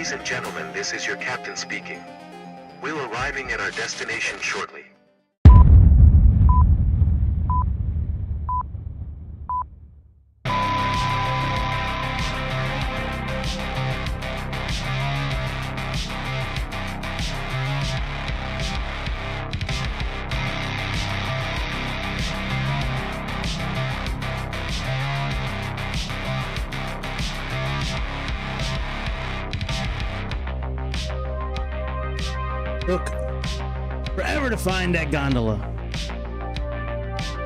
Ladies and gentlemen, this is your captain speaking. We'll arriving at our destination shortly. Took forever to find that gondola.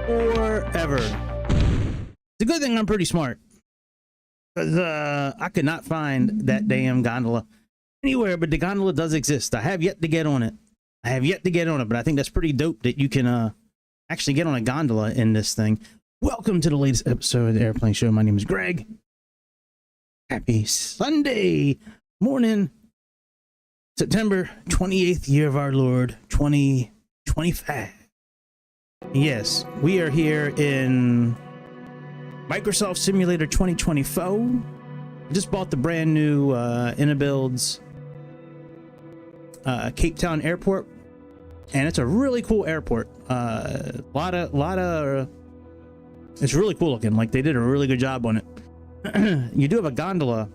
Forever. It's a good thing I'm pretty smart, because I could not find that damn gondola anywhere, but the gondola does exist. I have yet to get on it. But I think that's pretty dope that you can actually get on a gondola in this thing. Welcome to the latest episode of the Airplane Show. My name is Greg. Happy Sunday morning. September 28th, year of our Lord, 2025. Yes, we are here in Microsoft Simulator 2024. I just bought the brand new Inibuilds Cape Town Airport, and it's a really cool airport. It's really cool looking. Like, they did a really good job on it. You do have a gondola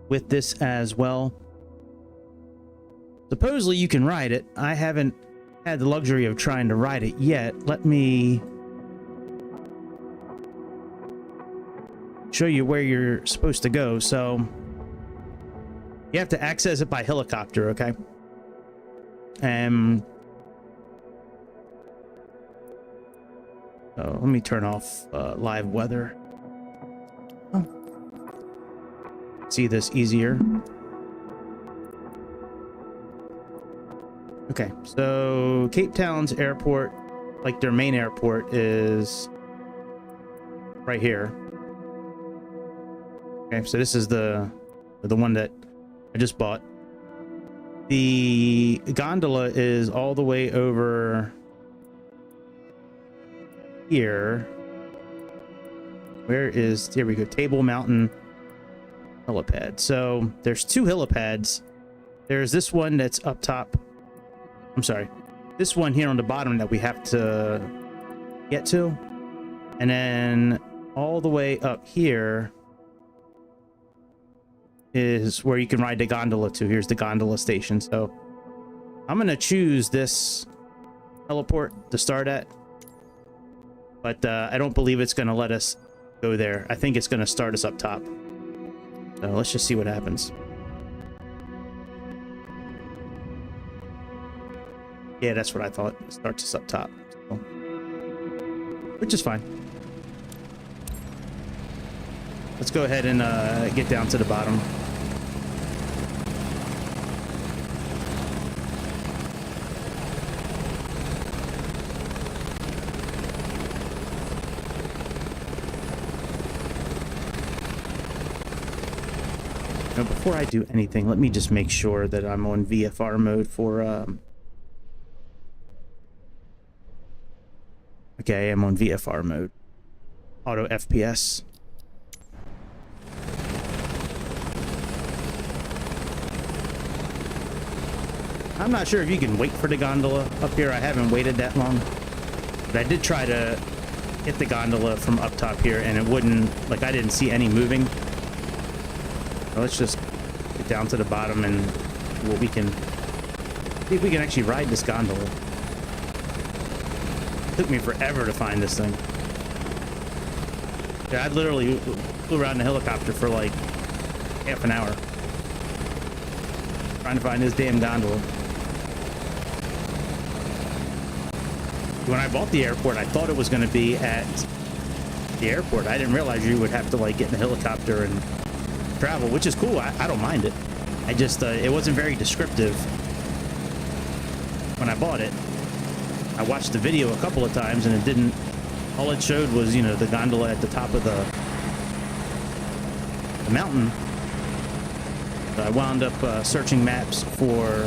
with this as well. Supposedly you can ride it. I haven't had the luxury of trying to ride it yet. Let me show you where you're supposed to go. So you have to access it by helicopter, okay? So let me turn off live weather. See this easier. Okay, so Cape Town's airport, like their main airport, is right here. Okay, so this is the one that I just bought. The gondola is all the way over here. Here we go, Table Mountain helipad. So there's two helipads. There's this one that's up top. I'm sorry, this one here on the bottom that we have to get to, and then all the way up here is where you can ride the gondola to. Here's the gondola station. So I'm gonna choose this heliport to start at, but I don't believe it's gonna let us go there. I think it's gonna start us up top. So let's just see what happens. Yeah, that's what I thought. It starts us up top, so, which is fine. Let's go ahead and get down to the bottom. Now, before I do anything, let me just make sure that I'm on VFR mode for okay, I'm on VFR mode. Auto FPS. I'm not sure if you can wait for the gondola up here. I haven't waited that long. But I did try to hit the gondola from up top here, and it wouldn't, like, I didn't see any moving. So let's just get down to the bottom and well, we can see if we can actually ride this gondola. It took me forever to find this thing. Yeah, I literally flew around in a helicopter for like half an hour trying to find this damn gondola. When I bought the airport, I thought it was going to be at the airport. I didn't realize you would have to like get in a helicopter and travel, which is cool. I don't mind it. I just it wasn't very descriptive when I bought it. I watched the video a couple of times and it didn't, all it showed was, you know, the gondola at the top of the mountain. So I wound up searching maps for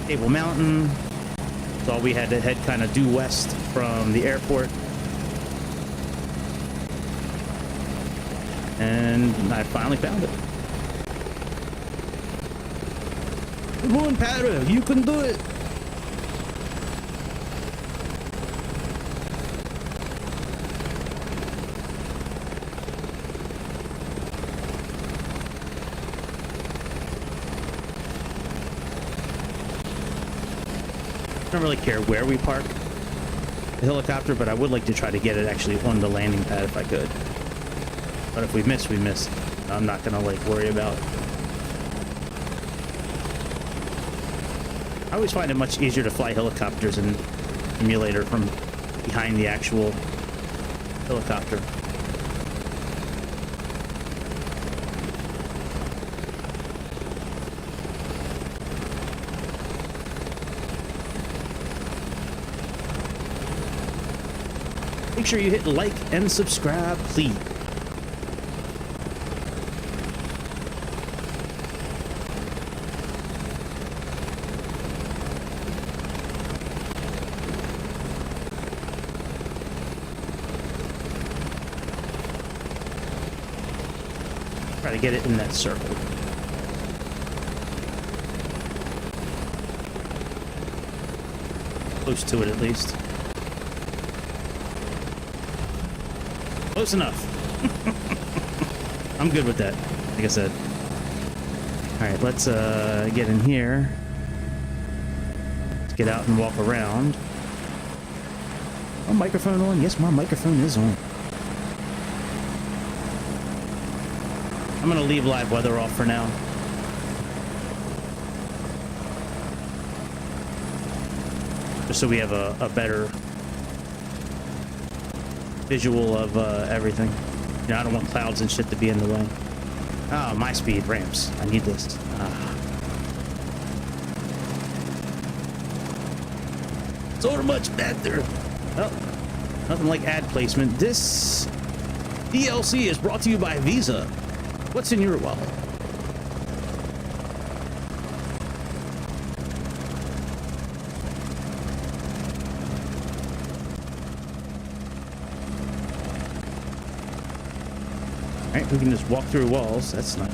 Table Mountain. So we had to head kind of due west from the airport. And I finally found it. Come on, Para, you can do it. I don't really care where we park the helicopter, but I would like to try to get it actually on the landing pad if I could. But if we miss, we miss. I'm not gonna like worry about it. I always find it much easier to fly helicopters in emulator from behind the actual helicopter. Make sure you hit like and subscribe, please. Try to get it in that circle. Close to it at least. Close enough. I'm good with that, like I said. All right, let's get in here. Let's get out and walk around. Oh, microphone on? Yes, my microphone is on. I'm gonna leave live weather off for now. Just so we have a better visual of everything. You know, I don't want clouds and shit to be in the way. Oh, my speed ramps. I need this. So much better. Oh, nothing like ad placement. This DLC is brought to you by Visa. What's in your wallet? Alright, we can just walk through walls. That's not...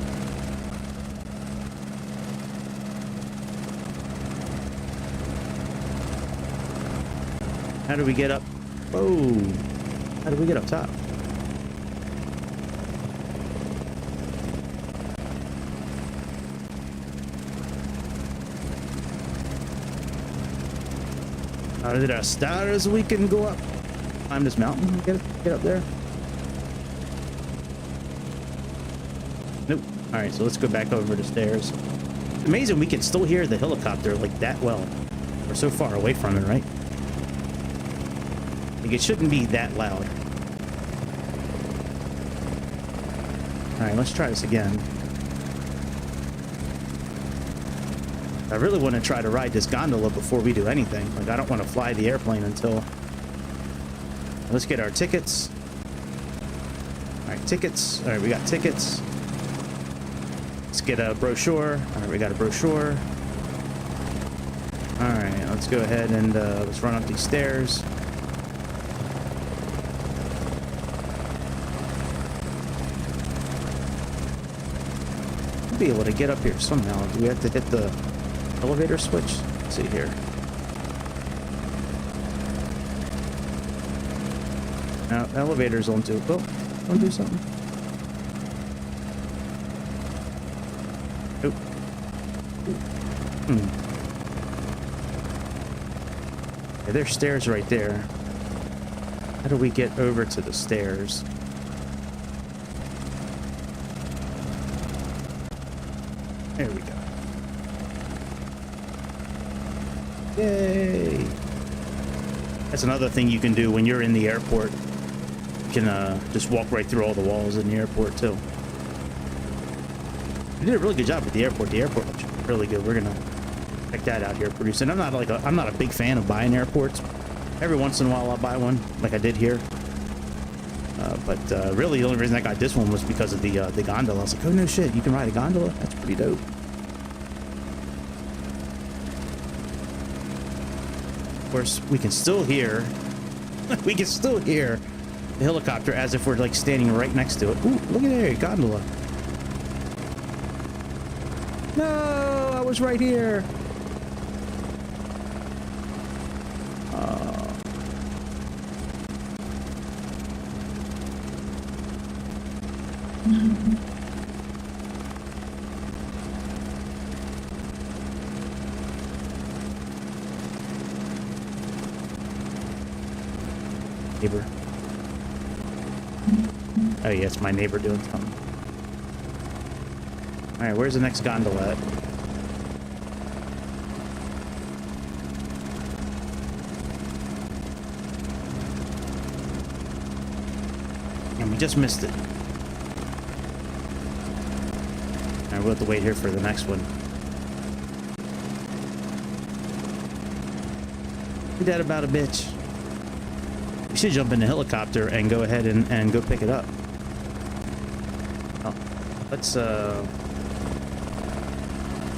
How do we get up? Oh, how do we get up top? Are there stairs we can go up? Climb this mountain? Get up there? Nope. Alright, so let's go back over the stairs. It's amazing we can still hear the helicopter like that well. We're so far away from it, right? Like, it shouldn't be that loud. Alright, let's try this again. I really want to try to ride this gondola before we do anything. Like, I don't want to fly the airplane until... Let's get our tickets. Alright, tickets. Alright, we got tickets. Let's get a brochure. Alright, we got a brochure. Alright, let's go ahead and let's run up these stairs. We'll be able to get up here somehow. Do we have to hit the elevator switch? Let's see here. Now, elevators on too. Oh, want to do something? Nope. Yeah, there's stairs right there. How do we get over to the stairs? There we go. Yay! That's another thing you can do when you're in the airport. You can just walk right through all the walls in the airport too. You did a really good job with the airport. The airport looks really good. We're gonna check that out here pretty soon. I'm not a big fan of buying airports. Every once in a while I'll buy one, like I did here. But really the only reason I got this one was because of the gondola. I was like, oh no shit, you can ride a gondola? That's pretty dope. Of course, we can still hear the helicopter as if we're like standing right next to it. Ooh, look at there, gondola. No, I was right here. Neighbor. Oh yeah, it's my neighbor doing something. All right, where's the next gondola at? And we just missed it. All right, we'll have to wait here for the next one. Ain't that about a bitch? We should jump in the helicopter and go ahead and go pick it up. Oh, let's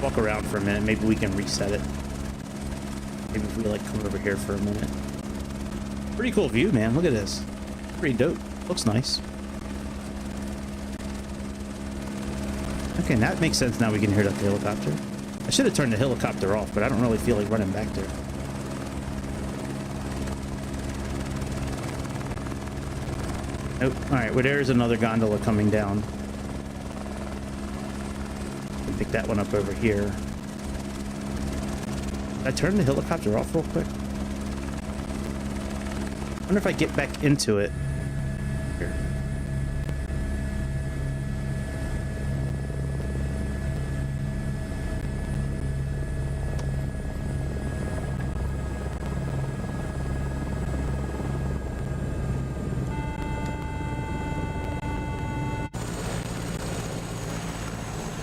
walk around for a minute. Maybe we can reset it. Maybe if we like come over here for a minute. Pretty cool view, man. Look at this. Pretty dope. Looks nice. Okay, that makes sense. Now we can hear the helicopter. I should have turned the helicopter off, but I don't really feel like running back there. Nope. All right, well, there's another gondola coming down. We'll pick that one up over here. Did I turn the helicopter off real quick? I wonder if I get back into it. Here.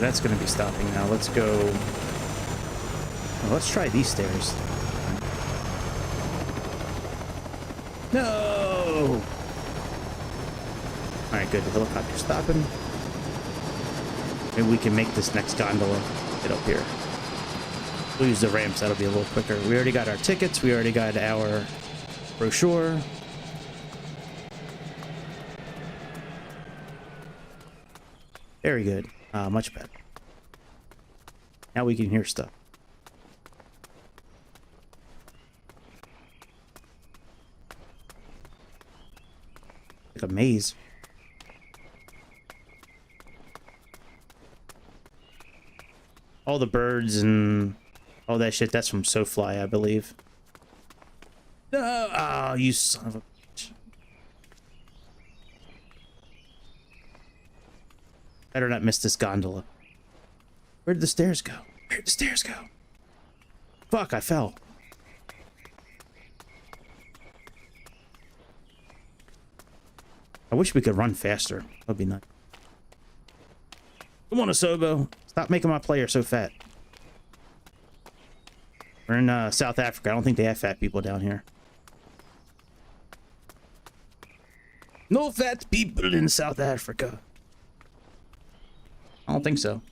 That's going to be stopping now. Let's go. Oh, let's try these stairs. No! Alright, good. The helicopter's stopping. Maybe we can make this next gondola get up here. We'll use the ramps. That'll be a little quicker. We already got our tickets. We already got our brochure. Very good. Much better. Now we can hear stuff. Like a maze. All the birds and all that shit, that's from SoFly, I believe. No! Oh, you son of a bitch. Better not miss this gondola. Where did the stairs go? Where did the stairs go? Fuck, I fell. I wish we could run faster. That'd be nice. Come on, Asobo. Stop making my player so fat. We're in South Africa. I don't think they have fat people down here. No fat people in South Africa. I don't think so.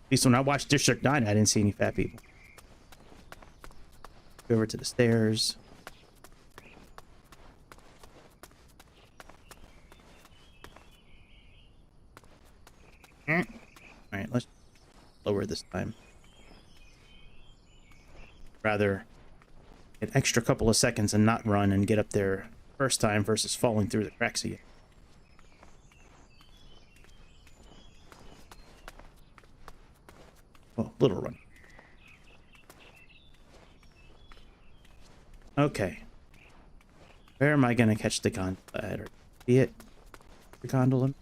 At least when I watched District 9, I didn't see any fat people. Go over to the stairs. Alright, let's lower this time. Rather an extra couple of seconds and not run and get up there first time versus falling through the cracks again. Oh, little run. Okay. Where am I going to catch the gondola at? Or see it? The gondola?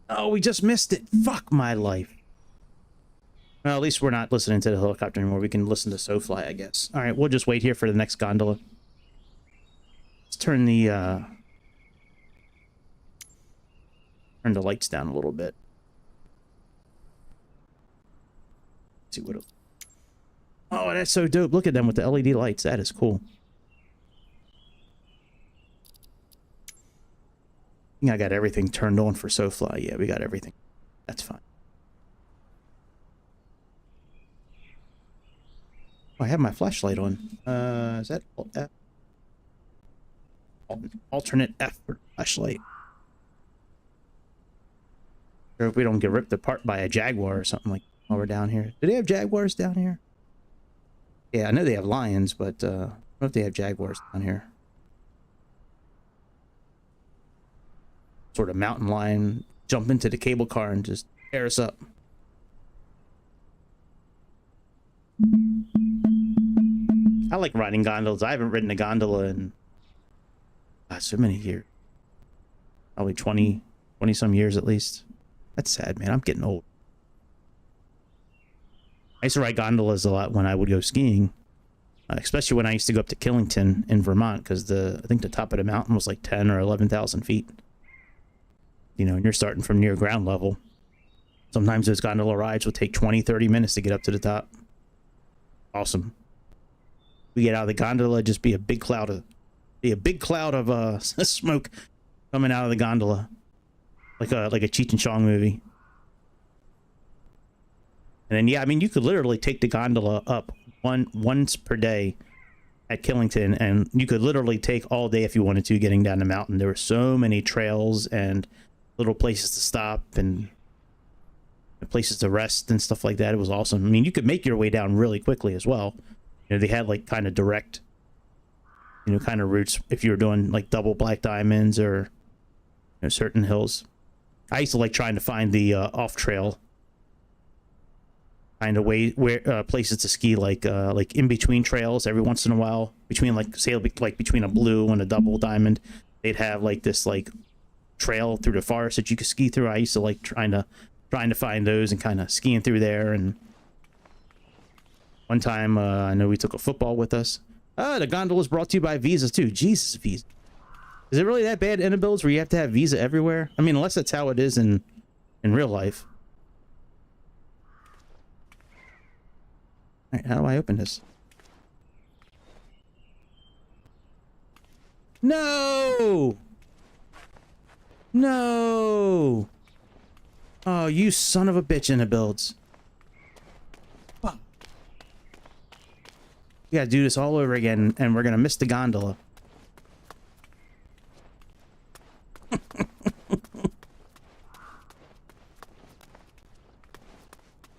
Oh, we just missed it. Fuck my life. Well, at least we're not listening to the helicopter anymore. We can listen to SoFly, I guess. All right, we'll just wait here for the next gondola. Let's turn the lights down a little bit. Let's see what it... Oh, that's so dope. Look at them with the LED lights. That is cool. I think I got everything turned on for SoFly. Yeah, we got everything. That's fine. Oh, I have my flashlight on. Is that... alternate F for flashlight. Or if we don't get ripped apart by a Jaguar or something like while we're down here. Do they have Jaguars down here? Yeah, I know they have lions, but I don't know if they have Jaguars down here. Sort of mountain lion, jump into the cable car and just tear us up. I like riding gondolas. I haven't ridden a gondola in so many years. Probably 20 some years at least. That's sad, man. I'm getting old. I used to ride gondolas a lot when I would go skiing, especially when I used to go up to Killington in Vermont, because I think the top of the mountain was like 10 or 11,000 feet. You know, and you're starting from near ground level. Sometimes those gondola rides will take 20, 30 minutes to get up to the top. Awesome. We get out of the gondola, just be a big cloud of smoke coming out of the gondola, like a Cheech and Chong movie. And then yeah, I mean, you could literally take the gondola up once per day at Killington, and you could literally take all day if you wanted to getting down the mountain. There were so many trails and little places to stop and places to rest and stuff like that. It was awesome. I mean, you could make your way down really quickly as well. You know, they had like kind of direct, you know, kind of routes if you were doing like double black diamonds or, you know, certain hills. I used to like trying to find the off trail kind of way where places to ski, like in between trails every once in a while, between like say like between a blue and a double diamond, they'd have like this like trail through the forest that you could ski through. I used to like trying to find those and kind of skiing through there. And one time I know we took a football with us. The gondola was brought to you by Visa too. Jesus, Visa. Is it really that bad in Inibuilds where you have to have Visa everywhere? I mean, unless that's how it is in real life. All right, how do I open this? No! No! Oh, you son of a bitch, Inibuilds. Fuck. We gotta do this all over again, and we're gonna miss the gondola.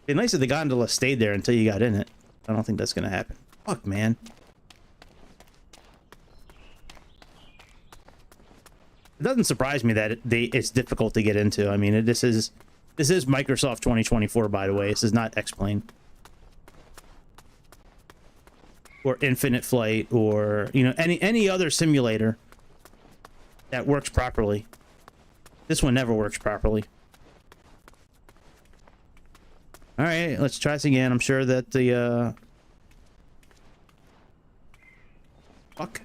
It'd be nice if the gondola stayed there until you got in it. I don't think that's gonna happen. Fuck, man. It doesn't surprise me that it's difficult to get into. I mean, this is Microsoft 2024, by the way. This is not X-Plane or Infinite Flight or, you know, any other simulator that works properly. This one never works properly. All right, let's try this again. I'm sure that the fuck.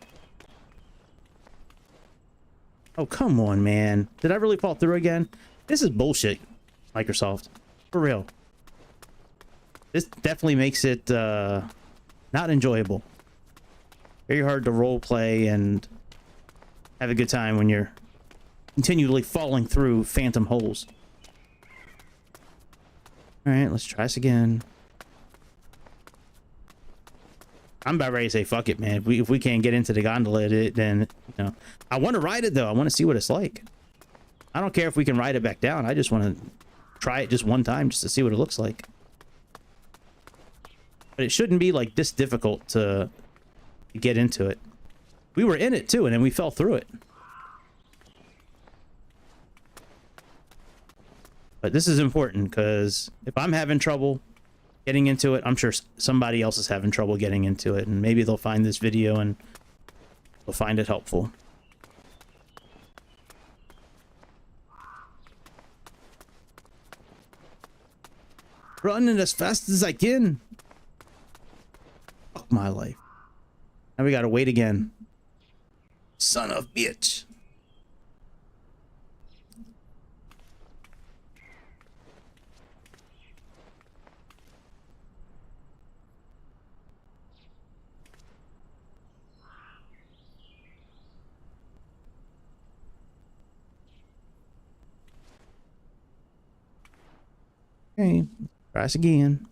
Oh, come on, man. Did I really fall through again? This is bullshit, Microsoft. For real. This definitely makes it not enjoyable. Very hard to role play and have a good time when you're continually falling through phantom holes. Alright, let's try this again. I'm about ready to say fuck it, man. If we can't get into the gondola, then, you know, I want to ride it though. I want to see what it's like. I don't care if we can ride it back down. I just want to try it just one time just to see what it looks like. But it shouldn't be like this difficult to get into it. We were in it too, and then we fell through it. But this is important because if I'm having trouble getting into it, I'm sure somebody else is having trouble getting into it, and maybe they'll find this video and they'll find it helpful. Running as fast as I can. Fuck my life. Now we gotta wait again. Son of bitch. Okay, try this again.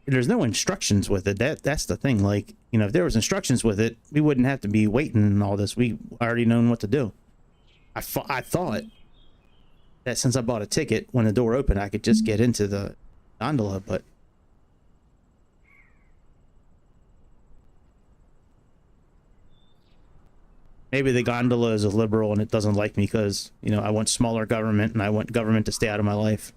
there's no instructions with it. That's the thing. Like, you know, if there was instructions with it, we wouldn't have to be waiting and all this. We already known what to do. I thought that since I bought a ticket, when the door opened, I could just get into the gondola, but maybe the gondola is a liberal and it doesn't like me because, you know, I want smaller government and I want government to stay out of my life.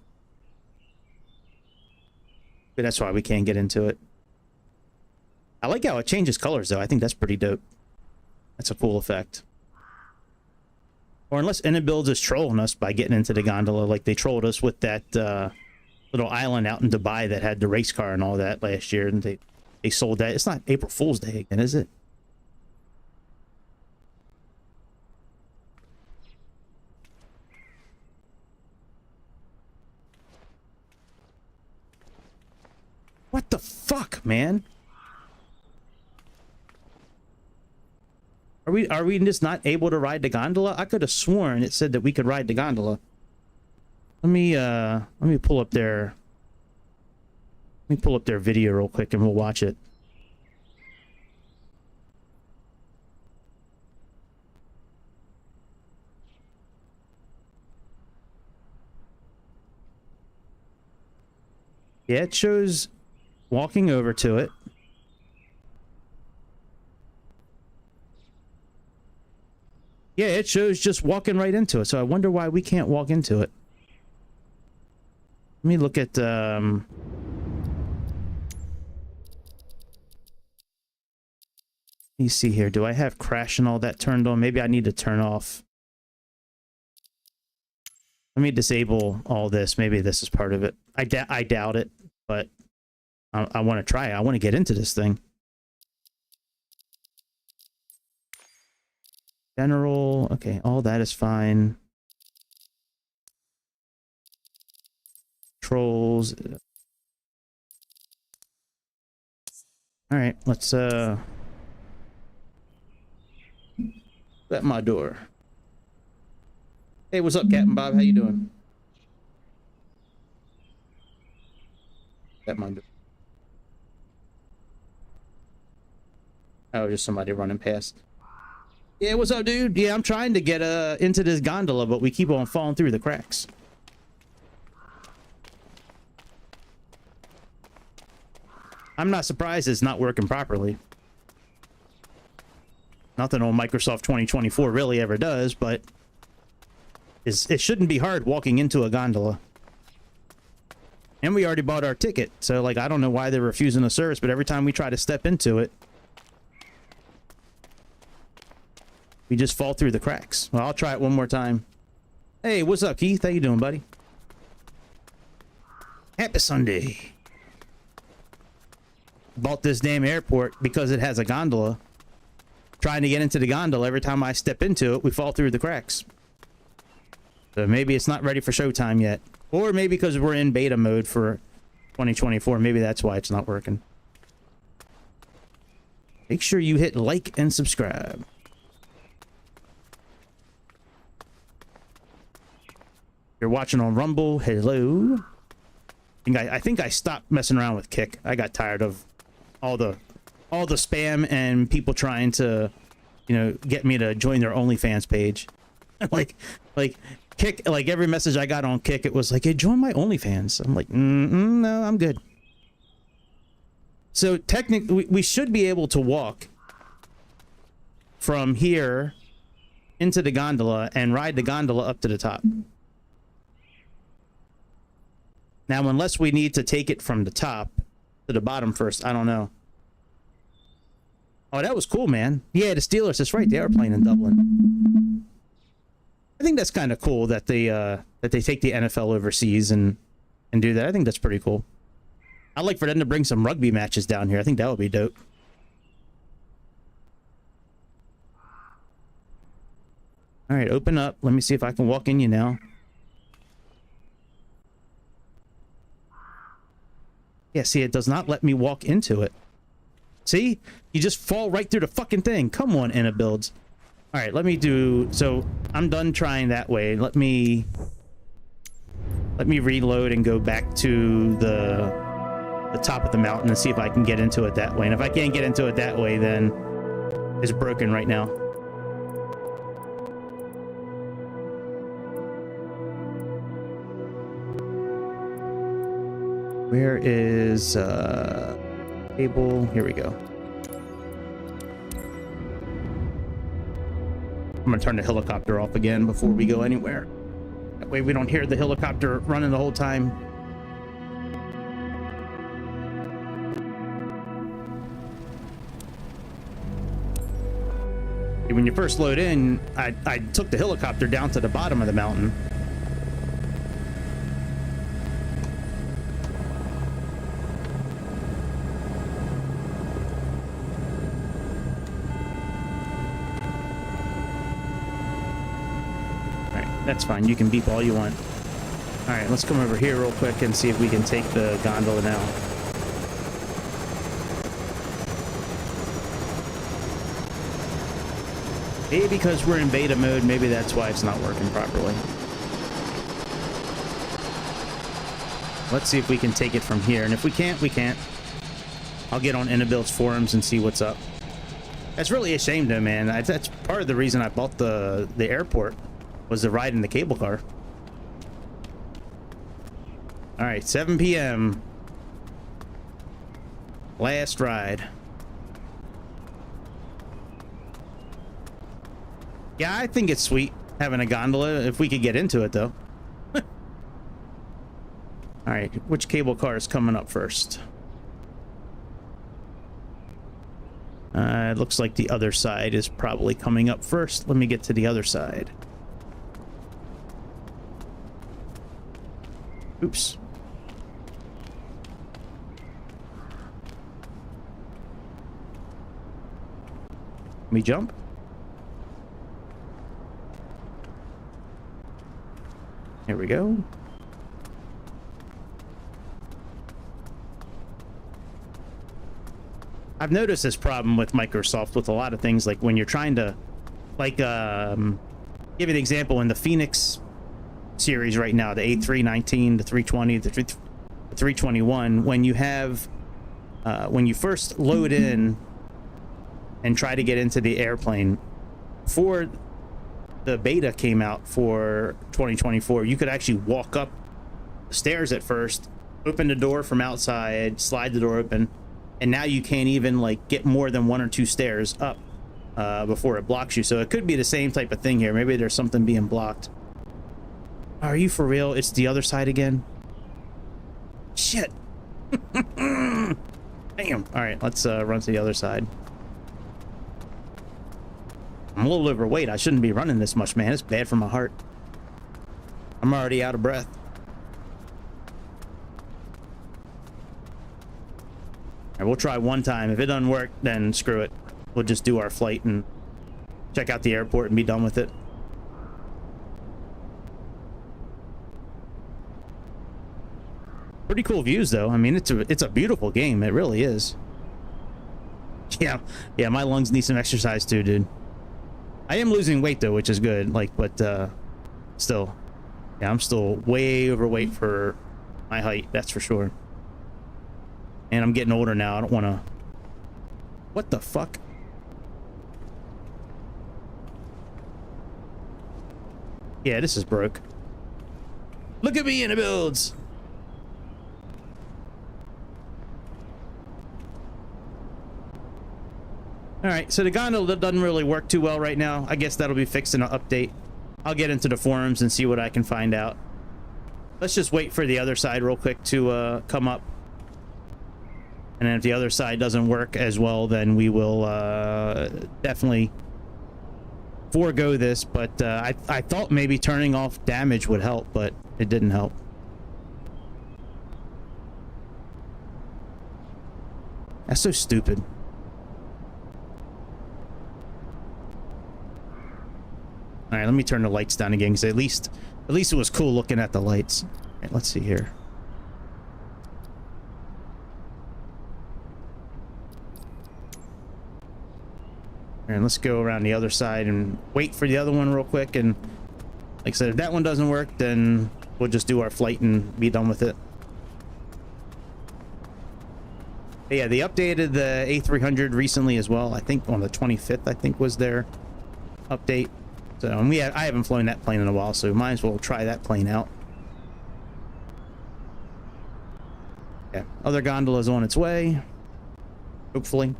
But that's why we can't get into it. I like how it changes colors, though. I think that's pretty dope. That's a cool effect. Or unless Inibuilds is trolling us by getting into the gondola, like they trolled us with that little island out in Dubai that had the race car and all that last year, and they sold that. It's not April Fool's Day again, is it? What the fuck, man? Are we just not able to ride the gondola? I could have sworn it said that we could ride the gondola. Let me pull up their video real quick and we'll watch it. Yeah, it shows walking over to it. Yeah, it shows just walking right into it. So I wonder why we can't walk into it. Let me look at let me see here. Do I have crash and all that turned on? Maybe I need to turn off. Let me disable all this. Maybe this is part of it. I doubt it, but I want to try it. I want to get into this thing. General, okay, all that is fine. Controls. All right, let's at my door. Hey, what's up, Captain Bob? How you doing? At my door. Oh, just somebody running past. Yeah, what's up, dude? Yeah, I'm trying to get into this gondola, but we keep on falling through the cracks. I'm not surprised it's not working properly. Nothing on Microsoft 2024 really ever does, but it shouldn't be hard walking into a gondola. And we already bought our ticket, so like I don't know why they're refusing the service, but every time we try to step into it, we just fall through the cracks. Well, I'll try it one more time. Hey, what's up, Keith? How you doing, buddy? Happy Sunday. Bought this damn airport because it has a gondola. Trying to get into the gondola, every time I step into it, we fall through the cracks. So maybe it's not ready for showtime yet. Or maybe because we're in beta mode for 2024. Maybe that's why it's not working. Make sure you hit like and subscribe. You're watching on Rumble. Hello. I think I stopped messing around with Kick. I got tired of all the spam and people trying to, you know, get me to join their OnlyFans page. like Kick, like every message I got on Kick, it was like, "Hey, join my OnlyFans." I'm like, no, I'm good. So technically, we should be able to walk from here into the gondola and ride the gondola up to the top. Now, unless we need to take it from the top to the bottom first, I don't know. Oh, that was cool, man. Yeah, the Steelers, that's right. They are playing in Dublin. I think that's kind of cool that they take the NFL overseas and do that. I think that's pretty cool. I'd like for them to bring some rugby matches down here. I think that would be dope. All right, open up. Let me see if I can walk in you now. Yeah, see, it does not let me walk into it. See? You just fall right through the fucking thing. Come on, Inibuilds. All right, let me do... So, I'm done trying that way. Let me reload and go back to the the top of the mountain and see if I can get into it that way. And if I can't get into it that way, then it's broken right now. Where is cable? Here we go. I'm gonna turn the helicopter off again before we go anywhere. That way we don't hear the helicopter running the whole time. When you first load in, I took the helicopter down to the bottom of the mountain. That's fine. You can beep all you want. All right, let's come over here real quick and see if we can take the gondola now. Maybe because we're in beta mode, maybe that's why it's not working properly. Let's see if we can take it from here. And if we can't, we can't. I'll get on Inibuilds forums and see what's up. That's really a shame though, man. That's part of the reason I bought the airport. Was the ride in the cable car. All right, 7 p.m. Last ride. Yeah, I think it's sweet having a gondola if we could get into it though. All right, which cable car is coming up first? It looks like the other side is probably coming up first. Let me get to the other side. Oops. Let me jump. Here we go. I've noticed this problem with Microsoft with a lot of things, like when you're trying to, like, give you an example in the Phoenix series right now, the A319, the 320, the 321, when you have when you first load in and try to get into the airplane, before the beta came out for 2024, you could actually walk up the stairs at first, open the door from outside, slide the door open, and now you can't even like get more than 1 or 2 stairs up before it blocks you. So it could be the same type of thing here. Maybe there's something being blocked. Are you for real? It's the other side again? Shit. Damn. All right, let's run to the other side. I'm a little overweight. I shouldn't be running this much, man. It's bad for my heart. I'm already out of breath. All right, we'll try one time. If it doesn't work, then screw it. We'll just do our flight and check out the airport and be done with it. Pretty cool views though. I mean, it's a beautiful game. It really is. Yeah, my lungs need some exercise too, dude. I am losing weight though, which is good. Like, but still, yeah, I'm still way overweight for my height. That's for sure. And I'm getting older now. I don't want to. What the fuck? Yeah, this is broke. Look at me, Inibuilds. All right, so the gondola doesn't really work too well right now. I guess that'll be fixed in an update. I'll get into the forums and see what I can find out. Let's just wait for the other side real quick to come up. And then if the other side doesn't work as well, then we will definitely forego this. But I thought maybe turning off damage would help, but it didn't help. That's so stupid. All right, let me turn the lights down again, because at least it was cool looking at the lights. All right, let's see here. All right, let's go around the other side and wait for the other one real quick. And like I said, if that one doesn't work, then we'll just do our flight and be done with it. But yeah, they updated the A300 recently as well. I think on the 25th, I think was their update. So I haven't flown that plane in a while, so might as well try that plane out. Yeah, other gondola's on its way, hopefully.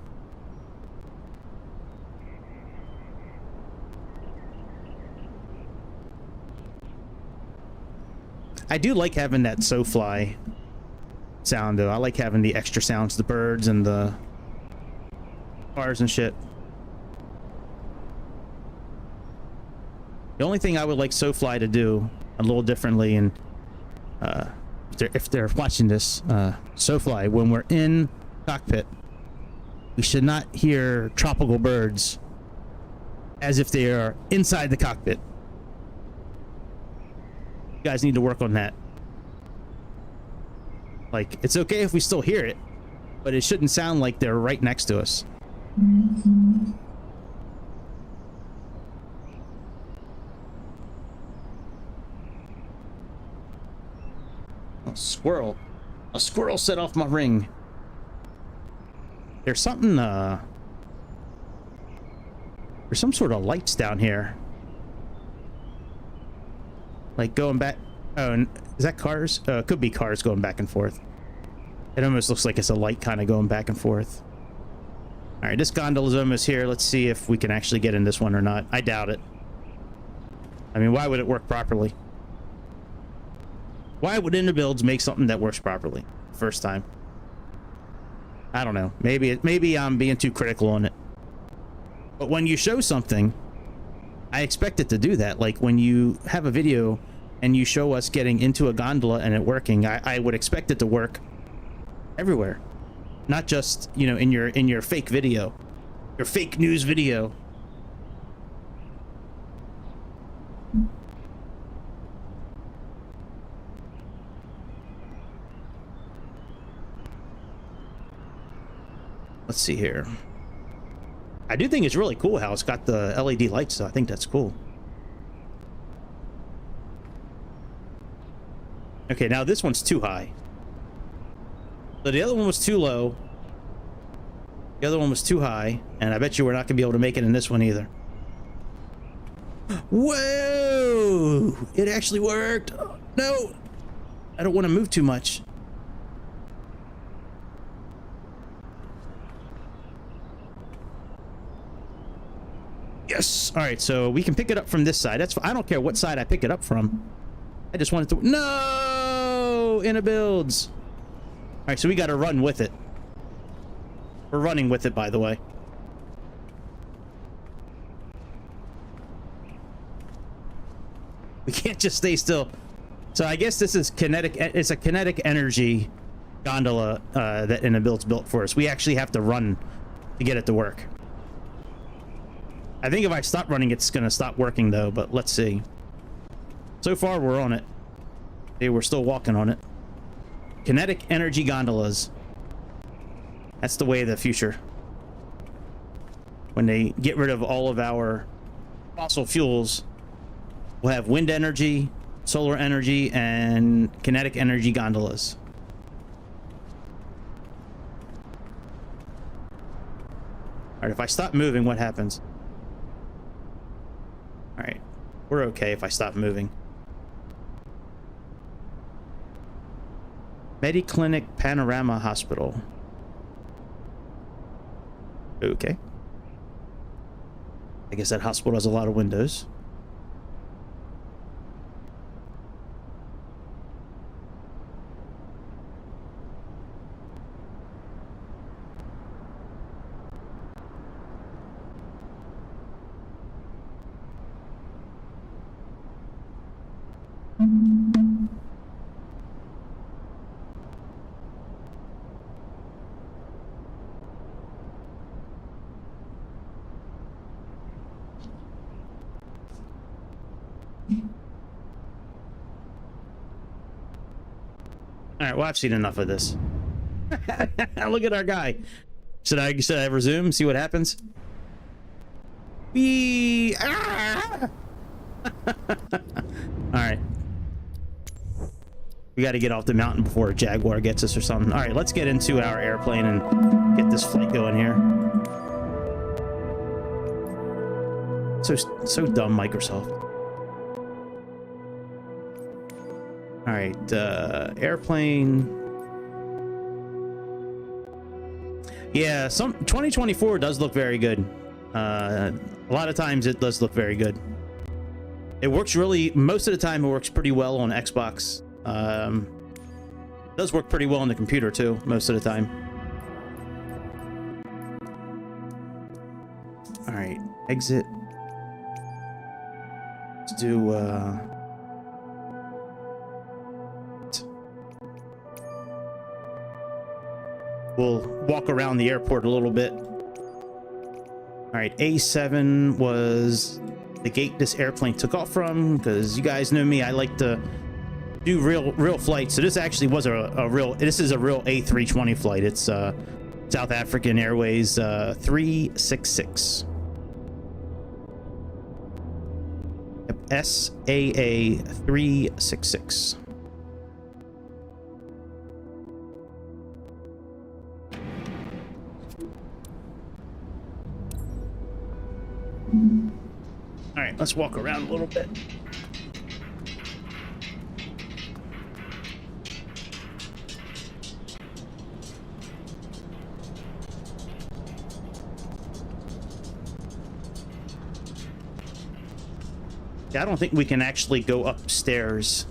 I do like having that SoFly sound, though. I like having the extra sounds, the birds and the cars and shit. The only thing I would like SoFly to do a little differently, and if they're watching this, SoFly, when we're in cockpit, we should not hear tropical birds as if they are inside the cockpit. You guys need to work on that. Like, it's okay if we still hear it, but it shouldn't sound like they're right next to us. Oh, squirrel. A squirrel set off my ring. There's something, there's some sort of lights down here. Like going back. Oh, is that cars? It could be cars going back and forth. It almost looks like it's a light kind of going back and forth. All right, this gondola's almost here. Let's see if we can actually get in this one or not. I doubt it. I mean, why would it work properly? Why would Inibuilds make something that works properly first time? I don't know. Maybe I'm being too critical on it. But when you show something, I expect it to do that. Like when you have a video and you show us getting into a gondola and it working, I would expect it to work everywhere, not just, you know, in your fake video, your fake news video. Let's see here. I do think it's really cool how it's got the LED lights, so I think that's cool. Okay, now this one's too high. So the other one was too low. The other one was too high, and I bet you we're not gonna be able to make it in this one either. Whoa! It actually worked. No! I don't want to move too much. Yes. All right, so we can pick it up from this side. That's, I don't care what side I pick it up from. I just wanted to. No, Inibuilds. All right, so we got to run with it. We're running with it, by the way. We can't just stay still. So I guess this is kinetic. It's a kinetic energy gondola that Inibuilds built for us. We actually have to run to get it to work. I think if I stop running, it's going to stop working, though, but let's see. So far, we're on it. Okay, we're still walking on it. Kinetic energy gondolas. That's the way of the future. When they get rid of all of our fossil fuels, we'll have wind energy, solar energy, and kinetic energy gondolas. All right, if I stop moving, what happens? All right, we're okay if I stop moving. Mediclinic Panorama Hospital. Okay. I guess that hospital has a lot of windows. All right, well, I've seen enough of this. Look at our guy. Should I resume? See what happens? All right. We got to get off the mountain before a Jaguar gets us or something. All right, let's get into our airplane and get this flight going here. So dumb, Microsoft. All right, airplane. Yeah, 2024 does look very good. A lot of times it does look very good. It works really, most of the time it works pretty well on Xbox. It does work pretty well on the computer too, most of the time. All right, exit. Let's do, we'll walk around the airport a little bit. All right, A7 was the gate this airplane took off from, because you guys know me, I like to do real flights. So this actually was this is a real A320 flight. It's South African Airways 366. Yep, SAA 366. All right, let's walk around a little bit. Yeah, I don't think we can actually go upstairs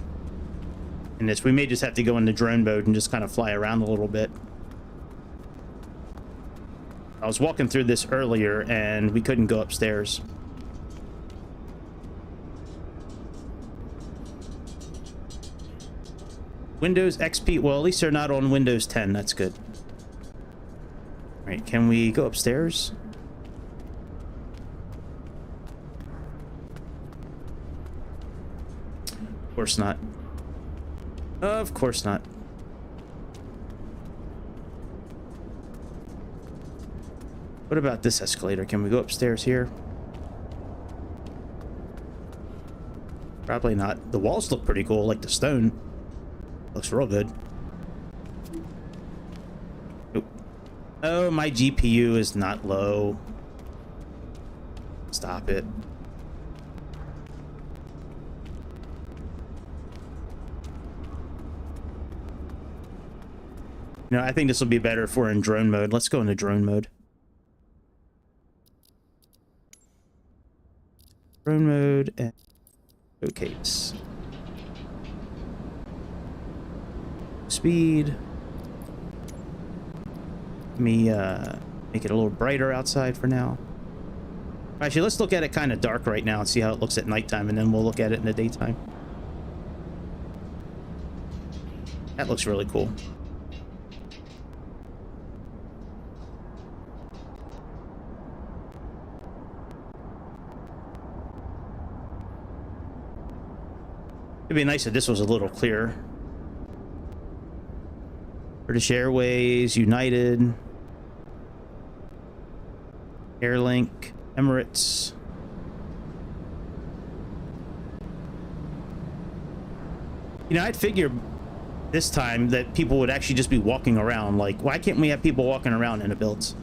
in this. We may just have to go into drone mode and just kind of fly around a little bit. I was walking through this earlier and we couldn't go upstairs. Windows XP, well, at least they're not on Windows 10. That's good. All right, can we go upstairs? Of course not. Of course not. What about this escalator? Can we go upstairs here? Probably not. The walls look pretty cool, like the stone. Looks real good. Oop. Oh, my GPU is not low. Stop it. You know, I think this will be better if we're in drone mode. Let's go into drone mode. Drone mode and showcase. Speed. Let me make it a little brighter outside for now. Actually, let's look at it kind of dark right now and see how it looks at nighttime, and then we'll look at it in the daytime. That looks really cool. It'd be nice if this was a little clearer. British Airways, United, Airlink, Emirates. You know, I'd figure this time that people would actually just be walking around. Like, why can't we have people walking around in Inibuilds?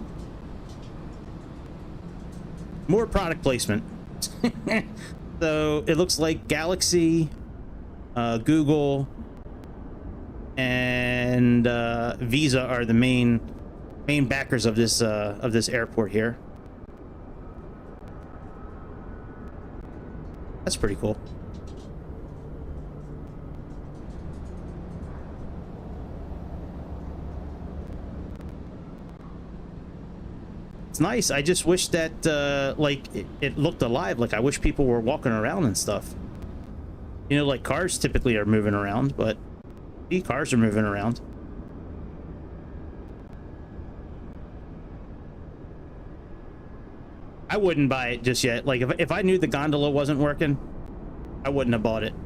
More product placement. So it looks like Galaxy, Google, and Visa are the main backers of this airport here. That's pretty cool. It's nice. I just wish that like it looked alive. Like, I wish people were walking around and stuff. You know, like cars typically are moving around, but these cars are moving around. I wouldn't buy it just yet. Like, if I knew the gondola wasn't working, I wouldn't have bought it. I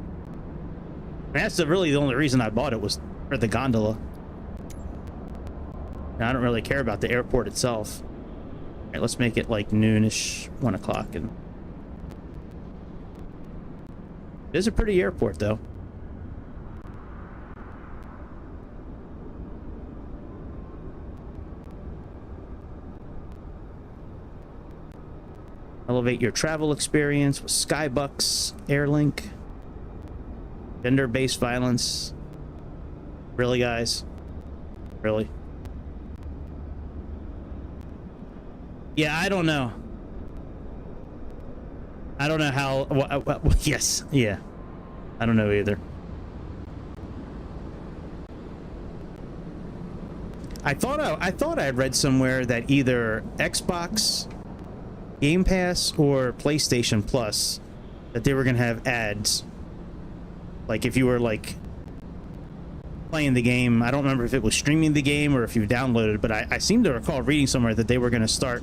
mean, that's really the only reason I bought it, was for the gondola. And I don't really care about the airport itself. All right, let's make it like noonish, 1 o'clock, and it is a pretty airport though. Elevate your travel experience with Skybucks, Airlink, gender-based violence. Really, guys? Really? Yeah, I don't know. I don't know how... yes, yeah. I don't know either. I thought I had read somewhere that either Xbox Game Pass or PlayStation Plus, that they were gonna have ads. Like if you were like playing the game, I don't remember if it was streaming the game or if you downloaded, but I seem to recall reading somewhere that they were gonna start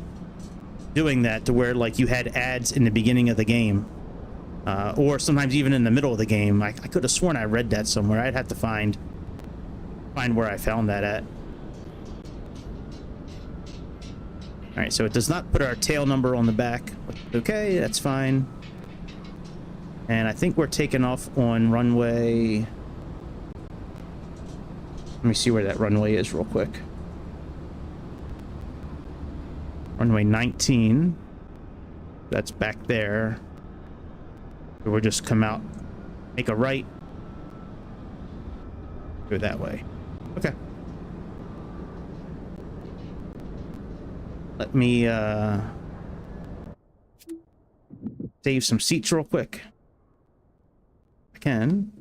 doing that, to where like you had ads in the beginning of the game, or sometimes even in the middle of the game. I could have sworn I read that somewhere. I'd have to find where I found that at. All right, so it does not put our tail number on the back. Okay, that's fine. And I think we're taking off on runway... Let me see where that runway is real quick. Runway 19. That's back there. We'll just come out, make a right. Go that way. Okay. Let me save some seats real quick. I can.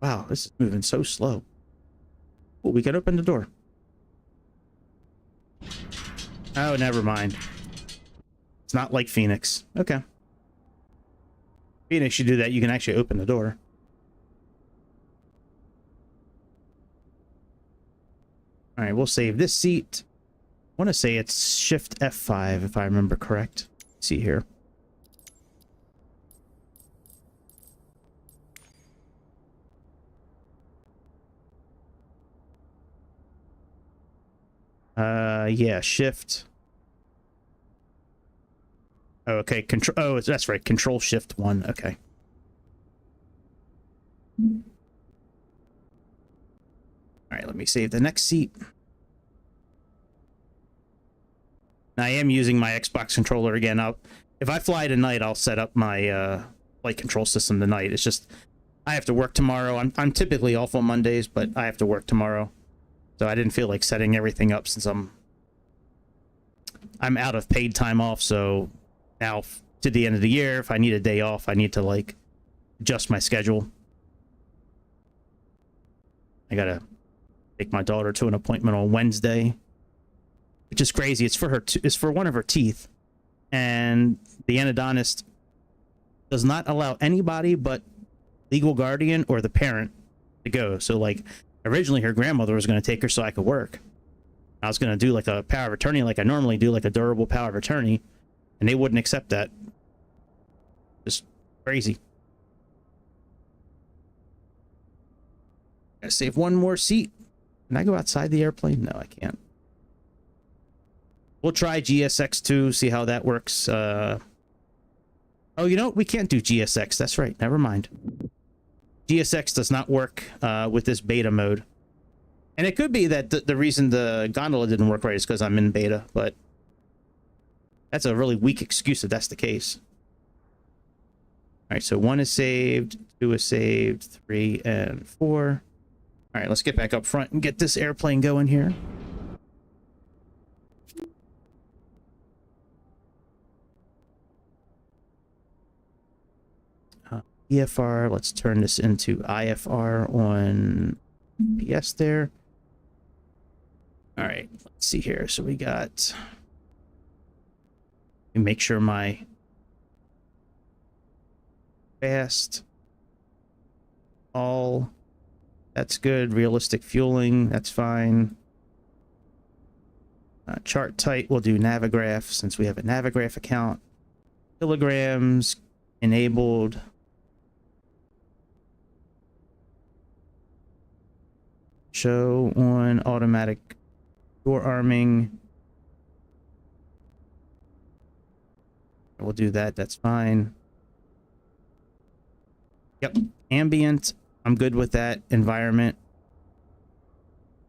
Wow, this is moving so slow. Oh, we can open the door. Oh, never mind. It's not like Phoenix. Okay. Phoenix, you do that, you can actually open the door. All right, we'll save this seat. I want to say it's Shift F5 if I remember correct. Let's see here. Yeah, Shift. Oh, okay, Control. Oh, that's right, Control Shift 1. Okay. All right, let me save the next seat. I am using my Xbox controller again. If I fly tonight, I'll set up my flight control system tonight. It's just I have to work tomorrow. I'm typically off on Mondays, but I have to work tomorrow, so I didn't feel like setting everything up since I'm out of paid time off. So now to the end of the year, if I need a day off, I need to like adjust my schedule. I gotta take my daughter to an appointment on Wednesday, which is crazy. It's for her. It's for one of her teeth, and the endodontist does not allow anybody but legal guardian or the parent to go. So, like, originally her grandmother was going to take her so I could work. I was going to do like a power of attorney, like I normally do, like a durable power of attorney, and they wouldn't accept that. Just crazy. Gotta save one more seat. Can I go outside the airplane? No, I can't. We'll try GSX2, see how that works. Oh, you know, we can't do GSX. That's right. Never mind. GSX does not work with this beta mode. And it could be that the reason the gondola didn't work right is because I'm in beta, but that's a really weak excuse if that's the case. All right, so 1 is saved, 2 is saved, 3 and 4. All right, let's get back up front and get this airplane going here. EFR, let's turn this into IFR on PS there. All right, let's see here. So we got, make sure my fast, all, that's good. Realistic fueling, that's fine. Chart type, we'll do Navigraph since we have a Navigraph account. Kilograms, enabled. Show on automatic door arming. We'll do that. That's fine. Yep. Ambient. I'm good with that. Environment.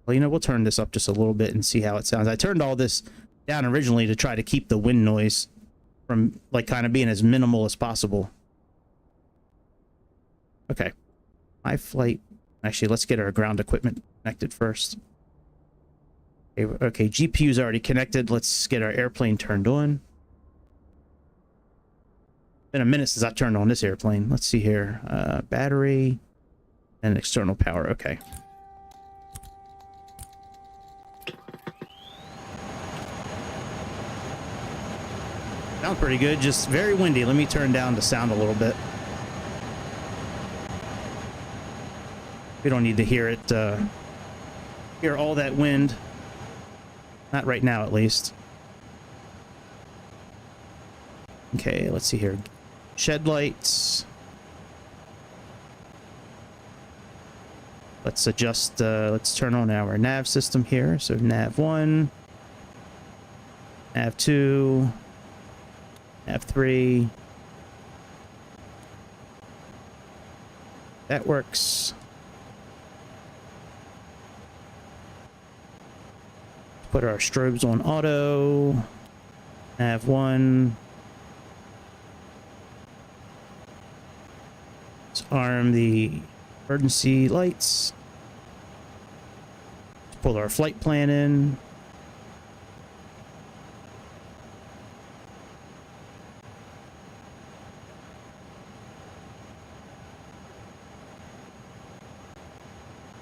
Well, you know, we'll turn this up just a little bit and see how it sounds. I turned all this down originally to try to keep the wind noise from, like, kind of being as minimal as possible. Okay. My flight... Actually, let's get our ground equipment connected first. Okay, GPU's already connected. Let's get our airplane turned on. Been a minute since I turned on this airplane. Let's see here. Battery and external power. Okay. Sounds pretty good. Just very windy. Let me turn down the sound a little bit. We don't need to hear it, hear all that wind. Not right now, at least. Okay, let's see here. Shed lights. Let's adjust, let's turn on our nav system here. So nav 1, nav 2, nav 3. That works. Put our strobes on auto. Nav 1. Let's arm the emergency lights. Let's pull our flight plan in.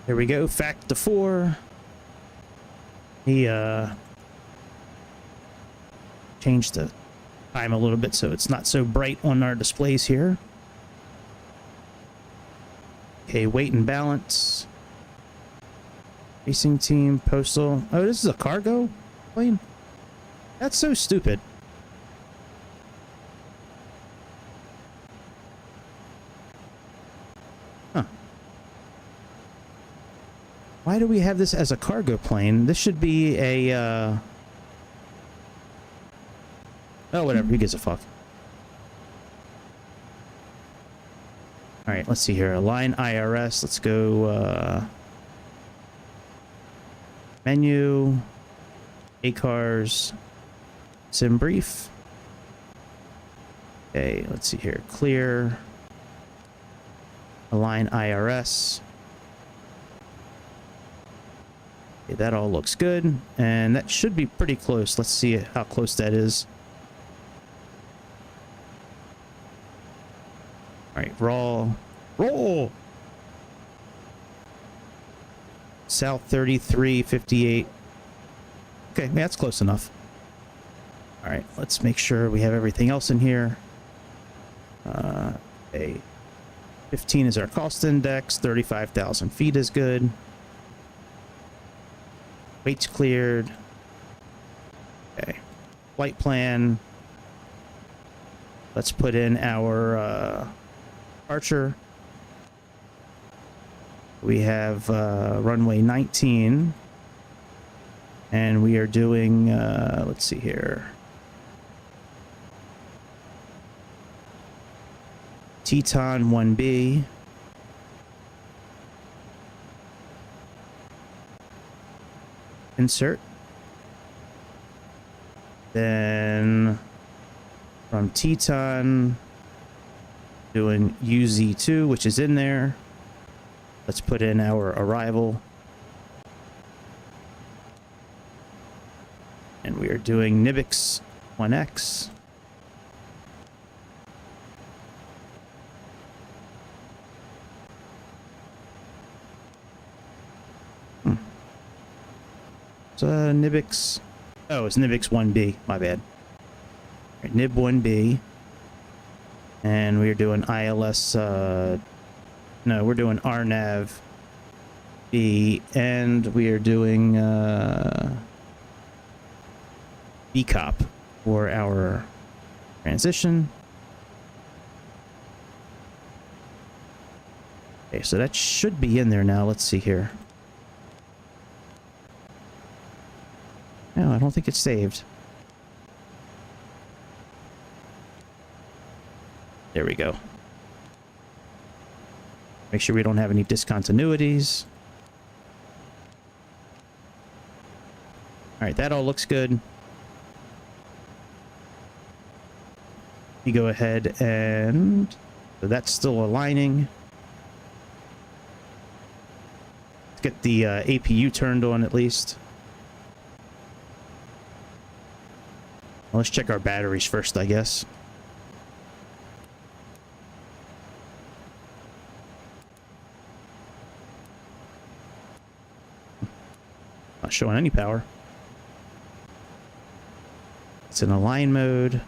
There we go. Factor 4. He changed the time a little bit so it's not so bright on our displays here. Okay, weight and balance. Racing team, postal. Oh, this is a cargo plane? That's so stupid. Huh. Why do we have this as a cargo plane? This should be a, oh, whatever. Who gives a fuck? Alright, let's see here. Align IRS. Let's go, menu. ACARS. Sim brief. Okay, let's see here. Clear. Align IRS. Okay, that all looks good. And that should be pretty close. Let's see how close that is. Alright, roll. South 3358. Okay, yeah, that's close enough. Alright, let's make sure we have everything else in here. Okay. 15 is our cost index. 35,000 feet is good. Weight's cleared. Okay. Flight plan. Let's put in our departure. We have runway 19. And we are doing, let's see here. Teton 1B. Insert. Then from Teton, doing UZ2, which is in there. Let's put in our arrival. And we are doing Nibix 1X. It's Nibix. Oh, it's Nibix 1B. My bad. Right, Nib 1B. And we're doing ILS. No, we're doing RNAV B. And we are doing BCOP for our transition. Okay, so that should be in there now. Let's see here. No, I don't think it's saved. There we go. Make sure we don't have any discontinuities. right, that all looks good. You go ahead and so that's still aligning. Let's get the APU turned on at least. Well, let's check our batteries first, I guess. Not showing any power. It's in align mode.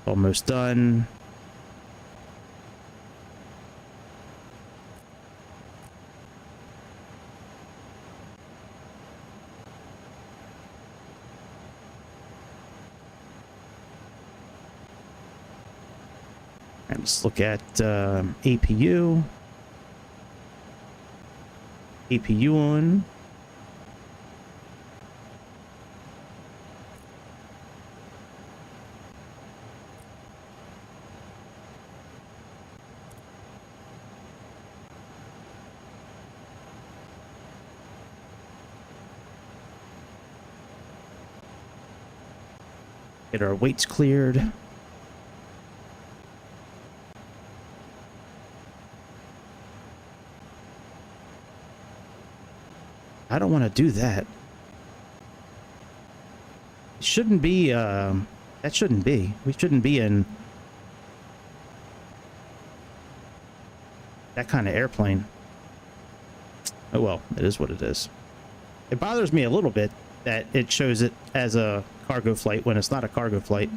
Almost done. And let's look at APU. APU on. Get our weights cleared. I don't want to do that. It shouldn't be, that shouldn't be. We shouldn't be in that kind of airplane. Oh well, it is what it is. It bothers me a little bit that it shows it as a cargo flight when it's not a cargo flight.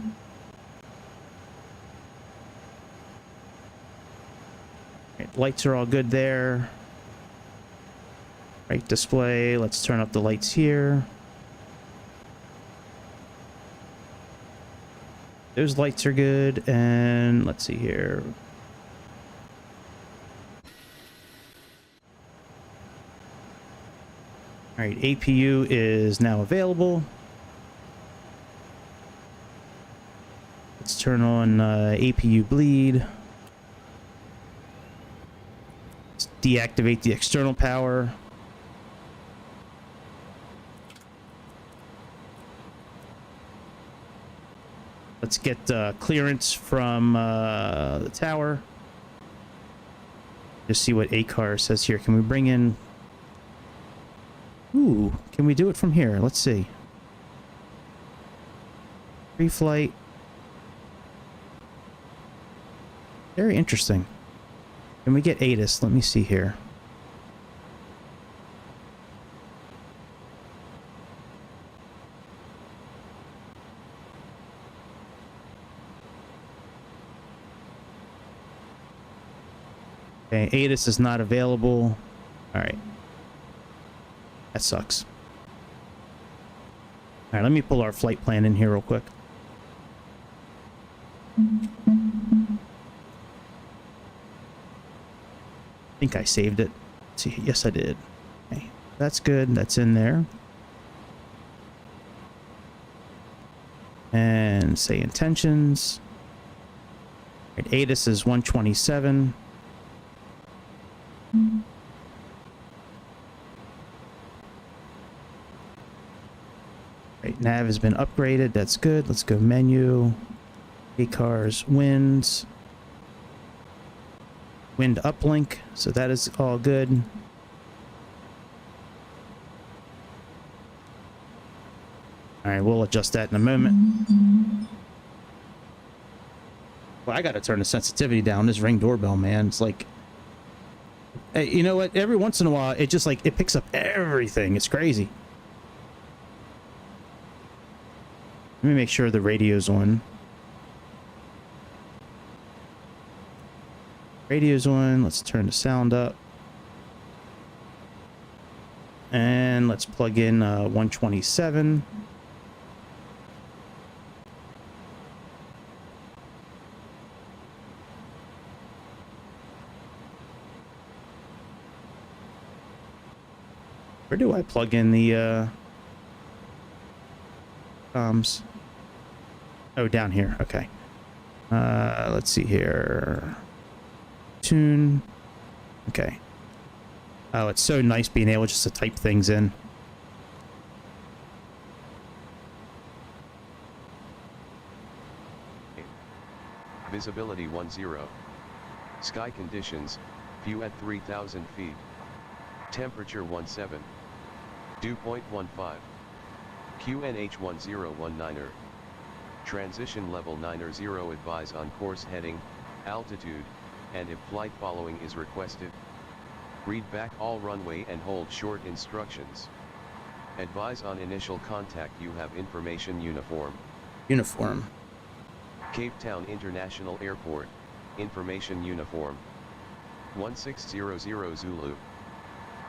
Right, lights are all good there. Right display, let's turn up the lights here. Those lights are good, and let's see here. All right, APU is now available. Let's turn on APU bleed. Let's deactivate the external power. Let's get clearance from the tower. Just see what ACAR says here. Can we bring in... Ooh, can we do it from here? Let's see. Pre-flight. Very interesting. Can we get ATIS? Let me see here. Okay, ATIS is not available. All right. That sucks. All right, let me pull our flight plan in here real quick. I think I saved it. Let's see, yes, I did. Okay, that's good. That's in there. And say intentions. Right, ATIS is 127. Right, nav has been upgraded. That's good. Let's go menu. ACARS winds. Wind uplink. So that is all good. All right, we'll adjust that in a moment. Well, I got to turn the sensitivity down. This Ring doorbell, man. It's like, hey, you know what? Every once in a while, it just like, it picks up everything. It's crazy. Let me make sure the radio's on. Radio's on. Let's turn the sound up. And let's plug in 127. Where do I plug in the comms? Oh, down here. Okay. Let's see here. Tune. Okay. Oh, it's so nice being able just to type things in. Visibility 10. Sky conditions, view at 3,000 feet. Temperature 17. Dew point 15. QNH 1019er. Transition level 90. Advise on course heading, altitude, and if flight following is requested. Read back all runway and hold short instructions. Advise on initial contact. You have information uniform. Uniform. Cape Town International Airport, information uniform. 1600 Zulu.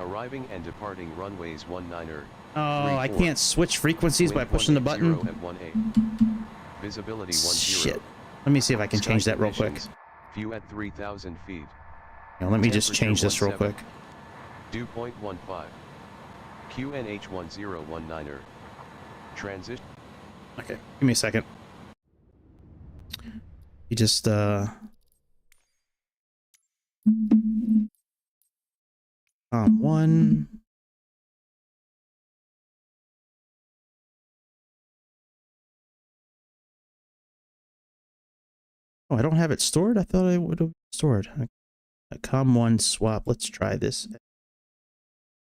Arriving and departing runways 19er. Oh, I can't switch frequencies by pushing the button. Visibility 10. Shit. Let me see if I can change that real quick. View at 3,000 feet. Now, let me just change this real quick. Dew point 15. QNH 1019er. Transition. Okay, give me a second. You just one. Oh, I don't have it stored? I thought I would have stored. A COM1 swap. Let's try this.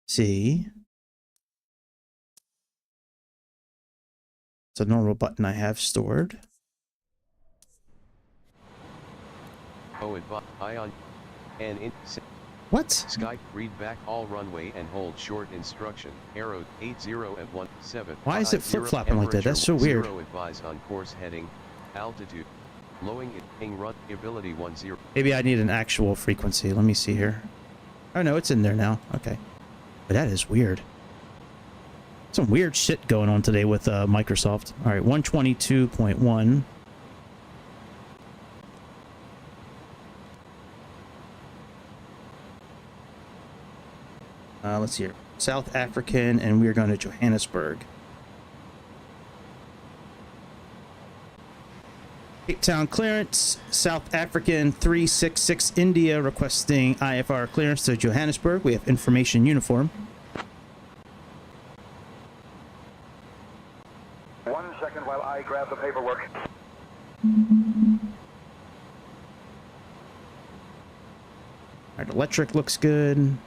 See. It's a normal button I have stored. Oh, ion. And in. What? Sky, read back all runway and hold short instruction. Arrow 80 and 17. Why is it flip-flopping like that? That's so weird. Advise on course heading, altitude, lowing run ability 10. Maybe I need an actual frequency. Let me see here. Oh no, it's in there now. Okay. But that is weird. Some weird shit going on today with Microsoft. All right, 122.1. Let's see here. South African, and we're going to Johannesburg. Cape Town clearance. South African 366 India requesting IFR clearance to Johannesburg. We have information uniform. 1 second while I grab the paperwork. All right, electric looks good.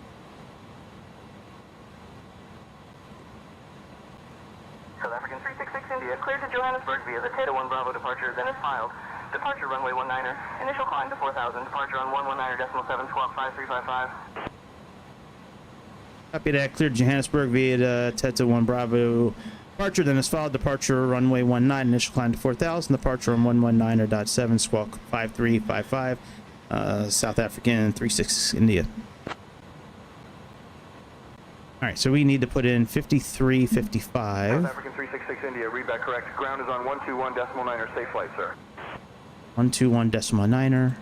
South African 366 India, cleared to Johannesburg via the Theta 1 Bravo departure, then is filed. Departure runway 19er, initial climb to 4,000, departure on 119.7, squawk 5355. Copy that, cleared Johannesburg via the Theta 1 Bravo departure, then is filed. Departure runway 19, initial climb to 4,000, departure on 119.7, squawk 5355, South African 366 India. All right, so we need to put in 5355. South African 366 India, read back correct. Ground is on 121.9er, safe flight, sir. 121.9er.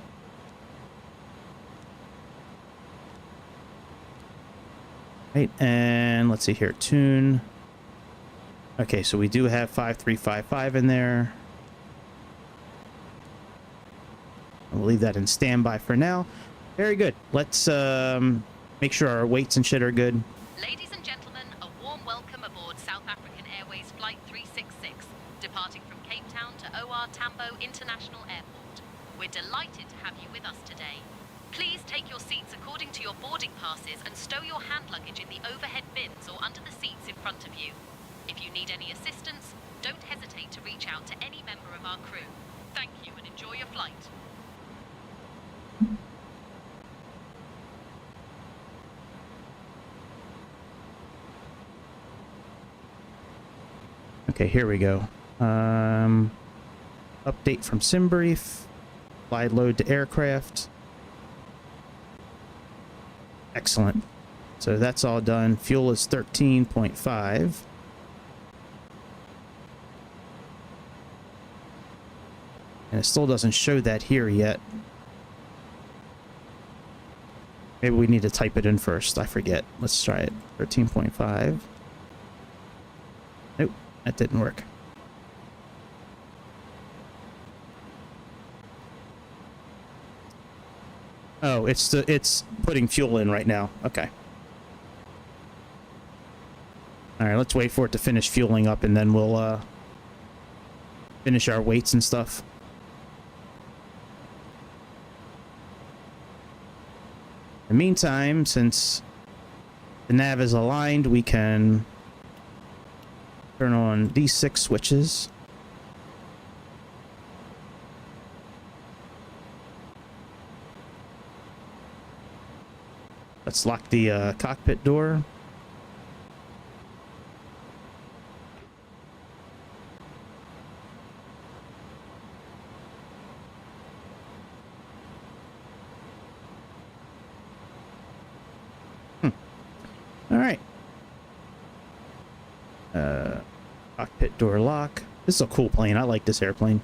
Right, and let's see here, tune. Okay, so we do have 5355 in there. We'll leave that in standby for now. Very good. Let's make sure our weights and shit are good. Ladies and gentlemen, a warm welcome aboard South African Airways Flight 366, departing from Cape Town to OR Tambo International Airport. We're delighted to have you with us today. Please take your seats according to your boarding passes and stow your hand luggage in the overhead bins or under the seats in front of you. If you need any assistance, don't hesitate to reach out to any member of our crew. Thank you and enjoy your flight. Okay, here we go. Update from SimBrief. Glide load to aircraft. Excellent. So that's all done. Fuel is 13.5. And it still doesn't show that here yet. Maybe we need to type it in first. I forget. Let's try it. 13.5. Nope, that didn't work. Oh, it's putting fuel in right now. Okay. All right, let's wait for it to finish fueling up, and then we'll finish our weights and stuff. the meantime, since the nav is aligned, we can turn on these 6 switches. Let's lock the cockpit door. All right. Cockpit door lock. This is a cool plane. I like this airplane.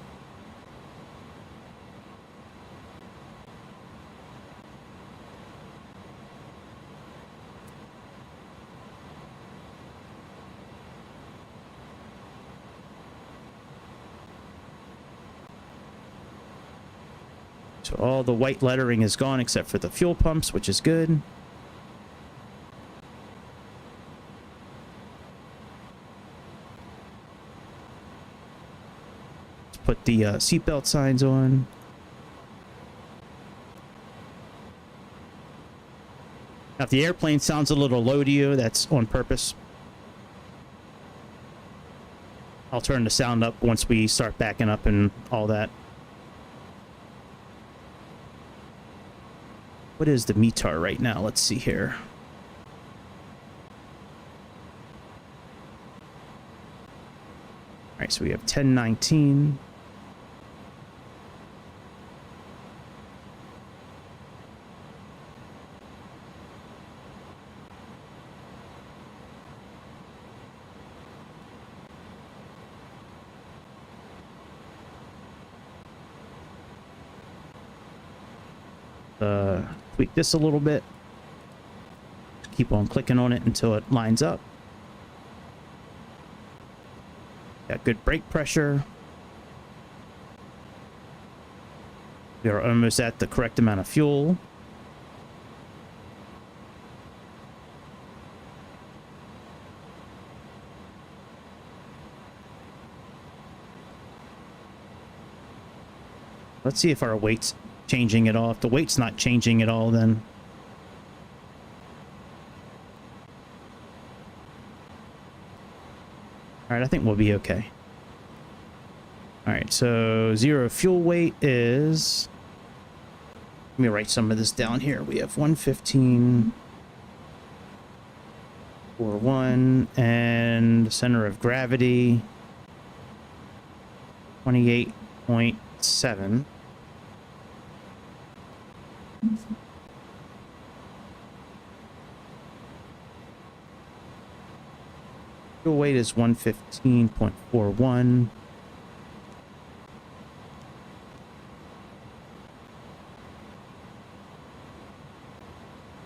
So all the white lettering is gone except for the fuel pumps, which is good. Put the seatbelt signs on. Now, if the airplane sounds a little low to you, that's on purpose. I'll turn the sound up once we start backing up and all that. What is the METAR right now? Let's see here. All right, so we have 1019. Tweak this a little bit. Keep on clicking on it until it lines up. Got good brake pressure. We are almost at the correct amount of fuel. Let's see if our weight's changing at all. If the weight's not changing at all, then all right, I think we'll be okay. All right, so zero fuel weight is, let me write some of this down here. We have 115.41 and center of gravity 28.7. Fuel weight is 115.41.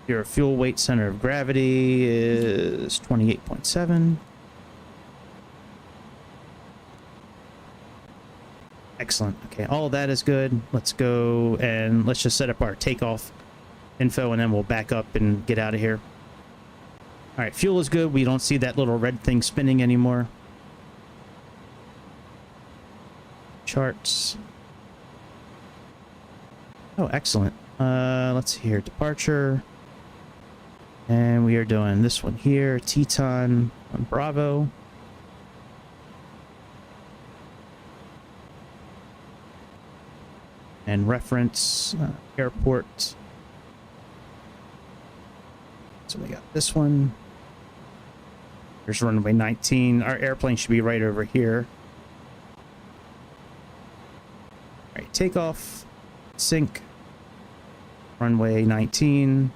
Your fuel weight center of gravity is 28.7. Excellent. Okay, all of that is good. Let's go and let's just set up our takeoff info and then we'll back up and get out of here. All right, fuel is good. We don't see that little red thing spinning anymore. Charts. Oh, excellent. Let's see here. Departure. And we are doing this one here. Teton on Bravo. And reference airport. So we got this one. Here's runway 19. Our airplane should be right over here. All right, takeoff, sync, runway 19.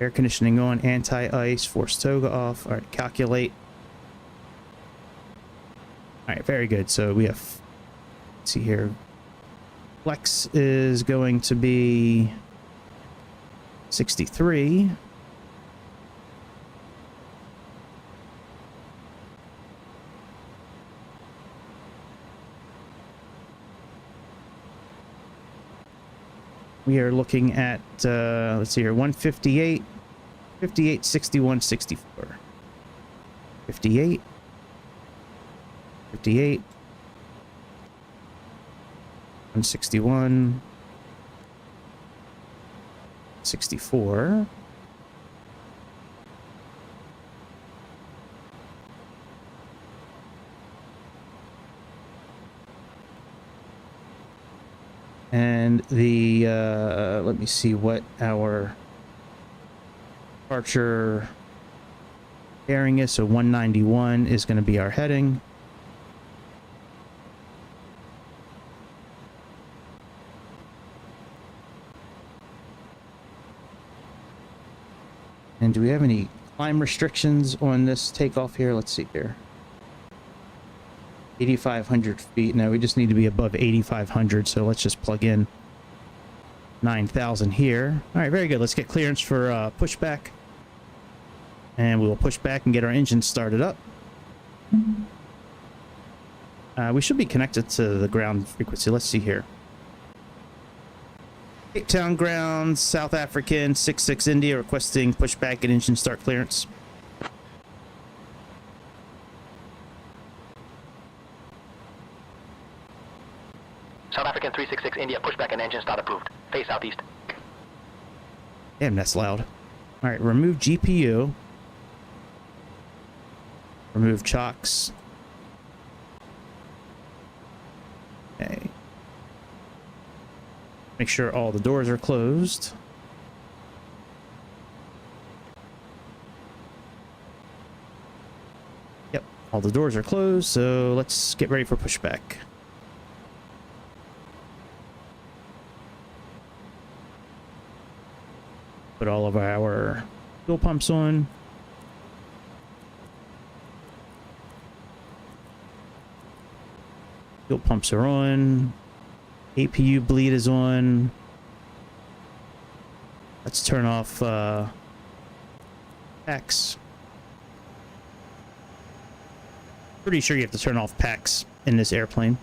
Air conditioning on, anti-ice, force toga off. All right, calculate. All right, very good. So we have, let's see here. Flex is going to be 63. We are looking at, let's see here, 158, 58, 61, 64. 58, 58, 161, 64. And the, let me see what our departure bearing is. So 191 is going to be our heading. And do we have any climb restrictions on this takeoff here? Let's see here. 8,500 feet. No, we just need to be above 8,500. So let's just plug in 9,000 here. All right, very good. Let's get clearance for pushback. And we will push back and get our engine started up. We should be connected to the ground frequency. Let's see here. Cape Town ground, South African 66 India requesting pushback and engine start clearance. South African 366 India, pushback and engine start approved. Face southeast. Damn, that's loud. All right, remove GPU. Remove chocks. Okay. Make sure all the doors are closed. Yep, all the doors are closed, so let's get ready for pushback. Put all of our fuel pumps on. Fuel pumps are on. APU bleed is on. Let's turn off packs. Pretty sure you have to turn off packs in this airplane.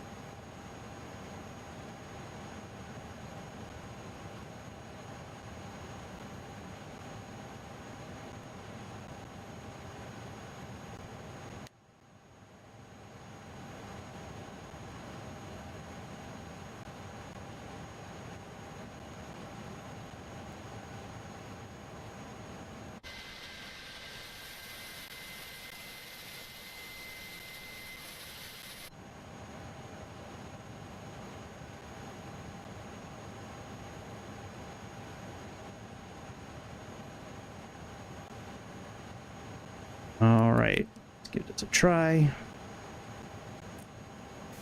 All right, let's give this a try.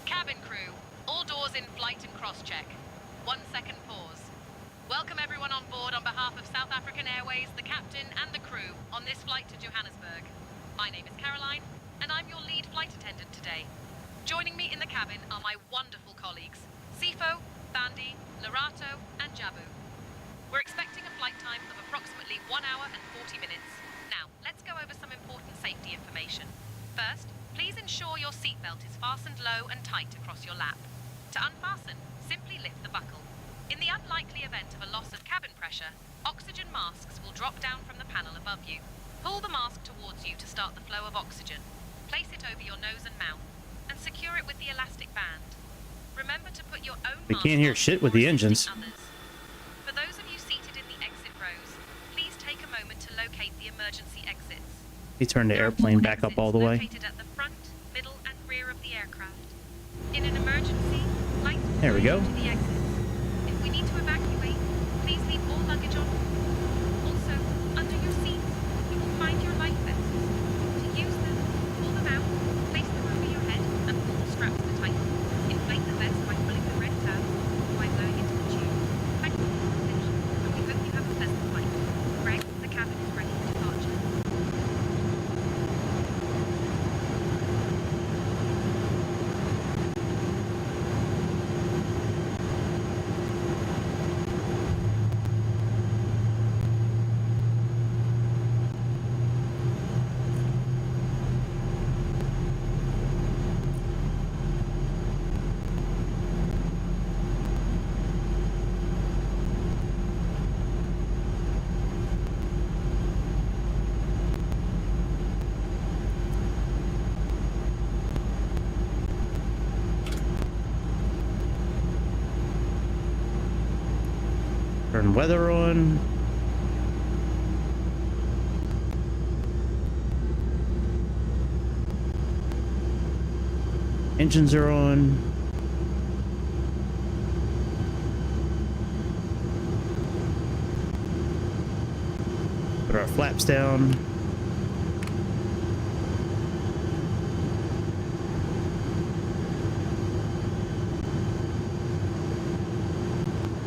Cabin crew, all doors in flight and cross-check. 1 second pause. Welcome everyone on board on behalf of South African Airways, the captain and the crew on this flight to Johannesburg. My name is Caroline, and I'm your lead flight attendant today. Joining me in the cabin are my wonderful colleagues, Sifo, Thandi, Lerato, and Jabu. We're expecting a flight time of approximately 1 hour and 40 minutes. Now, let's go over some important safety information. First, please ensure your seatbelt is fastened low and tight across your lap. To unfasten, simply lift the buckle. In the unlikely event of a loss of cabin pressure, oxygen masks will drop down from the panel above you. Pull the mask towards you to start the flow of oxygen. Place it over your nose and mouth, and secure it with the elastic band. Remember to put your own We mask can't hear on shit with the before engines. assisting others. For those of you seated in the exit rows, please take a moment to locate the emergency exits. We turn the There are airplane 4 back up exits all the way. located at the front, middle, and rear of the aircraft. In an emergency, lights will There we guide go. you to the exits. If we need to evacuate, please leave all luggage on board. Also, under your seats, you will find your life vests. To use them, pull them out, place them over your head, and pull the straps to tighten. Inflate the vest by pulling the red tab or by blowing into the tube. Thank you for your attention, and we hope you have a pleasant flight. Greg, the cabin is ready for departure. Turn weather on. Engines are on. Put our flaps down.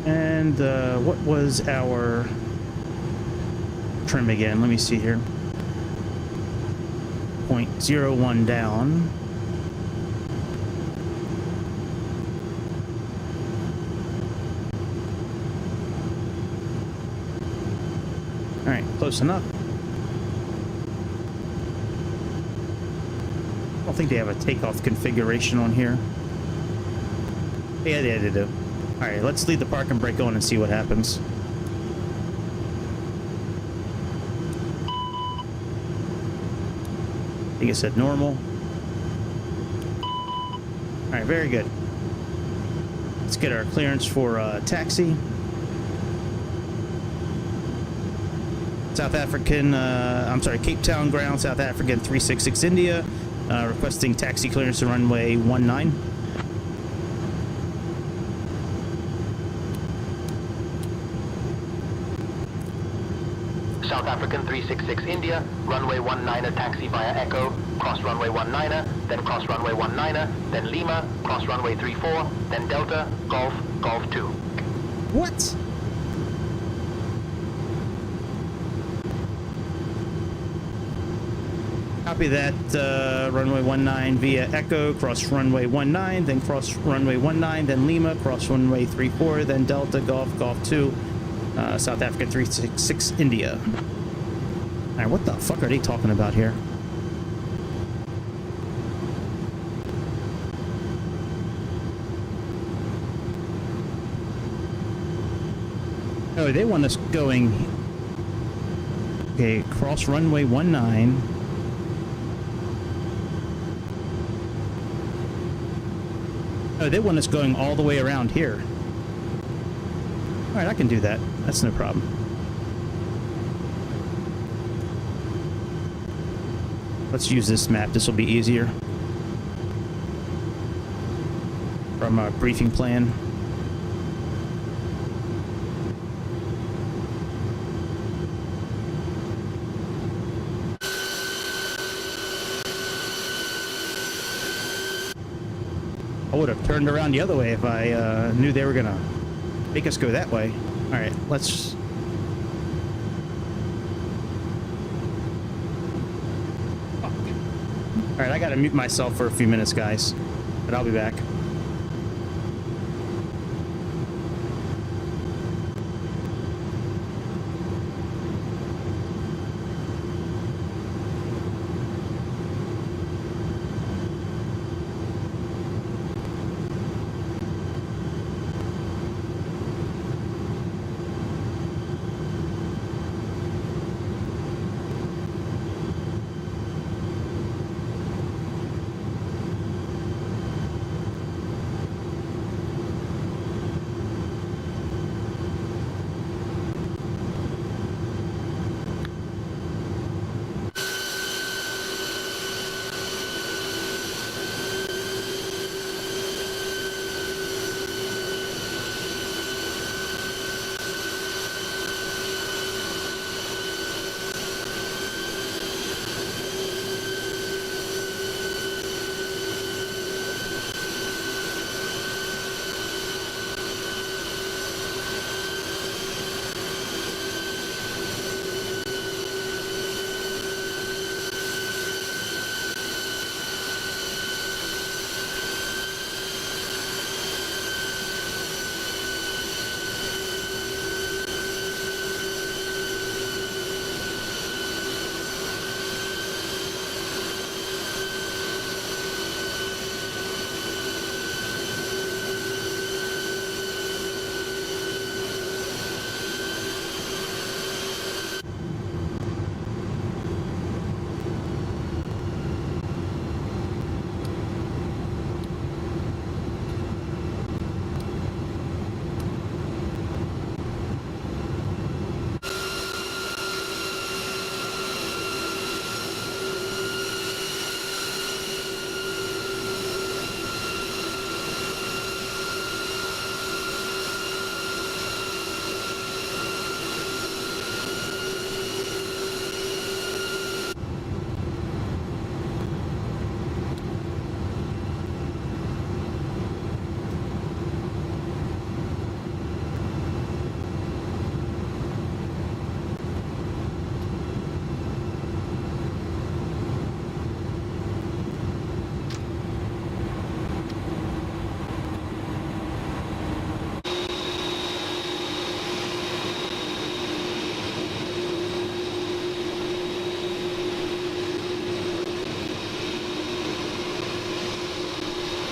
And what was our trim again? Let me see here. 0.01 down. All right, close enough. I don't think they have a takeoff configuration on here. Yeah, they do. All right, let's leave the parking brake on and see what happens. I think it said normal. All right, very good. Let's get our clearance for taxi. South African, I'm sorry, Cape Town ground, South African 366 India, requesting taxi clearance to runway 19. South African 366 India, runway 19er taxi via Echo, cross runway 19er, then cross runway 19er, then Lima, cross runway 34, then Delta, Golf, Golf 2. What? Copy that, runway 19 via Echo, cross runway 19, then cross runway 19, then Lima, cross runway 34, then Delta, Golf, Golf 2, South African 366 India. All right, what the fuck are they talking about here? Oh, they want us going... Okay, cross runway 19. Oh, they want us going all the way around here. All right, I can do that. That's no problem. Let's use this map. This will be easier. From our briefing plan. I would have turned around the other way if I knew they were gonna make us go that way. All right, let's... Fuck. All right, I gotta mute myself for a few minutes, guys, but I'll be back.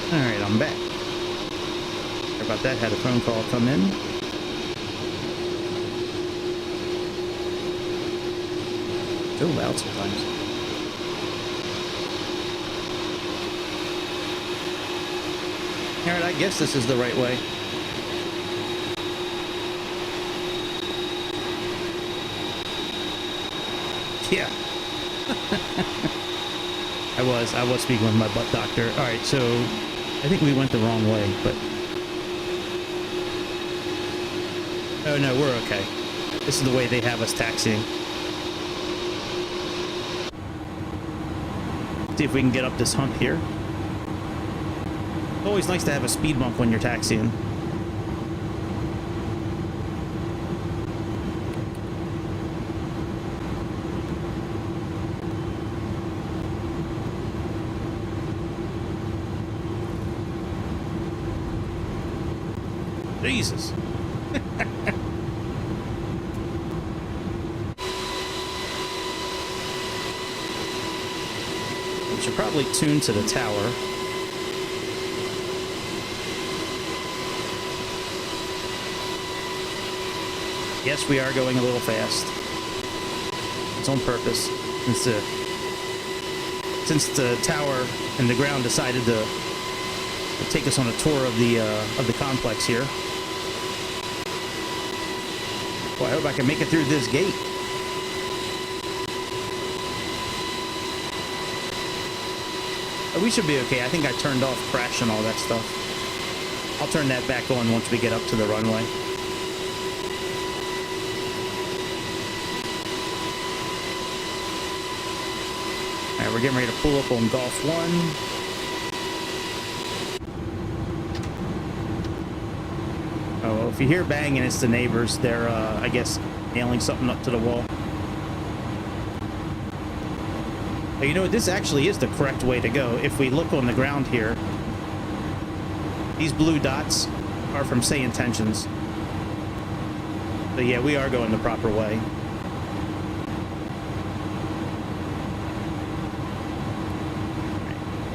All right, I'm back. Sorry about that. Had a phone call come in. So loud sometimes. All right, I guess this is the right way. Yeah. I was speaking with my butt doctor. All right, so I think we went the wrong way, but oh no, we're okay. This is the way they have us taxiing. See if we can get up this hump here. It's always nice to have a speed bump when you're taxiing. Jesus. We should probably tune to the tower. Yes, we are going a little fast. It's on purpose. Since the tower and the ground decided to take us on a tour of the complex here. Well, I hope I can make it through this gate. We should be okay. I think I turned off crash and all that stuff. I'll turn that back on once we get up to the runway. All right, we're getting ready to pull up on Golf 1. Oh, if you hear banging, it's the neighbors. They're, I guess, nailing something up to the wall. You know what? This actually is the correct way to go. If we look on the ground here, these blue dots are from Sayintentions. So yeah, we are going the proper way.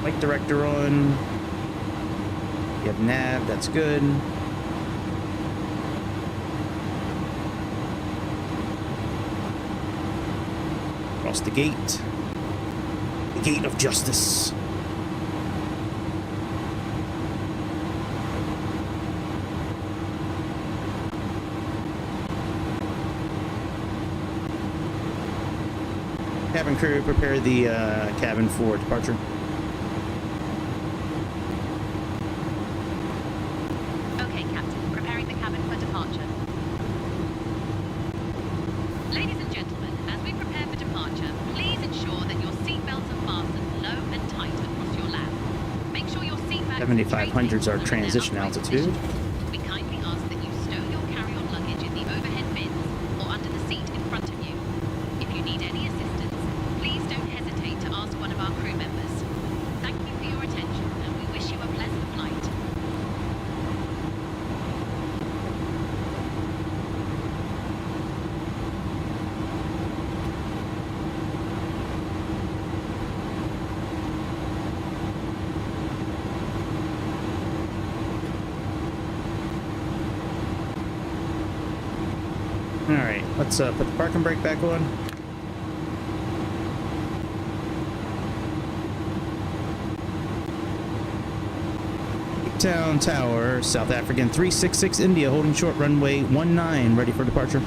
Flight director on. You have nav, that's good. Across the gate. The gate of justice. Cabin crew, prepare the cabin for departure. Okay, Captain. Preparing the cabin for departure. Ladies and gentlemen, as we prepare for departure, please ensure that your seatbelts are fastened low and tight across your lap. Make sure your seat back 7500's our transition altitude. We kindly ask that you stow your carry-on luggage in the overhead bins or under the seat in front of you. If you need any assistance, please don't hesitate to ask one of our crew members. Thank you for your attention, and we wish you a pleasant flight. All right, let's put the parking brake back on. Cape Town Tower, South African 366 India, holding short runway 19, ready for departure.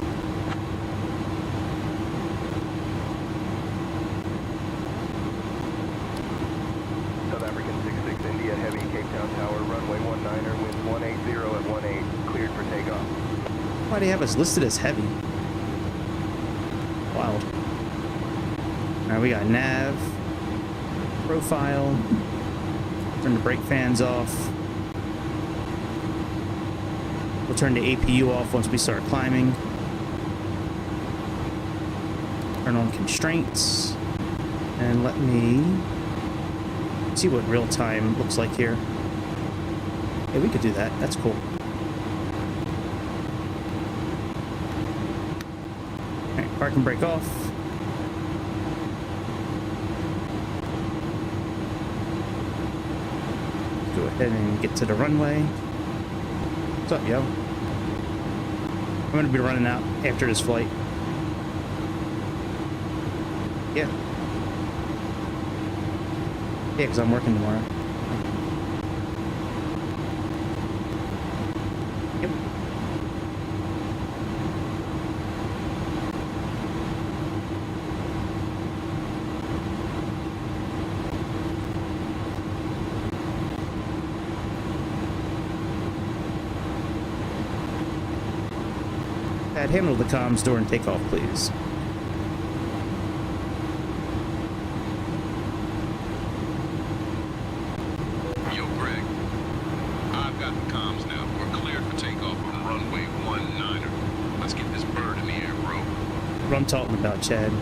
South African 66 India, heavy Cape Town Tower, runway 19er, winds 180 at 18, cleared for takeoff. Why do they have us listed as heavy? Wild. Alright, we got nav, profile, turn the brake fans off. We'll turn the APU off once we start climbing. Turn on constraints. And let me see what real time looks like here. Yeah, we could do that. That's cool. Alright, park and brake off. Go Go ahead and get to the runway. What's up, yo? I'm gonna be running out after this flight. Yeah. Yeah, because I'm working tomorrow. Yep. Dad, handle the comms during takeoff, please. Yo, Greg. I've got the comms now. We're cleared for takeoff on runway 19er. Let's get this bird in the air, bro. What I'm talking about, Chad.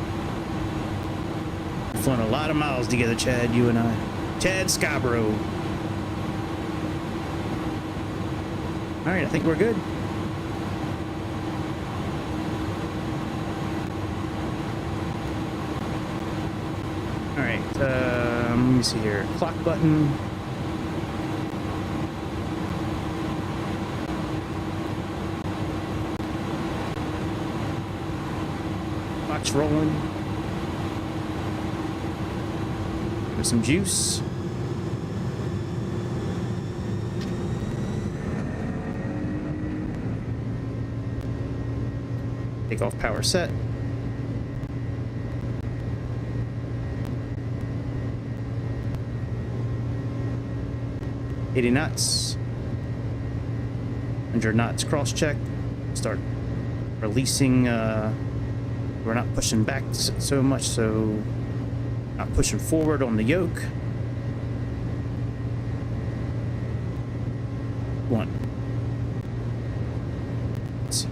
We've flown a lot of miles together, Chad, you and I. Chad Scarborough. Alright, I think we're good. Alright, let me see here. Clock button. Clock's rolling. Give us some juice. Take off power set. $80 knots. 100 knots cross check. Start releasing. We're not pushing back so much, so not pushing forward on the yoke. 1. Let's see.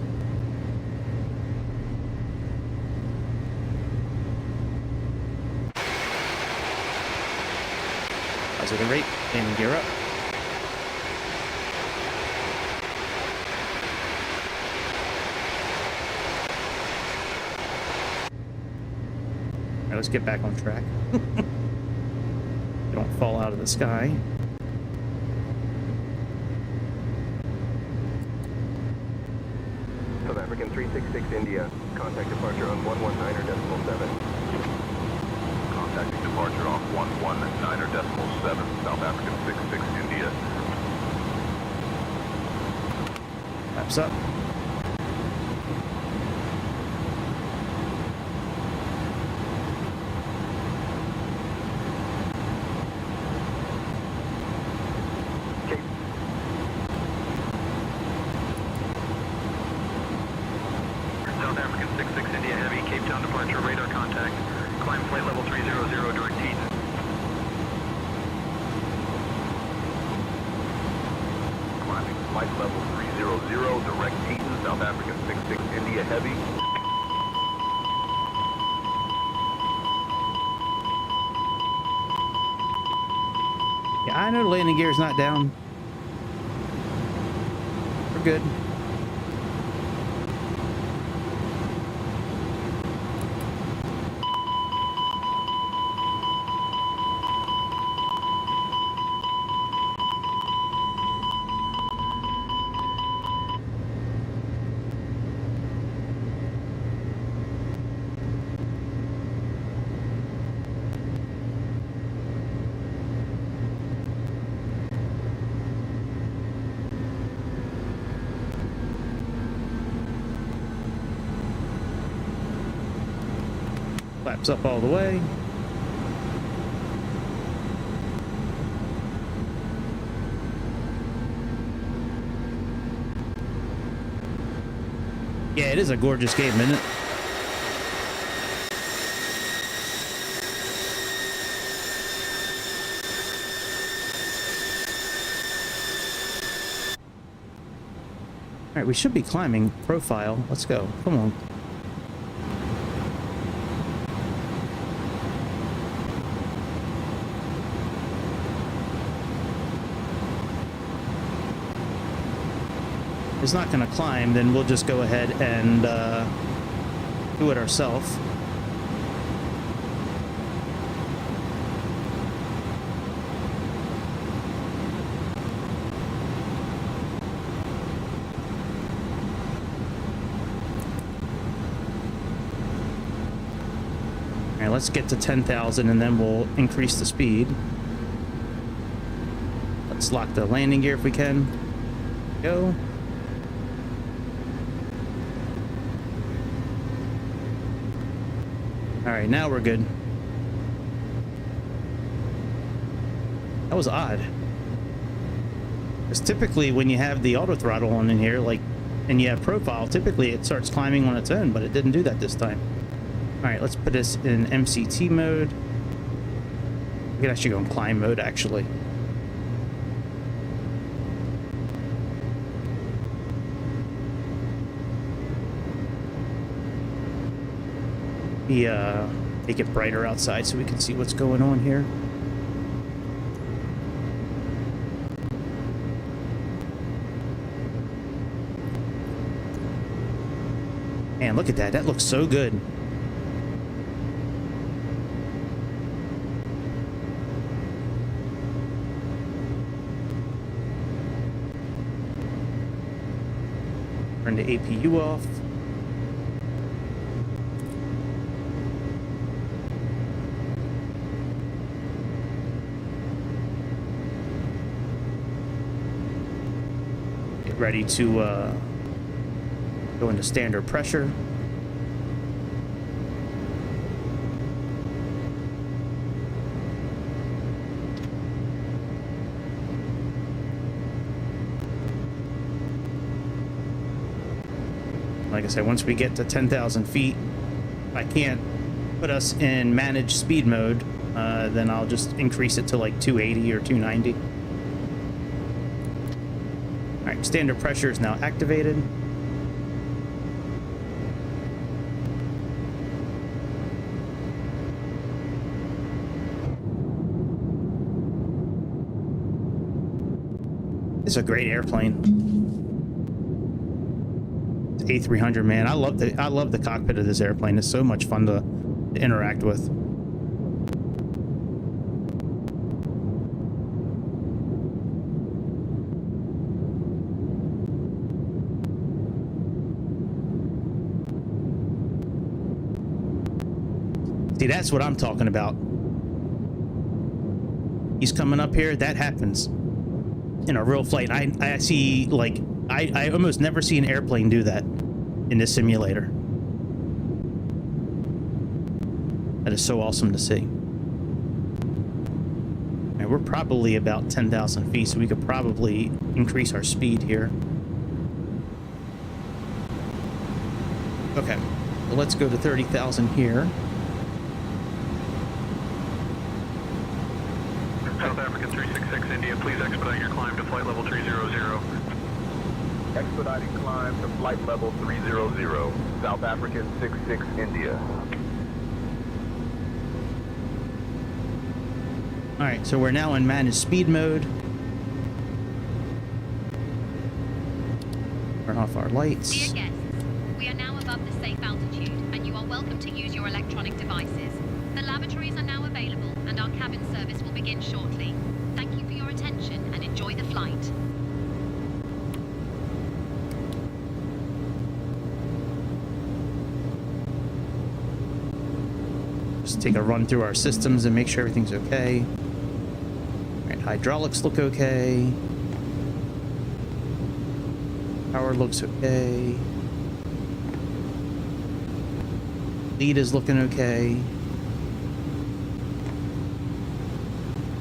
Positive rate and gear up. Alright, let's get back on track. Don't fall out of the sky. South African 366 India. Contact departure on 119.7. Contacting departure off 119.7. South African 66 India. Flaps up. South African 66 India Heavy, Cape Town departure, radar contact. Climb flight level 300, direct Teton. Climbing flight level 300, direct Teton, South African 66 India Heavy. Yeah, I know the landing gear is not down. We're good. Flaps up all the way. Yeah, it is a gorgeous game, isn't it? All right, we should be climbing profile. Let's go. Come on. It's not going to climb, then we'll just go ahead and do it ourselves. let's get to 10,000 and then we'll increase the speed. Let's lock the landing gear if we can. Go. All right, now we're good. That was odd. Because typically when you have the auto throttle on in here, like, and you have profile, typically it starts climbing on its own, but it didn't do that this time. All right, let's put this in MCT mode. We can actually go in climb mode, actually. Make it brighter outside so we can see what's going on here. Man, look at that. That looks so good. Turn the APU off. Get ready to go into standard pressure. Like I said, once we get to 10,000 feet, if I can't put us in managed speed mode, then I'll just increase it to like 280 or 290. All right, standard pressure is now activated. It's a great airplane. A300, man, I love the cockpit of this airplane. It's so much fun to interact with. See, that's what I'm talking about. He's coming up here. That happens in a real flight. I see, like, I almost never see an airplane do that in this simulator. That is so awesome to see. And we're probably about 10,000 feet, so we could probably increase our speed here. Okay, so let's go to 30,000 here. South African 366 India, please expedite your climb to flight level 300. Expediting climb to flight level 300, South African 66 India. All right, so we're now in managed speed mode. Turn off our lights. Dear guests, we are now above the safe altitude, and you are welcome to use your electronic devices. The lavatories are now available, and our cabin service will begin shortly. Thank you for your attention, and enjoy the flight. Just take a run through our systems and make sure everything's okay. All right, hydraulics look okay. Power looks okay. Lead is looking okay.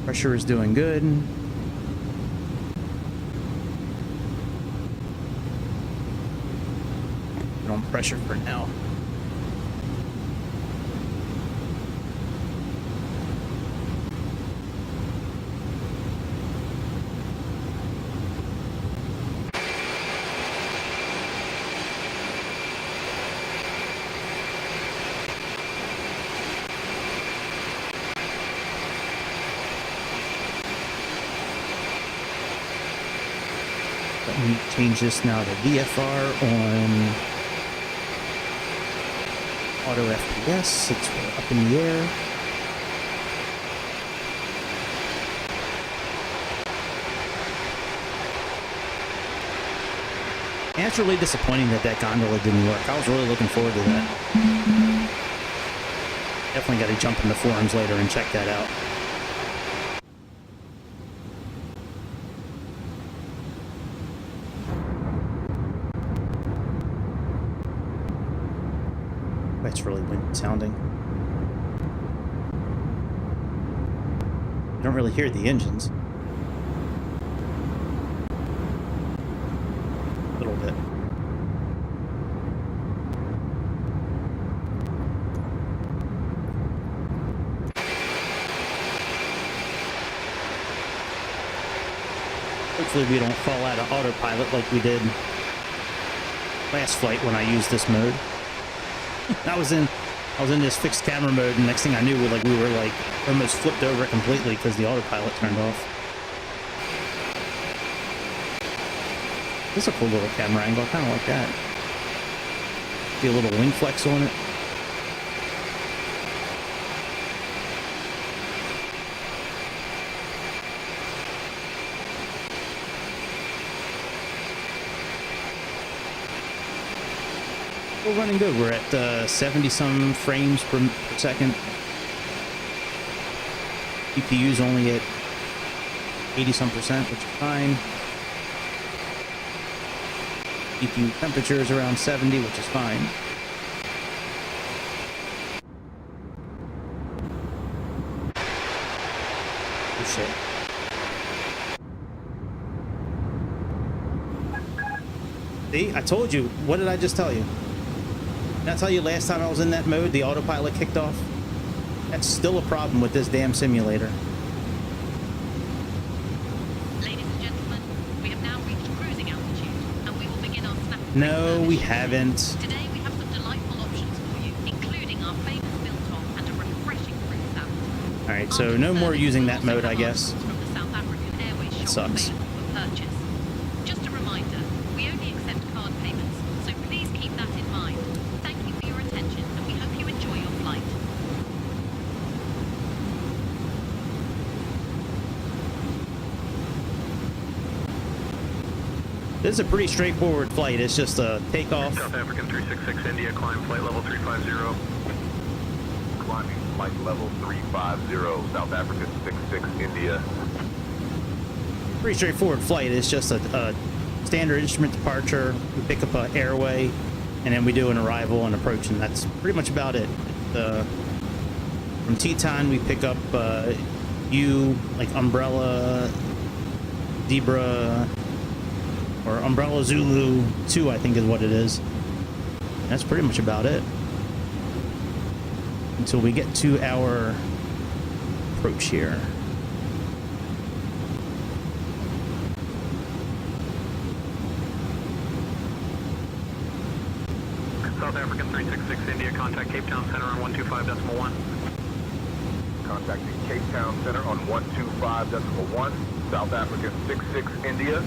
Pressure is doing good. Put on pressure for now. Let me change this now to VFR on auto FPS since we're up in the air. And it's really disappointing that that gondola didn't work. I was really looking forward to that. Definitely got to jump in the forums later and check that out. That's really windy sounding. You don't really hear the engines. A little bit. Hopefully we don't fall out of autopilot like we did last flight when I used this mode. I was in this fixed camera mode, and next thing I knew, we were like almost flipped over completely because the autopilot turned off. This is a cool little camera angle. I kind of like that. See a little wing flex on it. We're running good. We're at 70 some frames per second. GPU's only at 80 some percent, which is fine. GPU temperature is around 70, which is fine. Oh shit. See, I told you. What did I just tell you? Did I tell you last time I was in that mode, the autopilot kicked off? That's still a problem with this damn simulator. Ladies and gentlemen, we have now reached cruising altitude, and we will begin our snap. No, we haven't. Today we have some delightful options for you, including our famous biltong and a refreshing fruit salad. Alright, so no more using that mode, I guess. From the South African Airways shop Sucks. available for purchase. Just a reminder, we only accept card payments, so please keep that in mind. Thank you for your attention, and we hope you enjoy your flight. This is a pretty straightforward flight. It's just a takeoff. South African 366 India, climb flight level 350. Climbing flight level 350, South African 66 India. Pretty straightforward flight. It's just a standard instrument departure. We pick up an airway, and then we do an arrival and approach, and that's pretty much about it. From Teton, we pick up U, like Umbrella, Zebra, or Umbrella Zulu 2, I think is what it is. That's pretty much about it. Until we get to our approach here. South African 366 India, contact Cape Town Center on 125.1. Contacting Cape Town Center on 125.1. South African 66 India.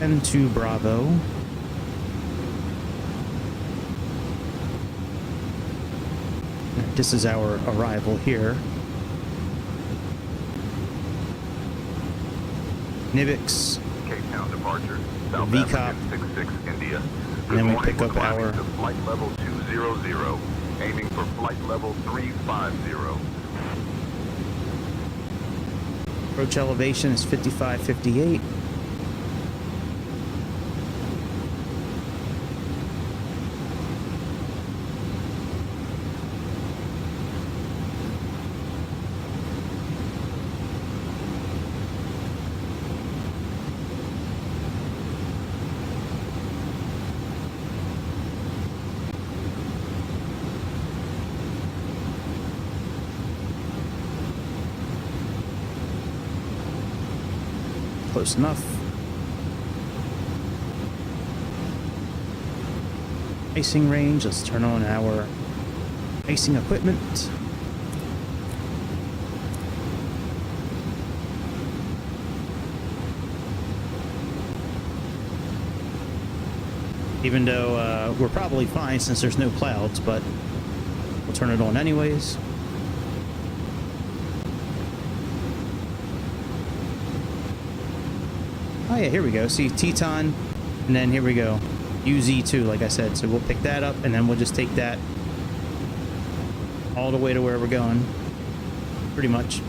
And to Bravo. This is our arrival here. Nibix. Cape Town departure. South VCOP. African 66 India. And then we pick up our to flight level 200, aiming for flight level 350. approach elevation is 5558. Close enough. Icing range. Let's turn on our icing equipment. Even though we're probably fine since there's no clouds, but we'll turn it on anyways. Oh yeah, here we go. See, Teton, and then here we go. UZ2, like I said. So we'll pick that up, and then we'll just take that all the way to where we're going. Pretty much.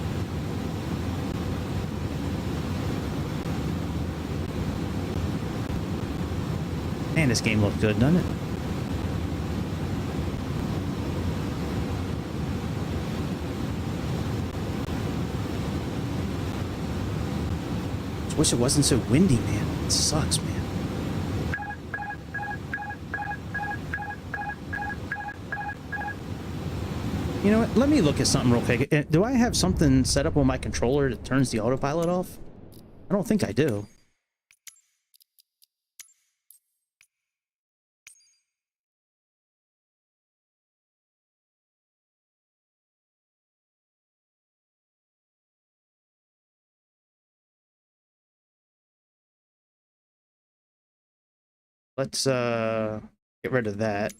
Man, this game looks good, doesn't it? Just wish it wasn't so windy, man. It sucks, man. You know what? Let me look at something real quick. Do I have something set up on my controller that turns the autopilot off? I don't think I do. Let's get rid of that.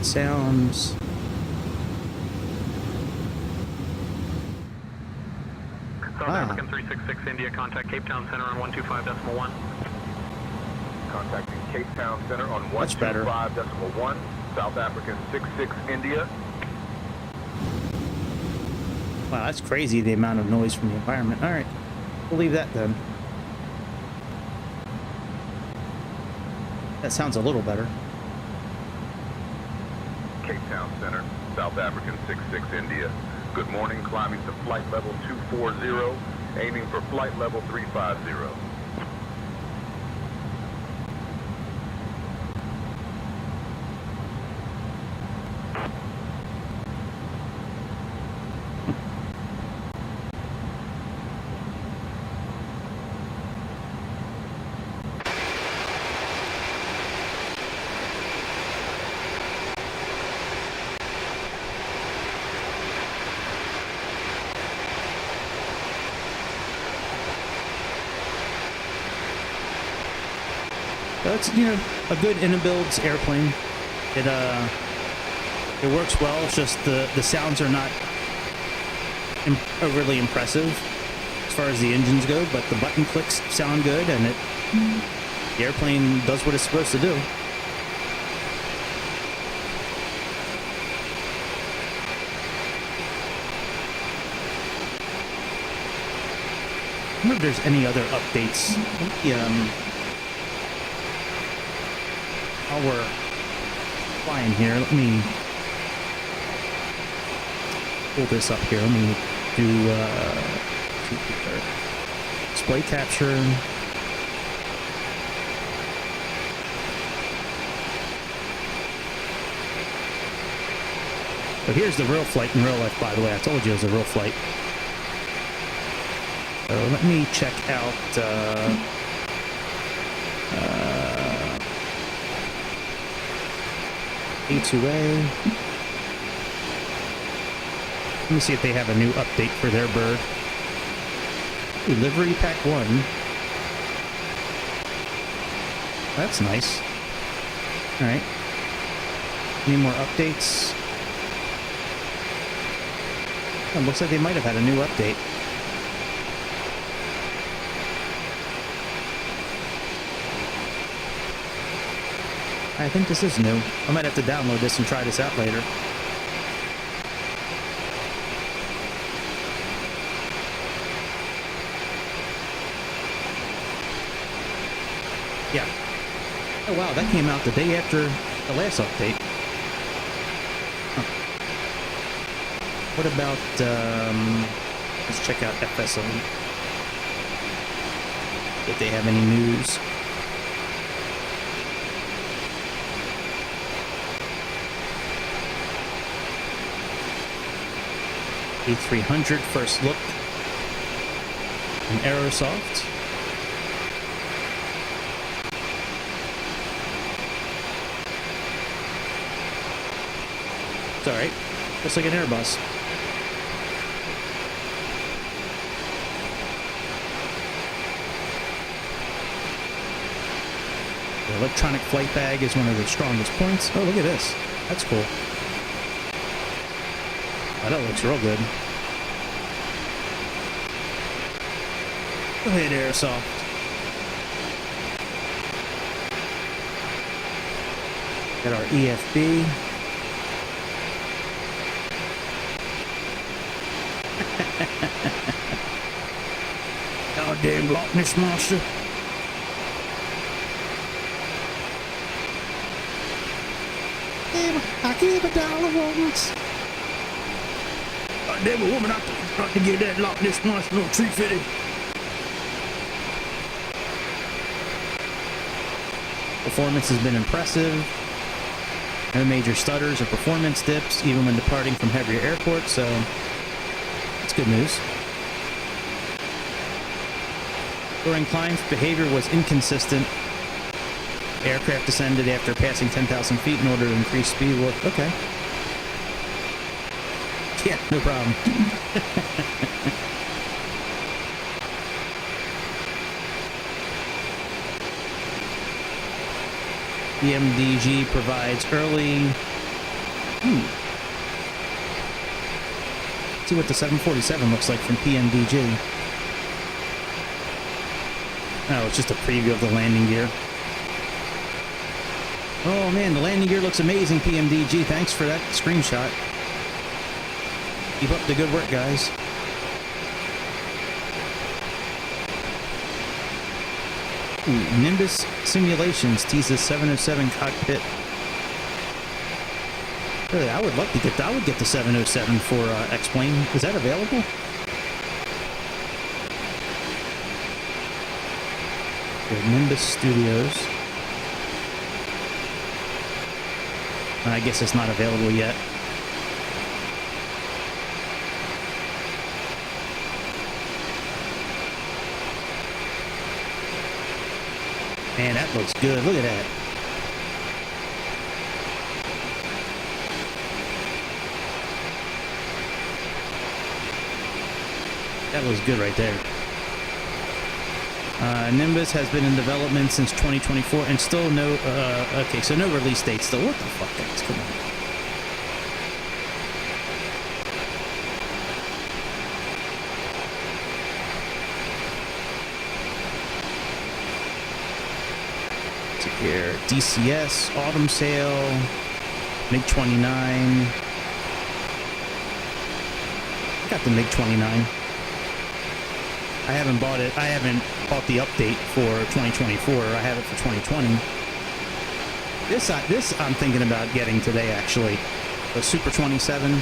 Sounds. South African 366 India, contact Cape Town Center on 125.1. Contacting Cape Town Center on 125.1. South African 66 India. Wow, that's crazy, the amount of noise from the environment. All right, we'll leave that then. That sounds a little better. Cape Town Center, South African 66 India. Good morning, climbing to flight level 240, aiming for flight level 350. That's, you know, a good Inibuilds airplane. It works well. It's just the sounds are not overly impressive as far as the engines go, but the button clicks sound good, and the airplane does what it's supposed to do. I wonder if there's any other updates. While we're flying here, let me pull this up here. Let me do display capture. So here's the real flight in real life, by the way. I told you it was a real flight. So let me check out A2A. Let me see if they have a new update for their bird. Ooh, livery pack 1. That's nice. Alright. Any more updates? Oh, looks like they might have had a new update. I think this is new. I might have to download this and try this out later. Yeah. Oh wow, that came out the day after the last update. Huh. What about, let's check out FSO. If they have any news. A300 first look in Aerosoft. It's alright. Looks like an Airbus. electronic flight bag is one of the strongest points. Oh, look at this. That's cool. Oh, that looks real good. Go ahead, Airsoft. Got our EFB. Goddamn Loch Ness Monster. I gave $1 once. Goddamn a woman, I got to get that Loch Ness Monster on 350. Performance has been impressive. No major stutters or performance dips, even when departing from heavier airports, so that's good news. During climbs, behavior was inconsistent. Aircraft descended after passing 10,000 feet in order to increase speed. Well, okay. Yeah, no problem. PMDG provides early... Let's see what the 747 looks like from PMDG. Oh, it's just a preview of the landing gear. Oh man, the landing gear looks amazing, PMDG. Thanks for that screenshot. Keep up the good work, guys. Ooh, Nimbus Simulations teases 707 cockpit. Really, I would love to get. I would get the 707 for X-Plane. Is that available? Good, Nimbus Studios. I guess it's not available yet. Man, that looks good. Look at that. That looks good right there. Nimbus has been in development since 2024 and still no, okay, so no release date still. What the fuck, guys? Come on. Here, DCS, Autumn Sale, MiG-29. Got the MiG-29. I haven't bought it. I haven't bought the update for 2024. I have it for 2020. This I'm thinking about getting today, actually. The Super 27.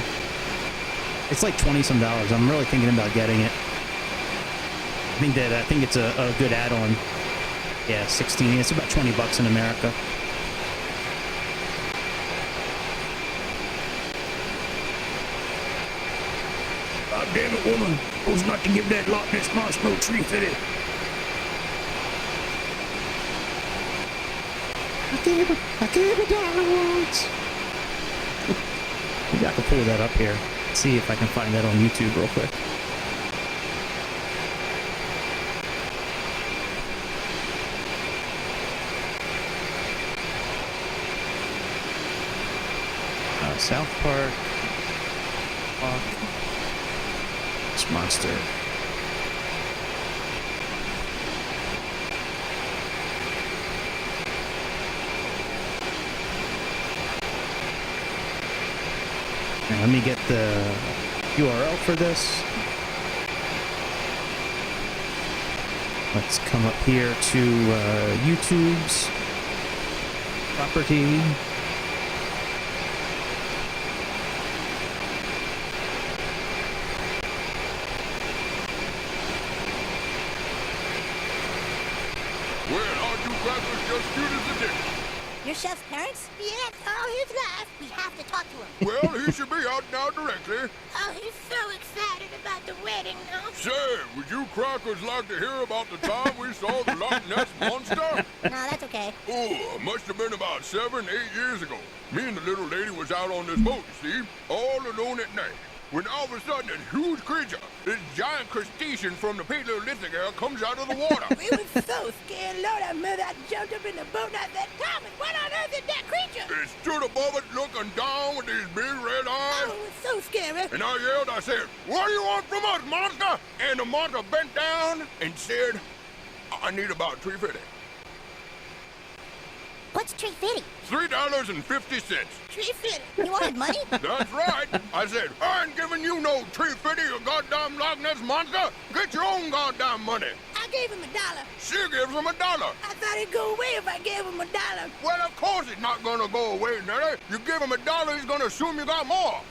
It's like $20-some. I'm really thinking about getting it. I think it's a good add-on. Yeah, 16. It's about $20 in America. God damn it, woman! Who's not to give that Loch Ness Monster no tree fitted? I gave $1 once. Maybe I can pull that up here. See if I can find that on YouTube real quick. South Park. This monster. Now let me get the URL for this. Let's come up here to YouTube's property. Your chef's parents? Yes, he's live. We have to talk to him. Well, he should be out now directly. Oh, he's so excited about the wedding now. Say, would you crackers like to hear about the time we saw the Loch Ness Monster? No, that's okay. Oh, must have been about 7, 8 years ago. Me and the little lady was out on this boat, you see, all alone at night. when all of a sudden this huge creature, this giant crustacean from the Paleolithic era, comes out of the water. We were so scared, Lord, I mother, I jumped up in the boat at that time, and what on earth is that creature? It stood above us looking down with these big red eyes. Oh, it was so scary. And I yelled, I said, "What do you want from us, monster?" And the monster bent down and said, "I need about $3.50. What's $3.50? $3.50. $3.50? You wanted money? That's right. I said, "I ain't giving you no $3.50, you goddamn Loch Ness monster. Get your own goddamn money." I gave him $1. She gives him $1. I thought he'd go away if I gave him $1. Well, of course it's not gonna go away, Nelly. You give him $1, he's gonna assume you got more.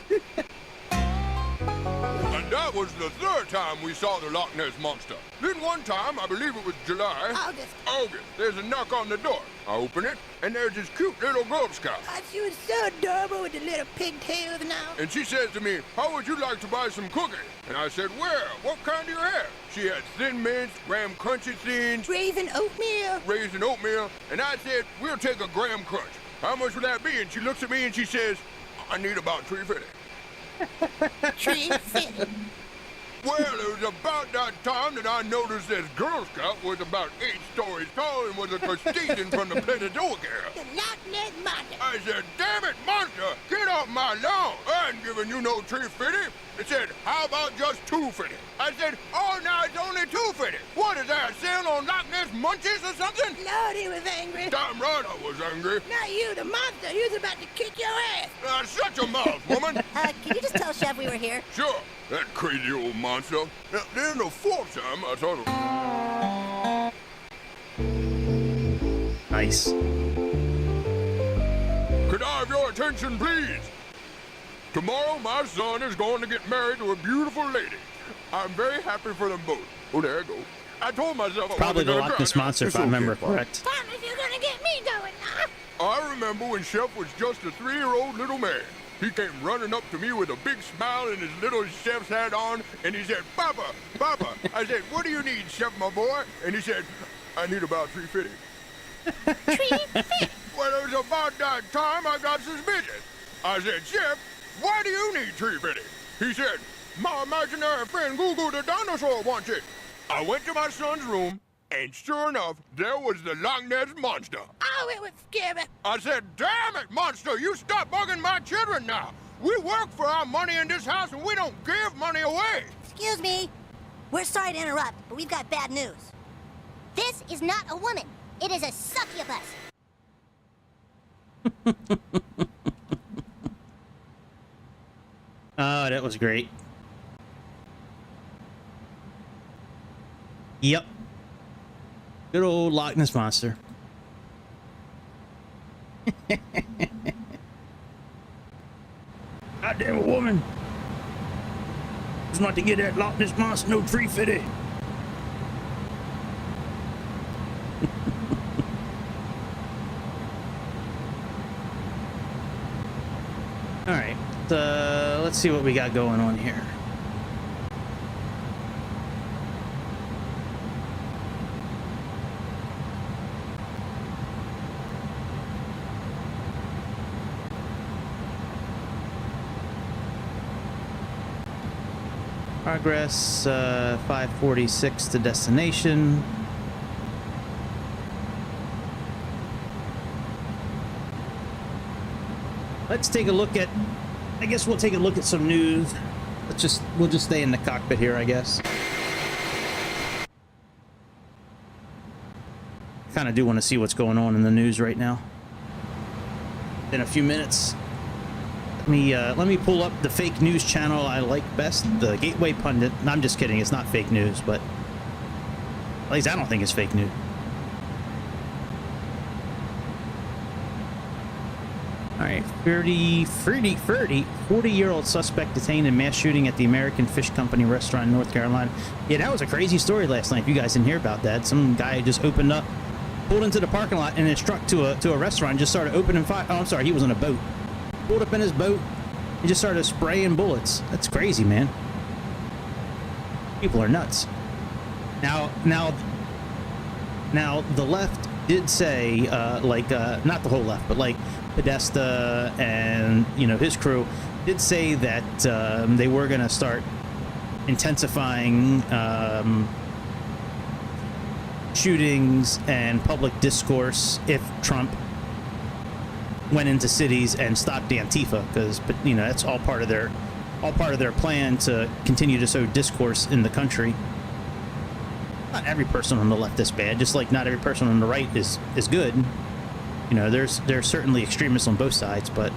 And that was the third time we saw the Loch Ness monster. Then one time, I believe it was July. August. There's a knock on the door. I open it, and there's this cute little Girl Scout. Oh, she was so adorable with the little pigtails now. And she says to me, "How would you like to buy some cookies?" And I said, "Well, what kind do you have?" She had Thin Mints, Graham Crunchy Thins, Raisin oatmeal. And I said, "We'll take a Graham Crunch. How much would that be?" And she looks at me and she says, "I need about $3.50. $3.50. Well, it was about that time that I noticed this Girl Scout was about 8 stories tall and was a crustacean from the Paleolithic era. The Loch Ness monster. I said, "Damn it, monster, get off my lawn. I ain't giving you no $3.50. It said, "How about just $2.50? I said, "Oh, now it's only $2.50. What is that, sale on Loch Ness munchies or something?" Lord, he was angry. Damn right I was angry. Not you, the monster. He was about to kick your ass. Shut your mouth, woman. Can you just tell Chef we were here? Sure, that crazy old monster. Now, then the fourth time I thought of... Nice. Could I have your attention, please? Tomorrow, my son is going to get married to a beautiful lady. I'm very happy for them both. Oh, there I go. I told myself... Probably the Loch Ness monster, if I remember correct. Thomas, you're gonna get me going now. I remember when Chef was just a 3-year-old little man. He came running up to me with a big smile and his little chef's hat on, and he said, "Papa, Papa." I said, "What do you need, Chef, my boy?" And he said, "I need about $3.50. $3.50? Well, it was about that time I got suspicious. I said, "Chef, why do you need $3.50? He said, "My imaginary friend Google the dinosaur wants it." I went to my son's room, and sure enough, there was the Loch Ness monster. Oh, it was scary. I said, "Damn it, monster, you stop bugging my children now. We work for our money in this house, and we don't give money away." Excuse me. We're sorry to interrupt, but we've got bad news. This is not a woman. It is a succubus. Oh, that was great. Yep. Good old Loch Ness monster. Goddamn a woman. Just not to get that Loch Ness monster no $3.50. All right. Let's see what we got going on here. Progress, 546 to destination. Let's take a look at, I guess we'll take a look at some news. We'll just stay in the cockpit here, I guess. Kind of do want to see what's going on in the news right now. In a few minutes. Let me pull up the fake news channel I like best, the Gateway Pundit. No, I'm just kidding, it's not fake news, but at least I don't think it's fake news. All right, 40-year-old suspect detained in mass shooting at the American Fish Company restaurant in North Carolina. Yeah, that was a crazy story last night. If you guys didn't hear about that, some guy just opened up, pulled into the parking lot, and then struck to a restaurant and just started opening fire. Oh, I'm sorry, he was on a boat. Pulled up in his boat and just started spraying bullets. That's crazy, man. People are nuts. Now the left did say, not the whole left, but like Podesta and his crew, did say that they were going to start intensifying shootings and public discourse if Trump went into cities and stopped Antifa, because, but you know, that's all part of their plan to continue to sow discourse in the country. Not every person on the left is bad, just like not every person on the right is good. You know, there's certainly extremists on both sides, but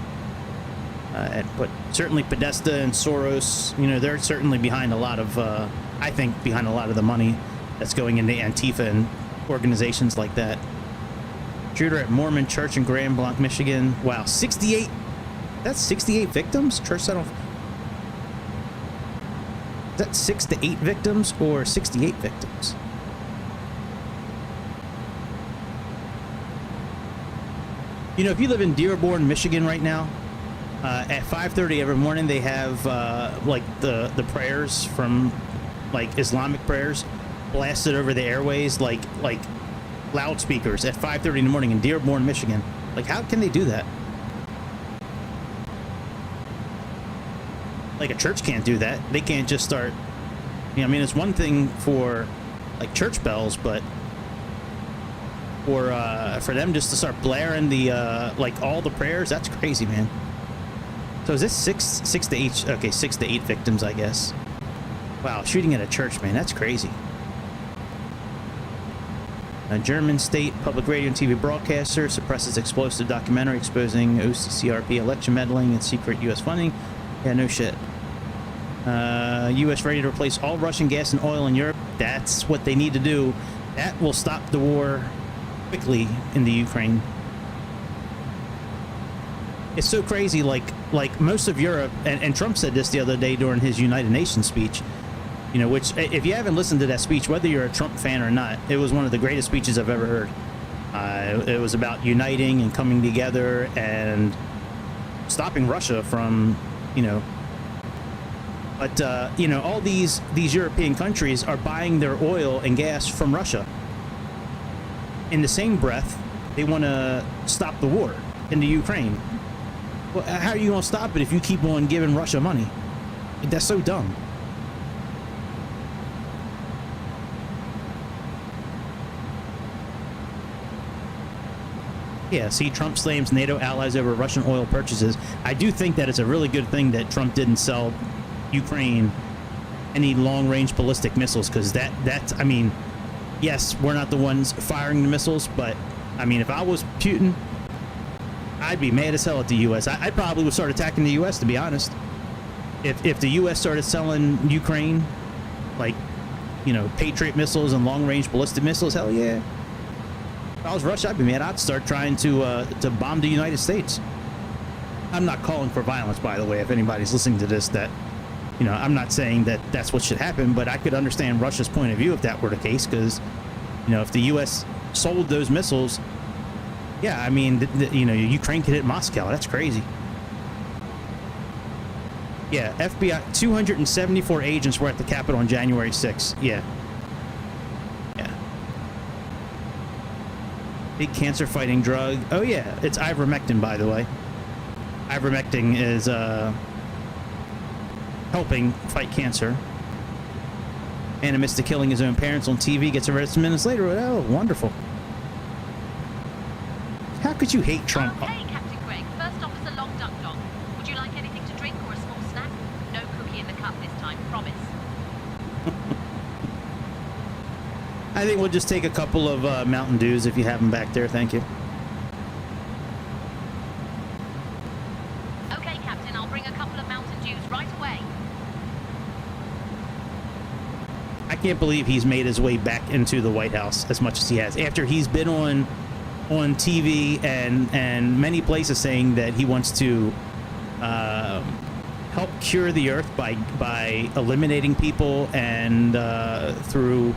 certainly Podesta and Soros, you know, they're certainly behind a lot of, I think, behind a lot of the money that's going into Antifa and organizations like that. Shooter at Mormon Church in Grand Blanc, Michigan. Wow, 68. That's 68 victims? Church set off. Is that 6 to 8 victims or 68 victims? You know, if you live in Dearborn, Michigan right now, at 5:30 every morning they have like the prayers from like Islamic prayers blasted over the airways like loudspeakers at 5:30 in the morning in Dearborn, Michigan. Like, how can they do that? Like, a church can't do that. They can't just start, you know, I mean, it's one thing for like church bells, but for them just to start blaring the like all the prayers, that's crazy, man. So is this six to 8? Okay, 6 to 8 victims, I guess. Wow, shooting at a church, man, that's crazy. A German state public radio and TV broadcaster suppresses explosive documentary exposing OCCRP election meddling and secret U.S. funding. Yeah, no shit. U.S. ready to replace all Russian gas and oil in Europe. That's what they need to do. That will stop the war quickly in the Ukraine. It's so crazy, like most of Europe, and Trump said this the other day during his United Nations speech, you know, which, if you haven't listened to that speech, whether you're a Trump fan or not, it was one of the greatest speeches I've ever heard. It was about uniting and coming together and stopping Russia from, you know, but, you know, all these European countries are buying their oil and gas from Russia. In the same breath, they want to stop the war in the Ukraine. Well, how are you going to stop it if you keep on giving Russia money? That's so dumb. Yeah, see, Trump slams NATO allies over Russian oil purchases. I do think that it's a really good thing that Trump didn't sell Ukraine any long-range ballistic missiles, because that's, I mean, yes, we're not the ones firing the missiles, but, I mean, if I was Putin, I'd be mad as hell at the U.S. I probably would start attacking the U.S., to be honest. If the U.S. started selling Ukraine, like, you know, Patriot missiles and long-range ballistic missiles, hell yeah. If I was Russia, I'd be mad. I'd start trying to bomb the United States. I'm not calling for violence, by the way, if anybody's listening to this, that, you know, I'm not saying that that's what should happen, but I could understand Russia's point of view if that were the case, because, you know, if the U.S. sold those missiles, yeah, I mean, you know, Ukraine could hit Moscow. That's crazy. Yeah, FBI, 274 agents were at the Capitol on January 6th. Yeah. Yeah. Big cancer-fighting drug. Oh, yeah, it's ivermectin, by the way. Ivermectin is helping fight cancer. And amidst killing his own parents on TV, gets arrested minutes later. Oh, wonderful. How could you hate Trump? Hey, Captain Greg. First Officer Long Duck Dog. Would you like anything to drink or a small snack? No cookie in the cup this time, promise. I think we'll just take a couple of Mountain Dews if you have them back there. Thank you. Okay, Captain. I'll bring a couple of Mountain Dews right away. I can't believe he's made his way back into the White House as much as he has. After he's been on TV and many places saying that he wants to help cure the earth by eliminating people and through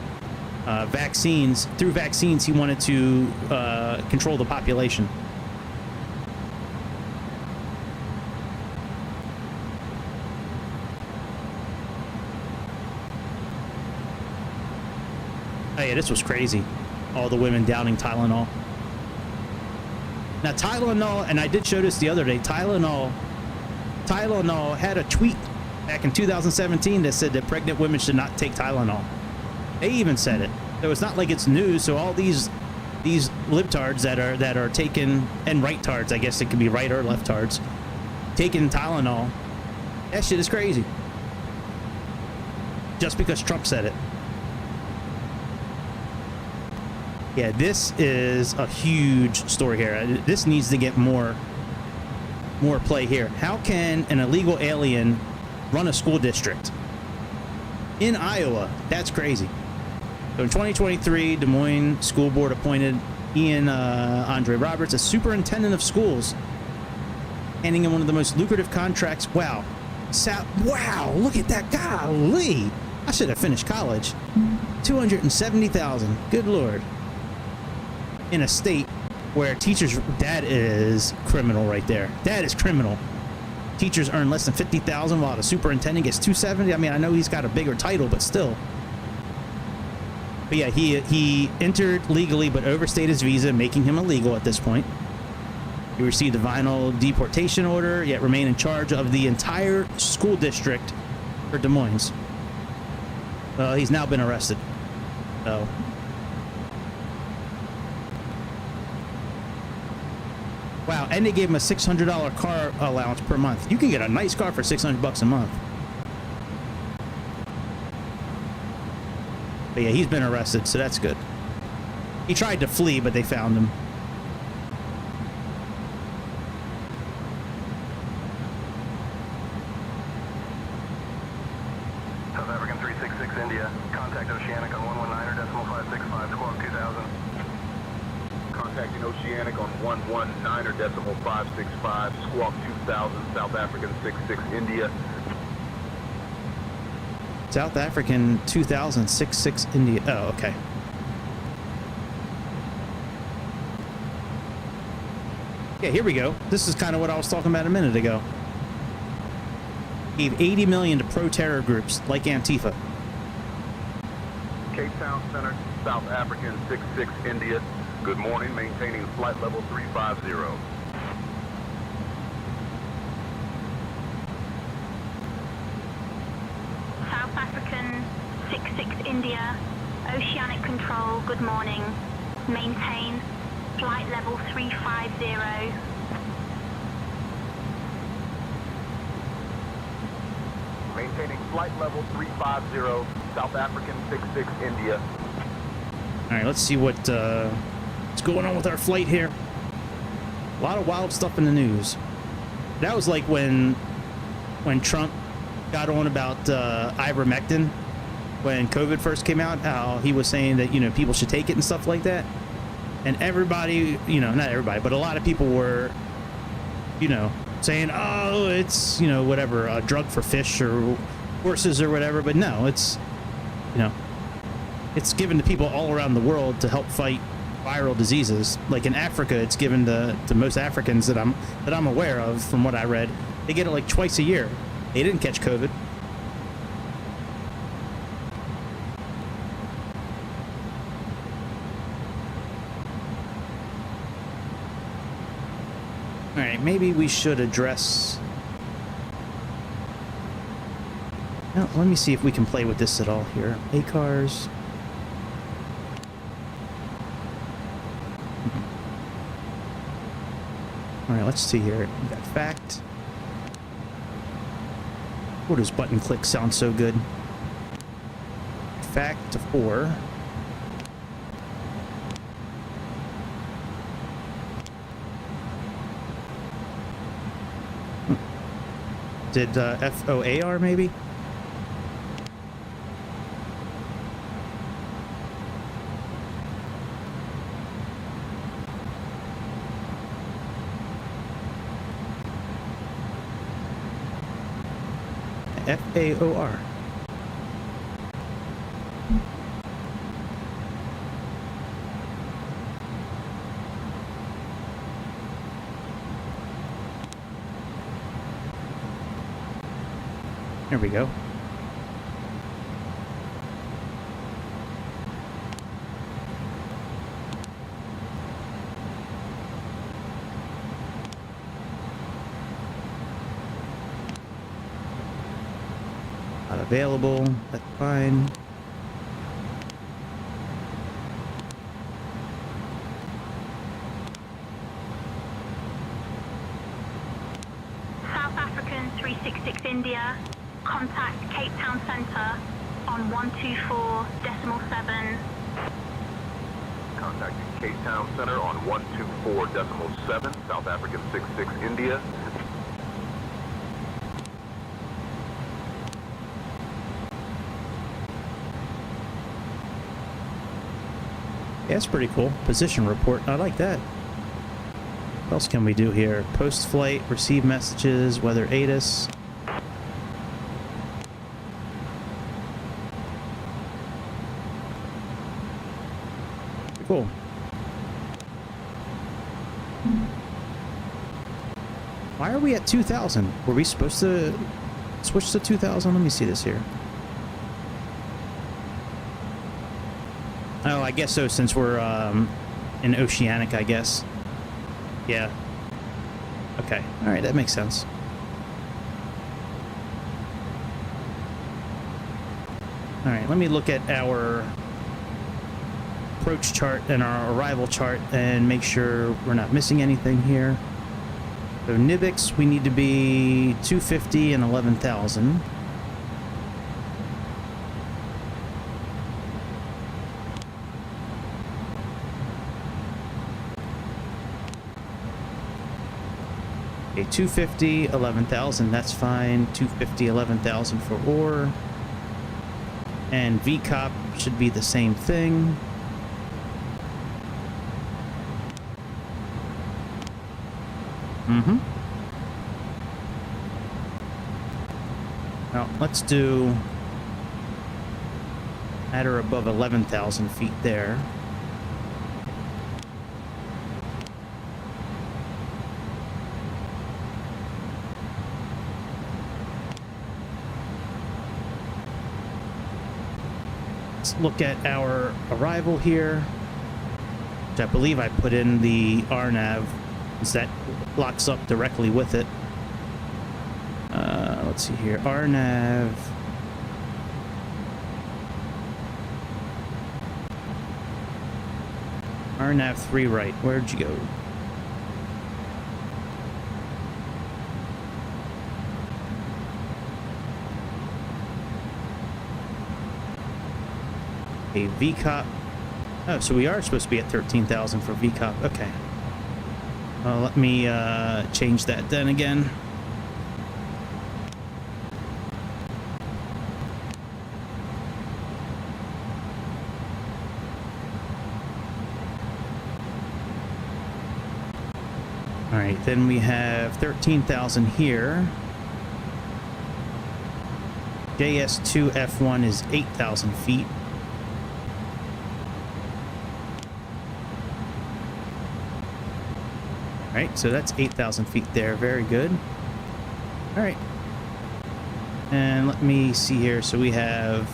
vaccines. Through vaccines, he wanted to control the population. Oh yeah, this was crazy. All the women downing Tylenol. Now, Tylenol, and I did show this the other day, Tylenol Tylenol had a tweet back in 2017 that said that pregnant women should not take Tylenol. They even said it. So it's not like it's news. So all these libtards that are taking, and right-tards, I guess it could be right or left-tards, taking Tylenol, that shit is crazy. Just because Trump said it. Yeah, this is a huge story here. This needs to get more play here. How can an illegal alien run a school district in Iowa? That's crazy. So in 2023, Des Moines School Board appointed Ian Andre Roberts as superintendent of schools, handing him one of the most lucrative contracts. Wow. Wow, look at that. Golly. I should have finished college. $270,000. Good Lord. In a state where teachers, that is criminal right there. That is criminal. Teachers earn less than $50,000 while the superintendent gets $270,000. I mean, I know he's got a bigger title, but still. But yeah, he entered legally but overstayed his visa, making him illegal at this point. He received a final deportation order, yet remained in charge of the entire school district for Des Moines. He's now been arrested. So. Wow, and they gave him a $600 car allowance per month. You can get a nice car for $600 a month. But yeah, he's been arrested, so that's good. He tried to flee, but they found him. South African 366 India, contact Oceanic on 119.565, squawk 2000. Contacting Oceanic on 119.565, squawk 2000, South African 66 India. South African 2066 India. Oh, okay. Yeah, here we go. This is kind of what I was talking about a minute ago. Gave $80 million to pro-terror groups like Antifa. Cape Town Center, South African 66 India. Good morning, maintaining flight level 350. South African 66 India, Oceanic Control, good morning. Maintain flight level 350. Maintaining flight level 350, South African 66 India. All right, let's see what's going on with our flight here. A lot of wild stuff in the news. That was like when Trump got on about ivermectin when COVID first came out, how he was saying that, you know, people should take it and stuff like that. And everybody, you know, not everybody, but a lot of people were, you know, saying, oh, it's, you know, whatever, a drug for fish or horses or whatever. But no, it's, you know, it's given to people all around the world to help fight viral diseases. Like in Africa, it's given to most Africans that I'm aware of, from what I read. They get it like twice a year. They didn't catch COVID. All right, maybe we should address... No, let me see if we can play with this at all here. ACARS. All right, let's see here. We got fact. Oh, does button click sound so good? Fact 4. Did FAOR maybe? FAOR. There we go. Available. That's fine. South African 366 India, contact Cape Town Centre on 124.7. Contacting Cape Town Center on 124.7, South African 66 India. Yeah, that's pretty cool. Position report. I like that. What else can we do here? Post flight, receive messages, weather ATIS. Cool. Why are we at 2,000? Were we supposed to switch to 2,000? Let me see this here. Oh, I guess so, since we're in Oceanic, I guess. Yeah. Okay. All right, that makes sense. All right, let me look at our approach chart and our arrival chart and make sure we're not missing anything here. So Nibix, we need to be 250 and 11,000. Okay, 250, 11,000, that's fine. 250, 11,000 for ore. And VCOP should be the same thing. Now, let's do at or above 11,000 feet there. Let's look at our arrival here, which I believe I put in the RNAV, because that locks up directly with it. Let's see here, RNAV. RNAV 3 right, where'd you go? A VCOP. Oh, so we are supposed to be at 13,000 for VCOP. Okay. Let me change that then again. All right, then we have 13,000 here. JS2 F1 is 8,000 feet. All right, so that's 8,000 feet there. Very good. All right. And let me see here. So we have...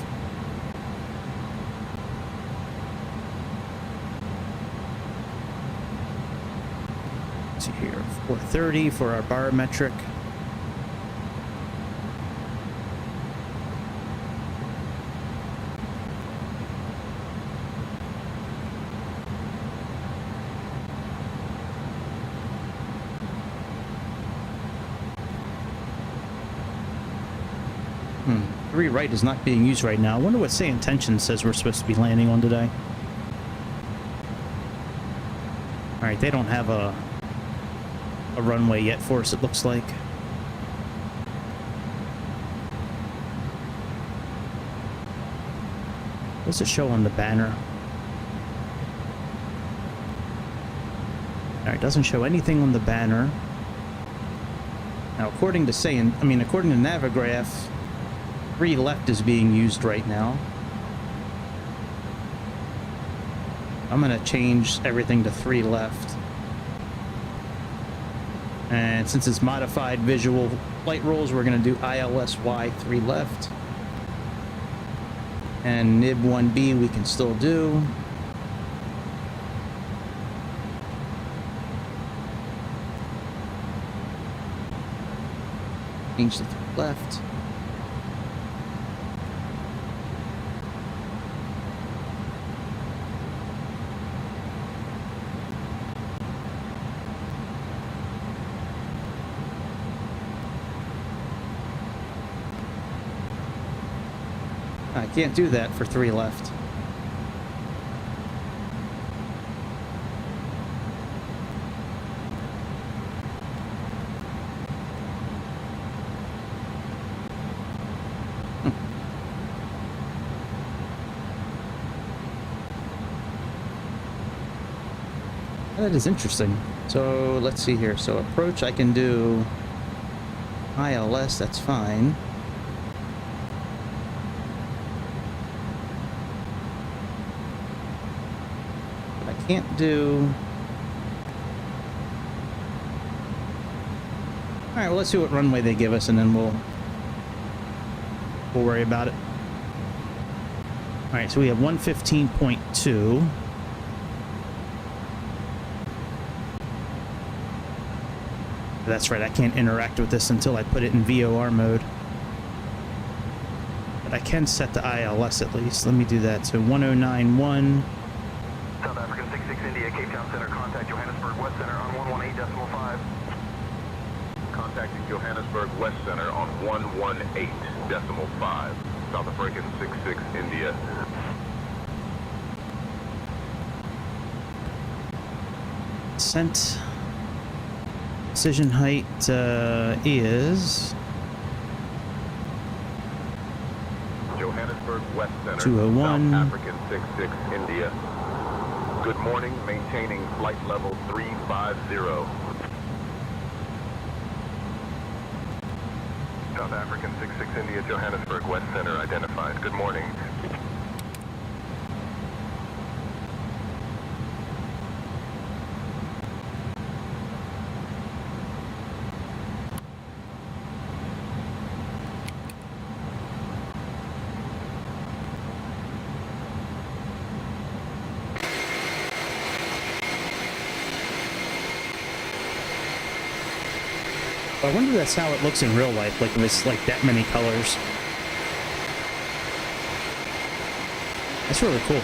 let's see here. 430 for our barometric. Three right is not being used right now. I wonder what Sayintentions says we're supposed to be landing on today. All right, they don't have a runway yet for us, it looks like. What's it show on the banner? All right, it doesn't show anything on the banner. Now, according to according to Navigraph, 3 left is being used right now. I'm gonna change everything to 3 left. And since it's modified visual flight rules, we're gonna do ILSY 3 left. And NIB 1B we can still do. Change to 3 left. I can't do that for 3 left. That is interesting. So let's see here. So approach, I can do ILS, that's fine. But I can't do... Alright, well, let's see what runway they give us, and then we'll worry about it. Alright, so we have 115.2. That's right, I can't interact with this until I put it in VOR mode. But I can set the ILS at least. Let me do that. So 1091. South African 66 India, Cape Town Center, contact Johannesburg West Center on 118.5. Contacting Johannesburg West Center on 118.5. South African 66 India. Sent. Decision height is Johannesburg West Center, 201. South African 66 India. Good morning, maintaining flight level 350. South African 66 India, Johannesburg West Center identified. Good morning. I wonder if that's how it looks in real life, like if it's like that many colors. That's really cool.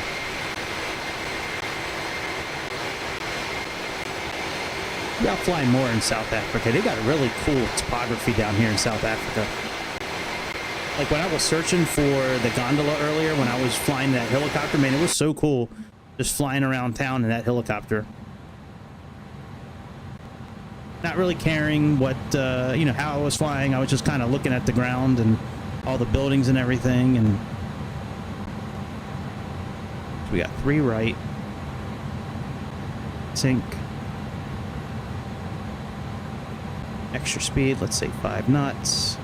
Maybe I'll fly more in South Africa. They got a really cool topography down here in South Africa. Like when I was searching for the gondola earlier, when I was flying that helicopter, man, it was so cool just flying around town in that helicopter. Not really caring what, you know, how I was flying. I was just kind of looking at the ground and all the buildings and everything. And so we got 3 right. Sync. Extra speed, let's say 5 knots.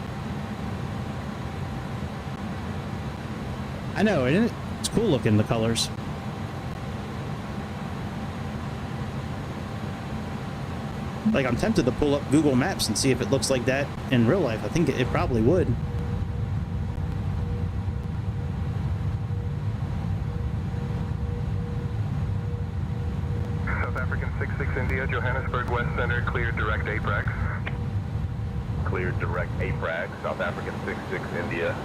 I know, isn't it? It's cool looking, the colors. Like, I'm tempted to pull up Google Maps and see if it looks like that in real life. I think it probably would. South African 66 India, Johannesburg West Center, cleared direct APRAX. Cleared direct APRAX, South African 66 India.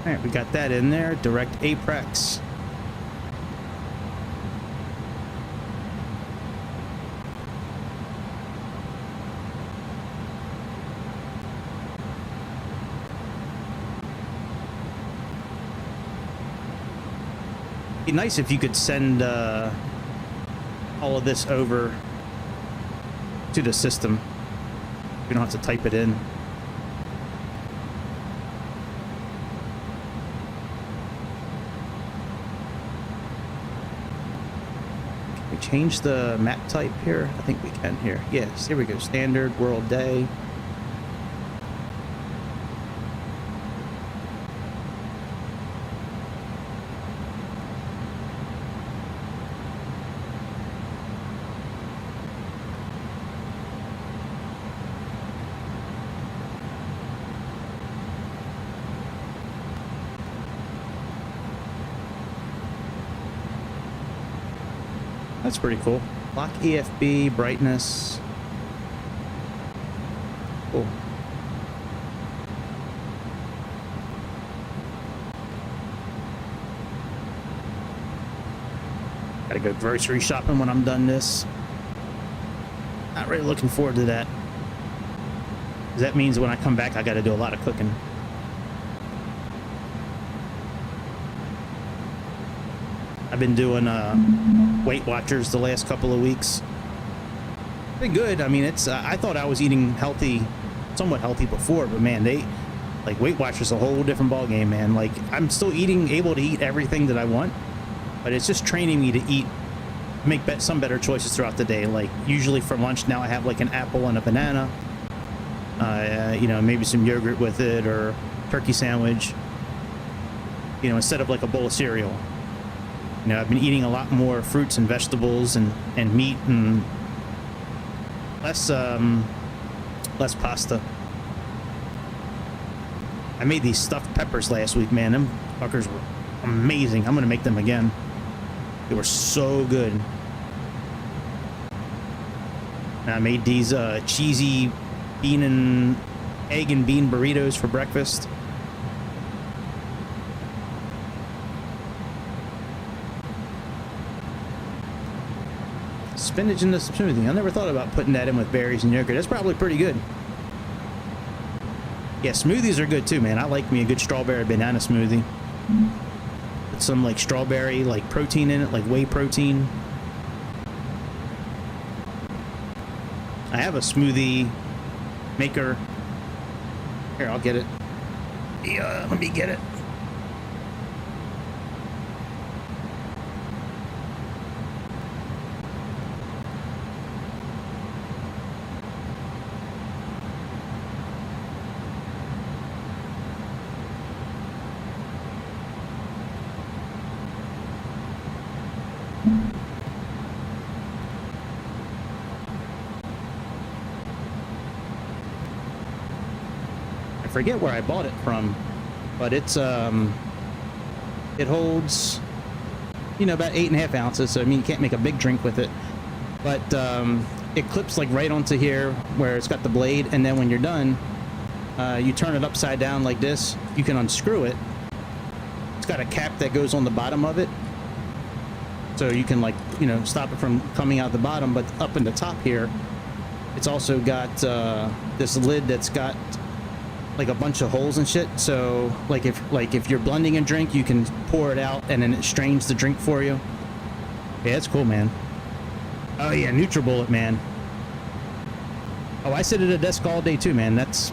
All right, we got that in there. Direct APRAX. Be nice if you could send all of this over to the system. You don't have to type it in. Change the map type here. I think we can here. Yes, here we go. Standard, world day. That's pretty cool. Lock EFB, brightness. Cool. Gotta go grocery shopping when I'm done this. Not really looking forward to that. 'Cause that means when I come back, I gotta do a lot of cooking. I've been doing Weight Watchers the last couple of weeks. Been good. I mean, it's I thought I was eating healthy, somewhat healthy before, but man, they like Weight Watchers a whole different ball game, man. Like I'm still able to eat everything that I want, but it's just training me to eat, make some better choices throughout the day. Like usually for lunch now I have like an apple and a banana, you know, maybe some yogurt with it or turkey sandwich, you know, instead of like a bowl of cereal. You know, I've been eating a lot more fruits and vegetables and meat and less pasta. I made these stuffed peppers last week, man. Them fuckers were amazing. I'm gonna make them again. They were so good. And I made these cheesy egg and bean burritos for breakfast. Spinach in the smoothie. I never thought about putting that in with berries and yogurt. That's probably pretty good. Yeah, smoothies are good too, man. I like me a good strawberry banana smoothie. Put some like strawberry like protein in it, like whey protein. I have a smoothie maker. Here, I'll get it. Yeah, let me get it. I forget where I bought it from, but it's it holds, you know, about 8.5 ounces. So I mean, you can't make a big drink with it, but it clips like right onto here where it's got the blade, and then when you're done, you turn it upside down like this. You can unscrew it. It's got a cap that goes on the bottom of it, so you can, like, you know, stop it from coming out the bottom. But up in the top here, it's also got this lid that's got like a bunch of holes and shit. So like if you're blending a drink, you can pour it out and then it strains the drink for you. Yeah, it's cool, man. Oh yeah, NutriBullet, man. Oh, I sit at a desk all day too, man. That's,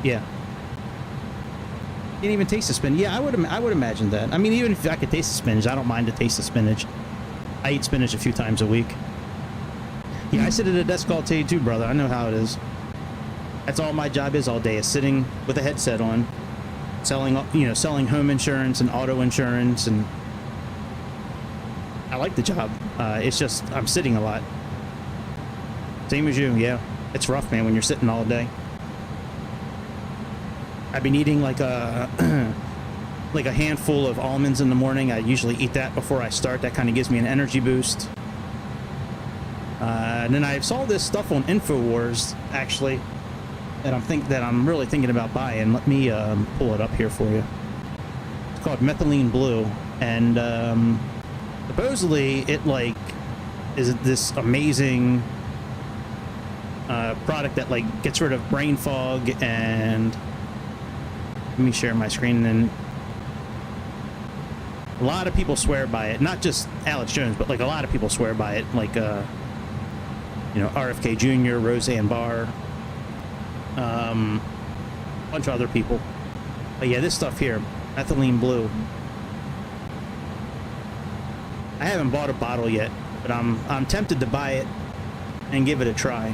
yeah. Can't even taste the spinach. Yeah, I would imagine that. I mean, even if I could taste the spinach, I don't mind the taste of spinach. I eat spinach a few times a week. Yeah, I sit at a desk all day too, brother. I know how it is. That's all my job is all day, is sitting with a headset on, selling home insurance and auto insurance, and I like the job. It's just I'm sitting a lot. Same as you, yeah. It's rough, man, when you're sitting all day. I've been eating like a like a handful of almonds in the morning. I usually eat that before I start. That kind of gives me an energy boost. And then I saw this stuff on InfoWars, actually, that I'm really thinking about buying. Let me pull it up here for you. It's called Methylene Blue, and supposedly it like is this amazing product that like gets rid of brain fog. And let me share my screen. And a lot of people swear by it, not just Alex Jones, but like a lot of people swear by it, like you know, RFK Jr., Roseanne Barr, a bunch of other people. But yeah, this stuff here, Methylene Blue. I haven't bought a bottle yet, but I'm tempted to buy it and give it a try.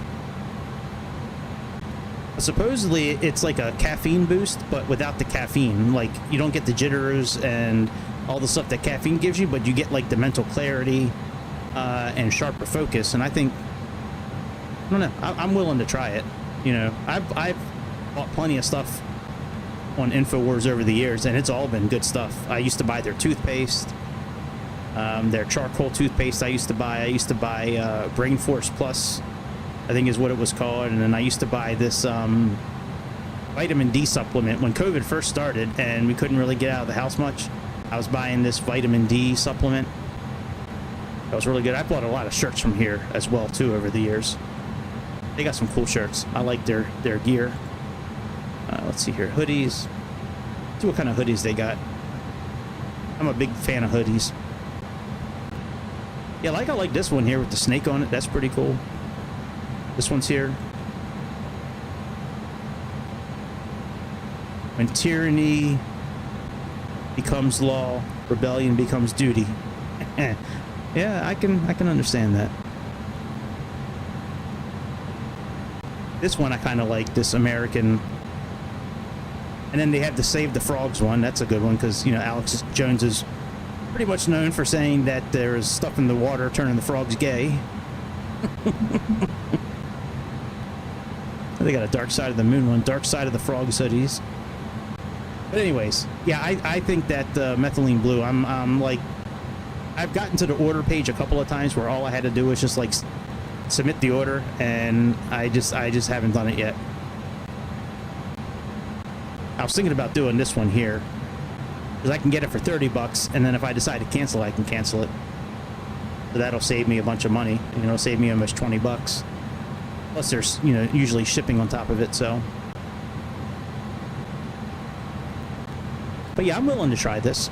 Supposedly it's like a caffeine boost, but without the caffeine. Like, you don't get the jitters and all the stuff that caffeine gives you, but you get like the mental clarity and sharper focus. And I think, I don't know, I'm willing to try it. You know, I've bought plenty of stuff on InfoWars over the years, and it's all been good stuff. I used to buy their toothpaste. Their charcoal toothpaste I used to buy Brain Force Plus, I think is what it was called. And then I used to buy this vitamin D supplement when COVID first started and we couldn't really get out of the house much. I was buying this vitamin D supplement. That was really good. I bought a lot of shirts from here as well too over the years. They got some cool shirts. I like their gear. Let's see here, hoodies. Let's see what kind of hoodies they got. I'm a big fan of hoodies. Yeah, I like this one here with the snake on it. That's pretty cool. This one's here. When tyranny becomes law, rebellion becomes duty. Yeah, I can understand that. This one I kind of like, this American. And then they have the Save the Frogs one. That's a good one because, you know, Alex Jones is pretty much known for saying that there is stuff in the water turning the frogs gay. They got a Dark Side of the Moon one, Dark Side of the Frogs hoodies. But anyways, yeah, I think that methylene blue, I'm like, I've gotten to the order page a couple of times where all I had to do was just like submit the order, and I just haven't done it yet. I was thinking about doing this one here because I can get it for 30 bucks, and then if I decide to cancel it, I can cancel it. So that'll save me a bunch of money. You know, save me almost 20 bucks. Plus there's, you know, usually shipping on top of it, so. But yeah, I'm willing to try this.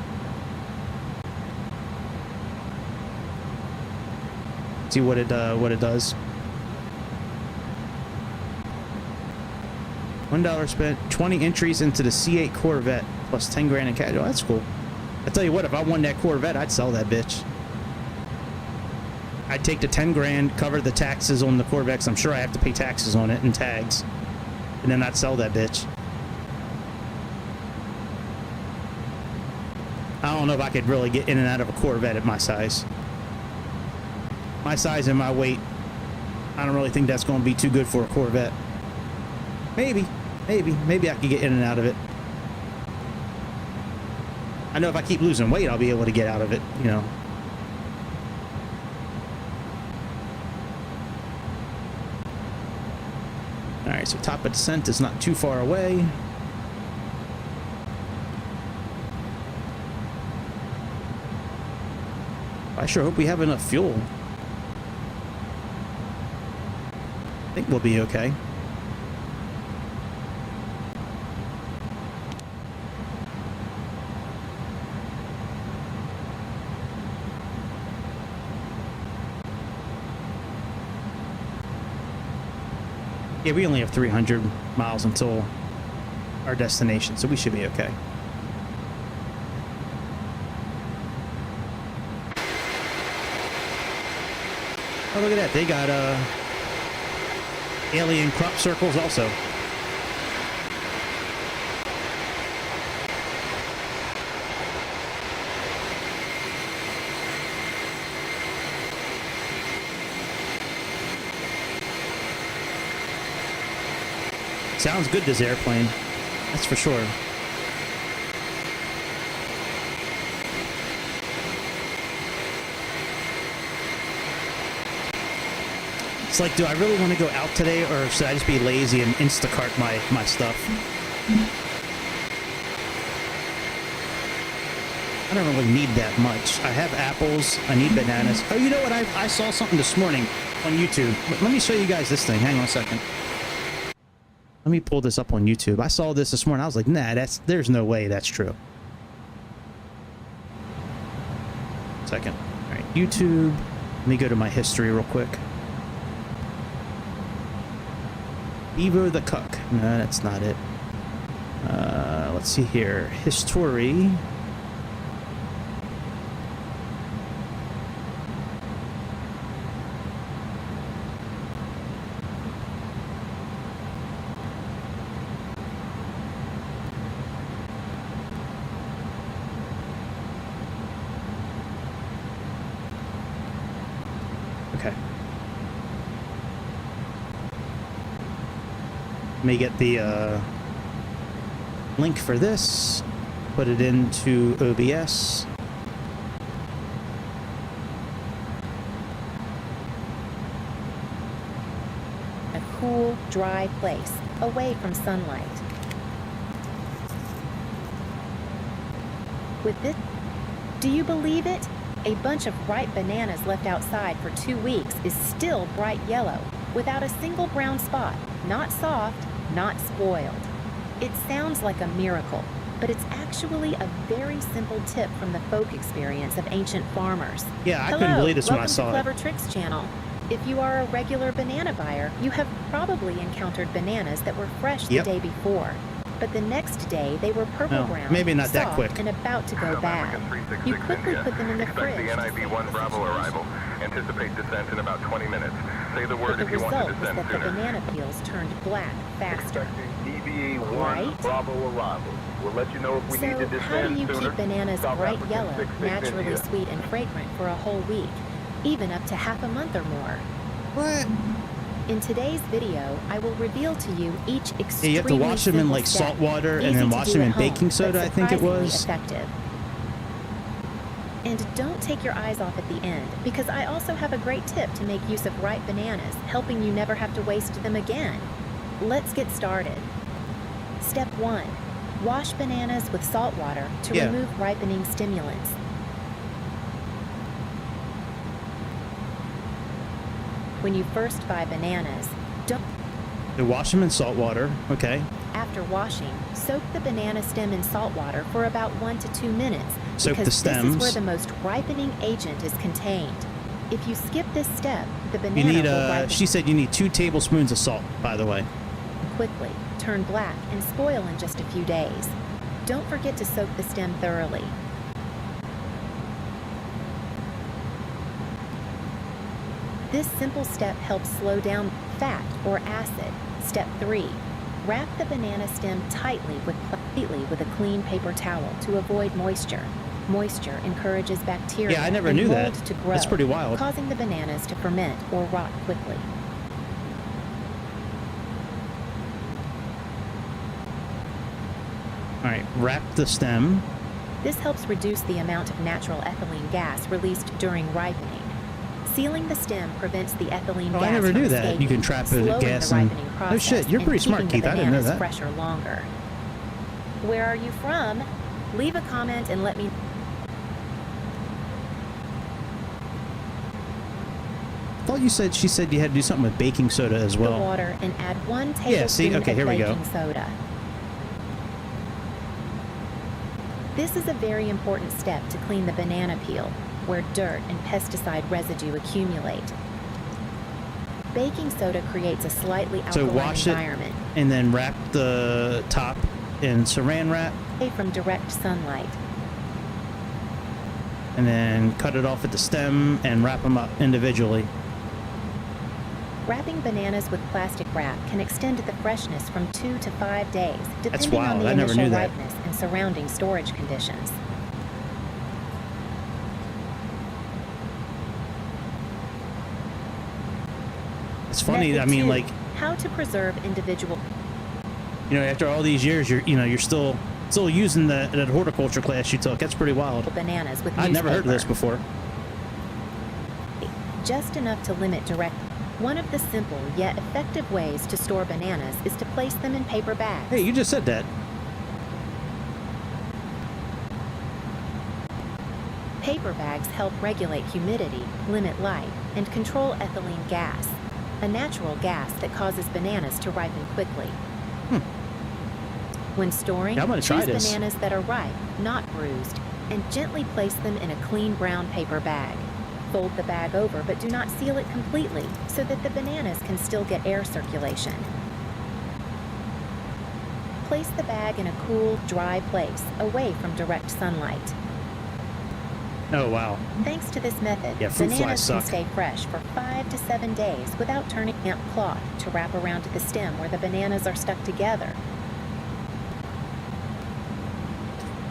See what it does. $1 spent, 20 entries into the C8 Corvette plus 10 grand in cash. Oh, that's cool. I tell you what, if I won that Corvette, I'd sell that bitch. I'd take the 10 grand, cover the taxes on the Corvette, 'cause I'm sure I have to pay taxes on it and tags, and then I'd sell that bitch. I don't know if I could really get in and out of a Corvette at my size. My size and my weight, I don't really think that's going to be too good for a Corvette. Maybe I could get in and out of it. I know if I keep losing weight, I'll be able to get out of it, you know. Alright, so top of descent is not too far away. I sure hope we have enough fuel. I think we'll be okay. Yeah, we only have 300 miles until our destination, so we should be okay. Oh, look at that. They got alien crop circles also. Sounds good, this airplane. That's for sure. It's like, do I really want to go out today, or should I just be lazy and Instacart my stuff? I don't really need that much. I have apples. I need bananas. Oh, you know what? I saw something this morning on YouTube. Let me show you guys this thing. Hang on a second. Let me pull this up on YouTube. I saw this morning. I was like, nah, there's no way that's true. Second. All right, YouTube. Let me go to my history real quick. Evo the Cuck. No, that's not it. Let's see here. History. Okay. Let me get the link for this, put it into OBS. cool, dry place, away from sunlight. With this, do you believe it? A bunch of ripe bananas left outside for 2 weeks is still bright yellow, without a single brown spot, not soft, not spoiled. It sounds like a miracle, but it's actually a very simple tip from the folk experience of ancient farmers. Yeah, I couldn't believe this when I saw it. Welcome to Clever Tricks channel. If you are a regular banana buyer, you have probably encountered bananas that were fresh the day before, but the next day they were purple brown, maybe not that soft, quick, and about to go bad. You quickly put them in the fridge. Expect the NIB-1 Bravo arrival. Anticipate descent in about 20 minutes. Say the word But if the you want result to was descend that the sooner. banana peels turned black faster. EVA-1 Right? Bravo arrival. We'll let you know if we need to So descend how do you sooner. keep bananas South bright African yellow, 66 naturally India. sweet and fragrant for a whole week, even up to half a month or more? What? In today's video, I will reveal to you each extremely You have to wash them in simple like step, salt water and easy then to wash do them at in home, baking but soda, I think it surprisingly was. effective. And don't take your eyes off at the end, because I also have a great tip to make use of ripe bananas, helping you never have to waste them again. Let's get started. Step 1. Wash bananas with salt water to remove ripening stimulants. When you first buy bananas, don't... You wash them in salt water, okay. After washing, soak the banana stem in salt water for about 1 to 2 minutes. Soak the because stems. this is where the most ripening agent is contained. If you skip this step, the banana You need, will ripen she said you need 2 tablespoons of salt, by the way. quickly, turn black, and spoil in just a few days. Don't forget to soak the stem thoroughly. This simple step helps slow down fat or acid. Step 3. Wrap the banana stem tightly with a clean paper towel to avoid moisture. Moisture encourages bacteria Yeah, I never and knew mold that. to grow, That's pretty wild. causing the bananas to ferment or rot quickly. All right, wrap the stem. This helps reduce the amount of natural ethylene gas released during ripening. Sealing the stem prevents the ethylene gas I never from knew that. escaping, You can trap slowing the gas the in. ripening Oh process shit, you're and pretty smart, keeping Keith. the I didn't know bananas that. fresher longer. Where are you from? Leave a comment and let me. I thought she said you had to do something with baking soda as The well. water and add 1 tablespoon Yeah, see, okay, of here we go. baking soda. This is a very important step to clean the banana peel, where dirt and pesticide residue accumulate. Baking soda creates a slightly So alkaline wash it environment and then wrap the top in saran wrap away from direct sunlight. and then cut it off at the stem and wrap them up individually. Wrapping bananas with plastic wrap can extend the freshness from 2 to 5 days, depending on wild. the I never initial knew that. ripeness and surrounding storage conditions. It's funny. Method I mean, 2, like, how to preserve individual. you know, after all these years, you're still using that horticulture class you took. That's pretty wild. Bananas with I'd never heard of this newspaper. before. Just enough to limit direct. One of the simple yet effective ways to store bananas is to place them in paper bags. Hey, you just said that. Paper bags help regulate humidity, limit light, and control ethylene gas, a natural gas that causes bananas to ripen quickly. When storing, Yeah, I'm gonna try choose this. bananas that are ripe, not bruised, and gently place them in a clean brown paper bag. Fold the bag over, but do not seal it completely, so that the bananas can still get air circulation. Place the bag in a cool, dry place, away from direct sunlight. Oh wow. Thanks to this method, Yeah, fruit flies bananas can suck. stay fresh for 5 to 7 days without turning damp cloth to wrap around the stem where the bananas are stuck together.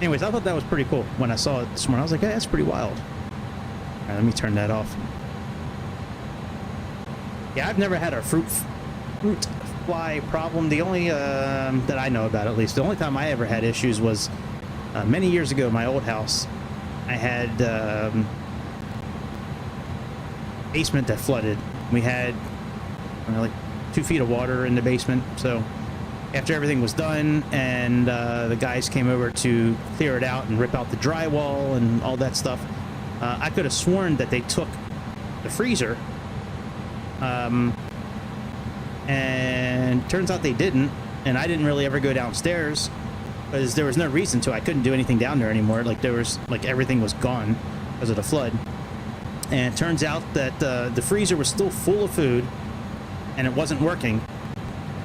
Anyways, I thought that was pretty cool when I saw it this morning. I was like, hey, that's pretty wild. All right, let me turn that off. Yeah, I've never had a fruit fly problem. The only that I know about, at least, the only time I ever had issues was many years ago in my old house. I had basement that flooded. We had like 2 feet of water in the basement. So after everything was done and the guys came over to clear it out and rip out the drywall and all that stuff, I could have sworn that they took the freezer, and turns out they didn't. And I didn't really ever go downstairs because there was no reason to. I couldn't do anything down there anymore. Like there was, like, everything was gone because of the flood. And it turns out that the freezer was still full of food and it wasn't working.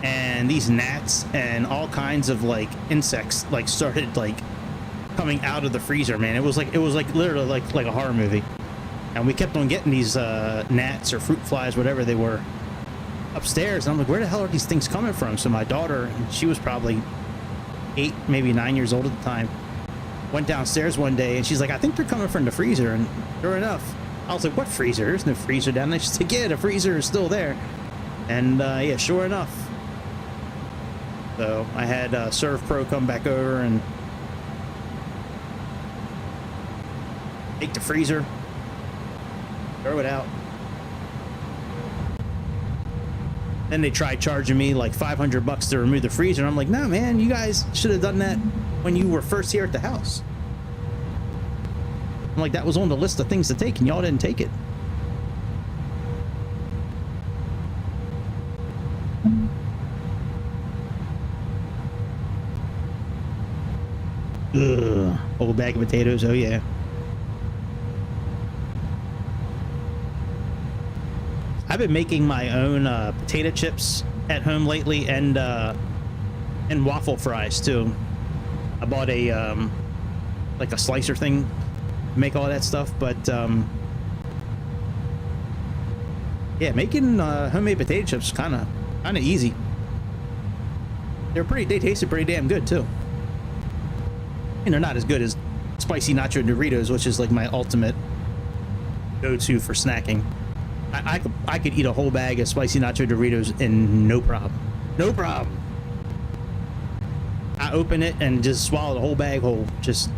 And these gnats and all kinds of, like, insects, like, started, like, coming out of the freezer, man. It was like literally like a horror movie. And we kept on getting these gnats or fruit flies, whatever they were, upstairs. And I'm like, where the hell are these things coming from? So my daughter, she was probably 8, maybe 9 years old at the time, went downstairs one day and she's like, I think they're coming from the freezer. And sure enough, I was like, what freezer? There's no freezer down there. She's like, yeah, the freezer is still there. And yeah, sure enough. So I had Serve Pro come back over and take the freezer, throw it out. Then they tried charging me like $500 to remove the freezer. And I'm like, no, man, you guys should have done that when you were first here at the house. I'm like, that was on the list of things to take and y'all didn't take it. Ugh, old bag of potatoes, oh yeah. I've been making my own potato chips at home lately, and waffle fries too. I bought a like a slicer thing to make all that stuff, but yeah, making homemade potato chips is kind of easy. They tasted pretty damn good too. And they're not as good as spicy nacho Doritos, which is like my ultimate go-to for snacking. I could eat a whole bag of spicy nacho Doritos and no problem. No problem. I open it and just swallow the whole bag whole. Just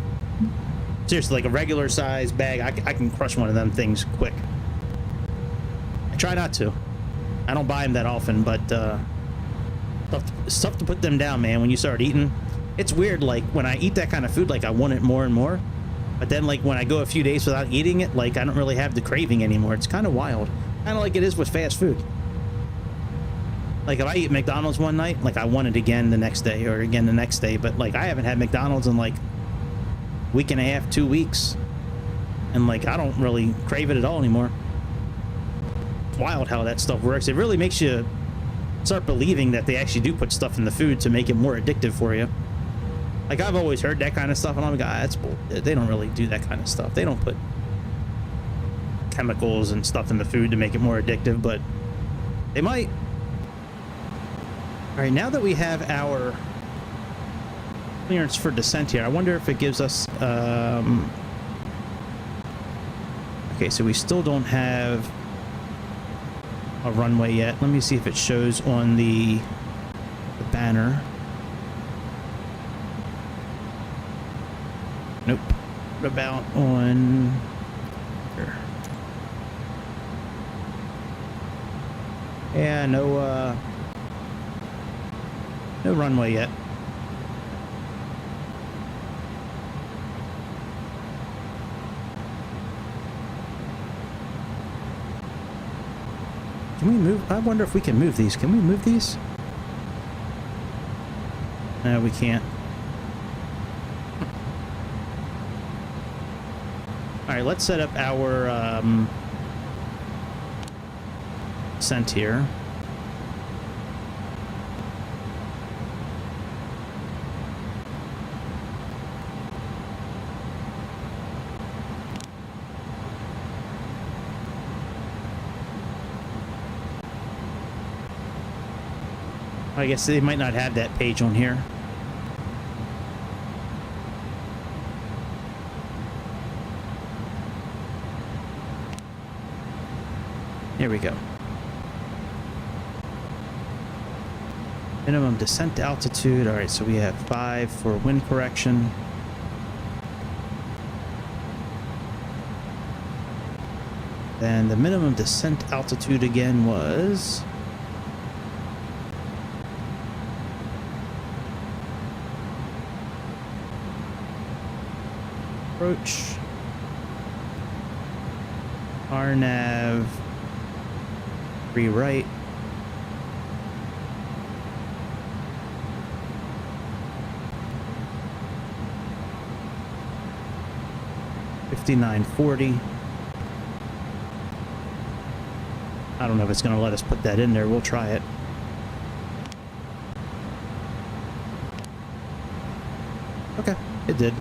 seriously, like a regular size bag, I can crush one of them things quick. I try not to. I don't buy them that often, but it's tough to put them down, man, when you start eating. It's weird, like, when I eat that kind of food, like, I want it more and more. But then, like, when I go a few days without eating it, like, I don't really have the craving anymore. It's kind of wild. Kind of like it is with fast food. Like, if I eat McDonald's one night, like, I want it again the next day or again the next day. But, like, I haven't had McDonald's in, like, a week and a half, 2 weeks. And, like, I don't really crave it at all anymore. It's wild how that stuff works. It really makes you start believing that they actually do put stuff in the food to make it more addictive for you. Like, I've always heard that kind of stuff, and I'm like, that's bull. They don't really do that kind of stuff. They don't put chemicals and stuff in the food to make it more addictive, but they might. All right, now that we have our clearance for descent here, I wonder if it gives us... Okay, so we still don't have a runway yet. Let me see if it shows on the banner. Nope. What about on here? Yeah, no runway yet. Can we move? I wonder if we can move these. Can we move these? No, we can't. All right, let's set up our descent here. I guess they might not have that page on here. Here we go. Minimum descent altitude. All right, so we have 5 for wind correction. And the minimum descent altitude again was Approach. RNAV. 3 right. $59.40. I don't know if it's going to let us put that in there. We'll try it. Okay, it did.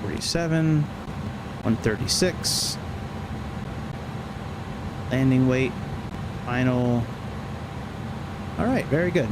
$47, $136. Landing weight, final. All right, very good.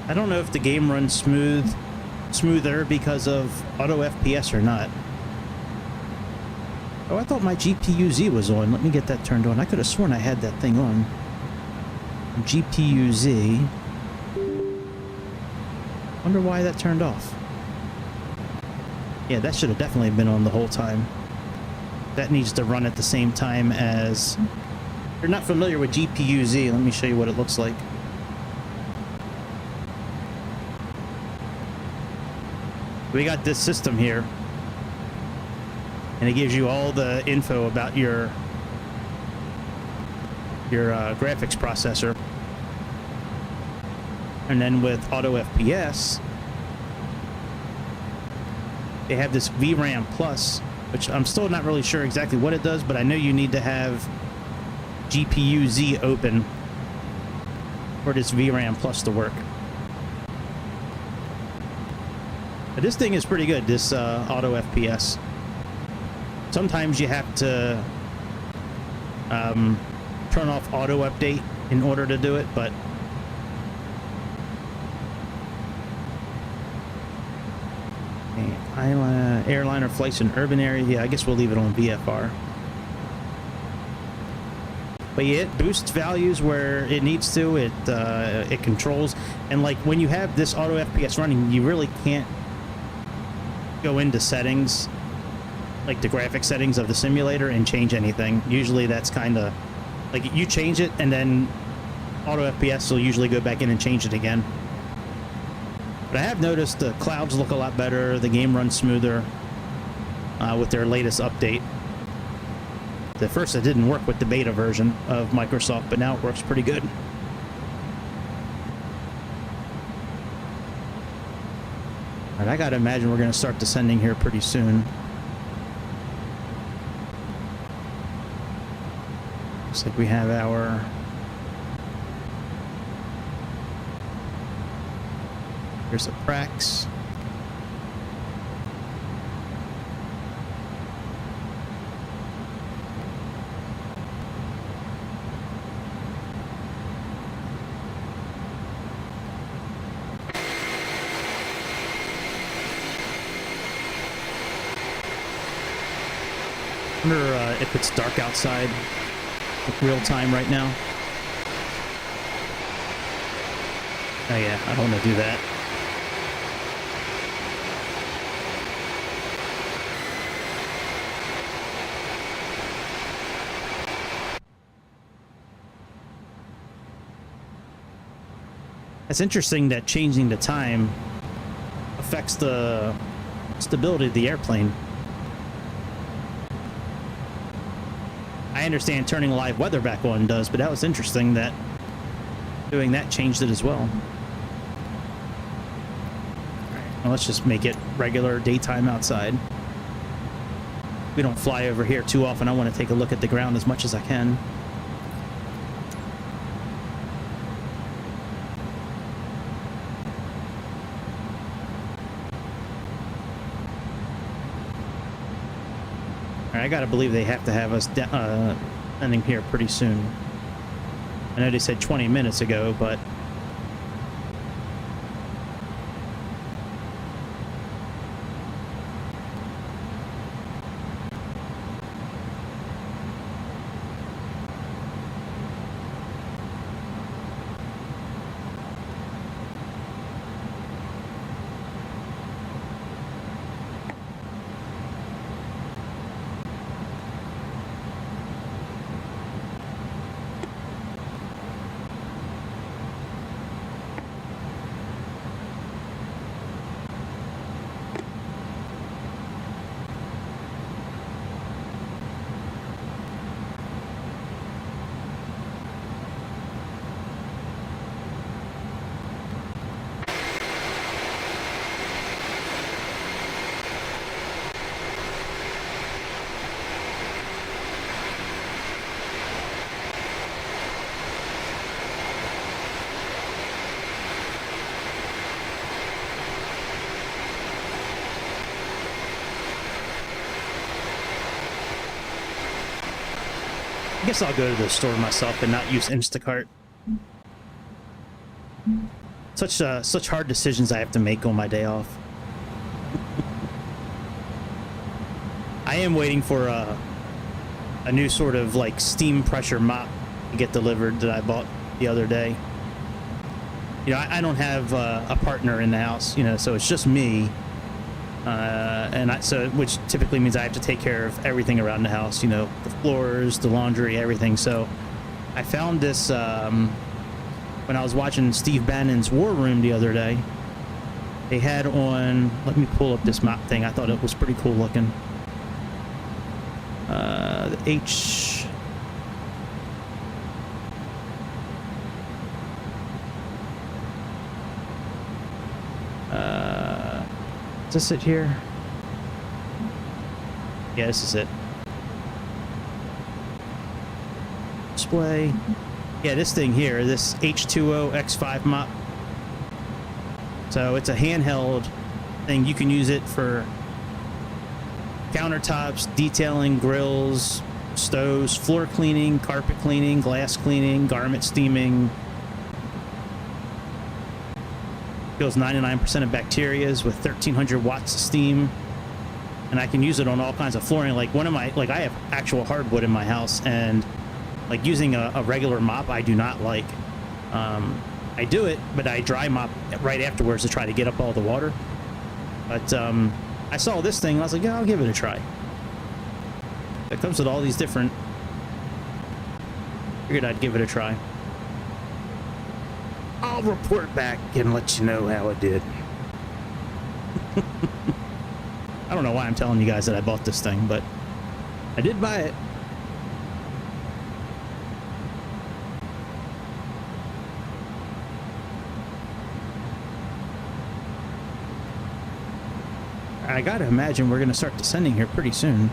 I don't know if the game runs smoother because of auto FPS or not. Oh, I thought my GPU-Z was on. Let me get that turned on. I could have sworn I had that thing on. GPU-Z. Wonder why that turned off. Yeah, that should have definitely been on the whole time. That needs to run at the same time as... If you're not familiar with GPU-Z, let me show you what it looks like. We got this system here, and it gives you all the info about your graphics processor. And then with auto FPS, they have this VRAM Plus, which I'm still not really sure exactly what it does, but I know you need to have GPU-Z open for this VRAM Plus to work. But this thing is pretty good, this auto FPS. Sometimes you have to turn off auto update in order to do it, but airliner flights in urban areas, yeah, I guess we'll leave it on VFR. But yeah, it boosts values where it needs to. It controls, and like when you have this auto FPS running, you really can't go into settings, like the graphic settings of the simulator, and change anything. Usually that's kind of like you change it and then auto FPS will usually go back in and change it again. But I have noticed the clouds look a lot better, the game runs smoother with their latest update. At first it didn't work with the beta version of Microsoft, but now it works pretty good. Alright, I gotta imagine we're gonna start descending here pretty soon. Looks like we have our... Here's a Prax. I wonder if it's dark outside, like real time right now. Oh yeah, I don't want to do that. It's interesting that changing the time affects the stability of the airplane. I understand turning live weather back on does, but that was interesting that doing that changed it as well. All right, well, let's just make it regular daytime outside. we don't fly over here too often. I want to take a look at the ground as much as I can. All right, I gotta believe they have to have us landing here pretty soon. I know they said 20 minutes ago, but I guess I'll go to the store myself and not use Instacart. Such hard decisions I have to make on my day off. I am waiting for a new sort of like steam pressure mop to get delivered that I bought the other day. You know, I don't have a partner in the house, you know, so it's just me. Which typically means I have to take care of everything around the house, you know, the floors, the laundry, everything. So I found this when I was watching Steve Bannon's War Room the other day. They had on, let me pull up this mop thing. I thought it was pretty cool looking. The H. Is this it here? Yeah, this is it. Display. Yeah, this thing here, this H2O X5 mop. So it's a handheld thing. You can use it for countertops, detailing, grills, stoves, floor cleaning, carpet cleaning, glass cleaning, garment steaming. Kills 99% of bacterias with 1300 watts of steam. And I can use it on all kinds of flooring. Like I have actual hardwood in my house, and like using a regular mop I do not like. I do it, but I dry mop right afterwards to try to get up all the water. But I saw this thing and I was like, yeah, I'll give it a try. It comes with all these different. Figured I'd give it a try. I'll report back and let you know how it did. I don't know why I'm telling you guys that I bought this thing, but I did buy it. I gotta imagine we're gonna start descending here pretty soon.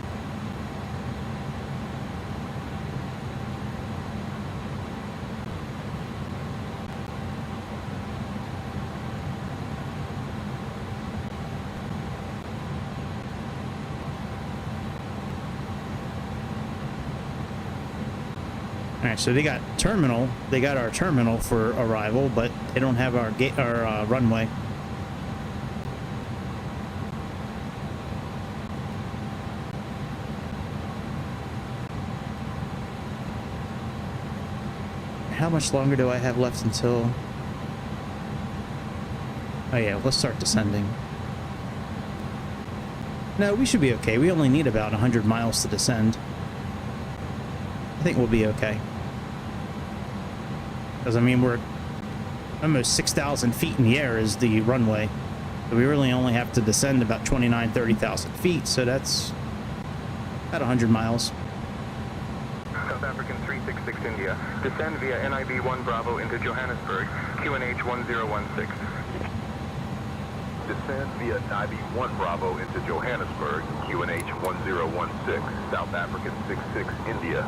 Alright, so they got our terminal for arrival, but they don't have our gate, our runway. How much longer do I have left until... Oh yeah, let's start descending. No, we should be okay. We only need about 100 miles to descend. I think we'll be okay. Because, I mean, we're almost 6,000 feet in the air is the runway. So we really only have to descend about 30,000 feet. So that's about 100 miles. South African 366 India. Descend via NIB 1 Bravo into Johannesburg, QNH 1016. descend via Ivy 1 Bravo into Johannesburg, QNH 1016, South African 66 India.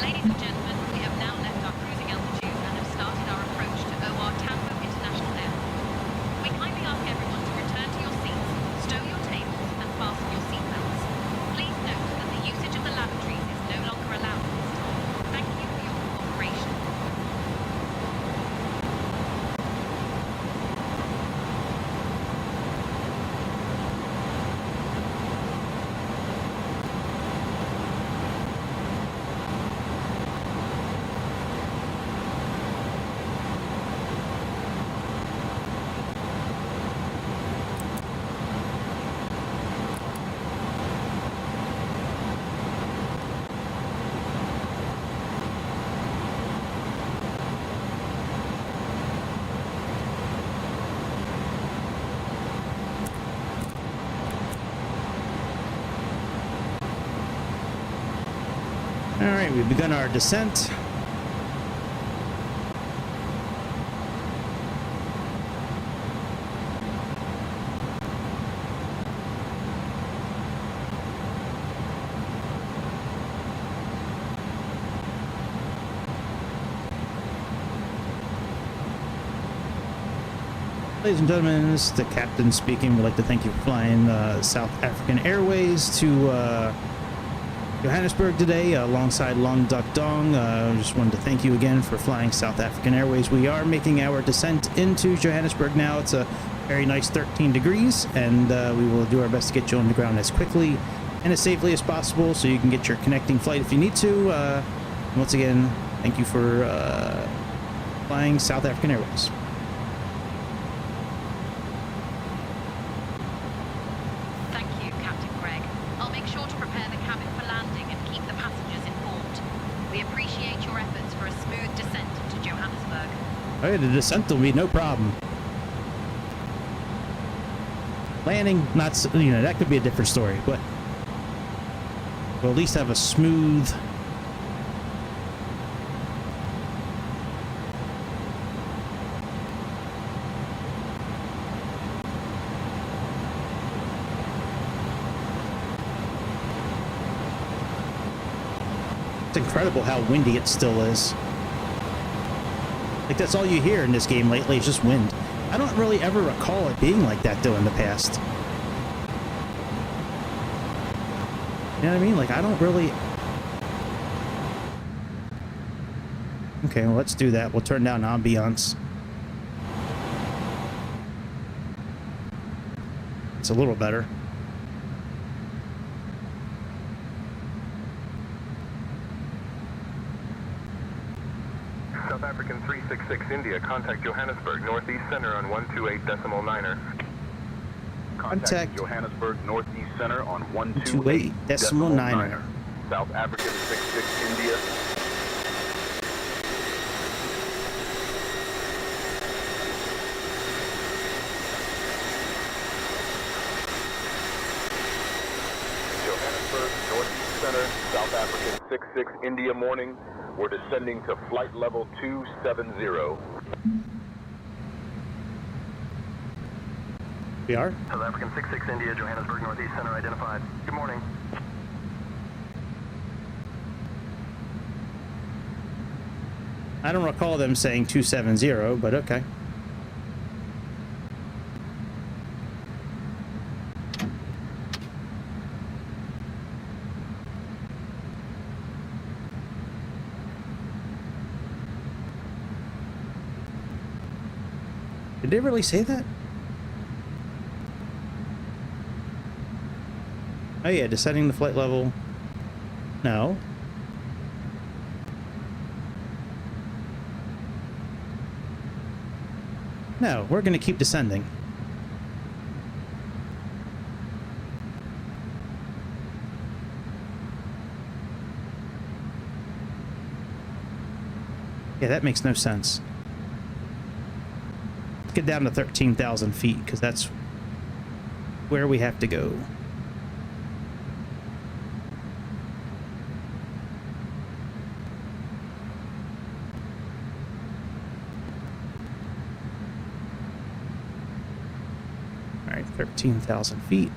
Ladies and gentlemen, we have now left our cruising altitude and have started our approach to OR Tambo International Airport. We kindly ask everyone to return to your seats, stow your tables, and fasten your seatbelts. Please note that the usage of the lavatories is no longer allowed at this time. Thank you for your cooperation. All right, we've begun our descent. Ladies and gentlemen, this is the captain speaking. We'd like to thank you for flying South African Airways to Johannesburg today alongside Long Duck Dong. Just wanted to thank you again for flying South African Airways. We are making our descent into Johannesburg now. It's a very nice 13 degrees, and we will do our best to get you on the ground as quickly and as safely as possible so you can get your connecting flight if you need to. Once again, thank you for flying South African Airways. Oh, the descent will be no problem. Landing, not, you know, that could be a different story, but we'll at least have a smooth. It's incredible how windy it still is. Like, that's all you hear in this game lately is just wind. I don't really ever recall it being like that, though, in the past. You know what I mean? Like, I don't really... Okay, well, let's do that. We'll turn down ambiance. It's a little better. South African 366 India, contact Johannesburg Northeast Center on 128.9er. Contact Johannesburg Northeast Center on 128.9er. South African 66 India. Johannesburg Northeast Center, South African 66 India morning. We're descending to flight level 270. We are? South African 66 India, Johannesburg Northeast Center identified. Good morning. I don't recall them saying 270, but okay. Did they really say that? Oh yeah, descending the flight level. No. No, we're going to keep descending. Yeah, that makes no sense. Let's get down to 13,000 feet, because that's where we have to go. All right, 13,000 feet.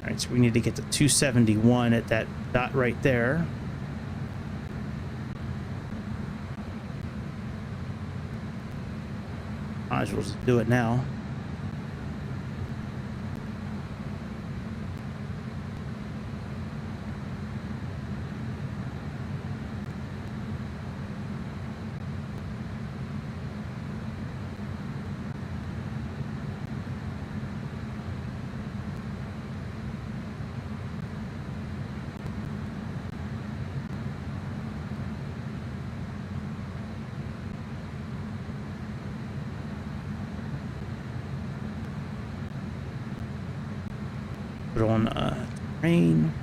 Alright, so we need to get to 271 at that dot right there. Might as well just do it now. Put on terrain.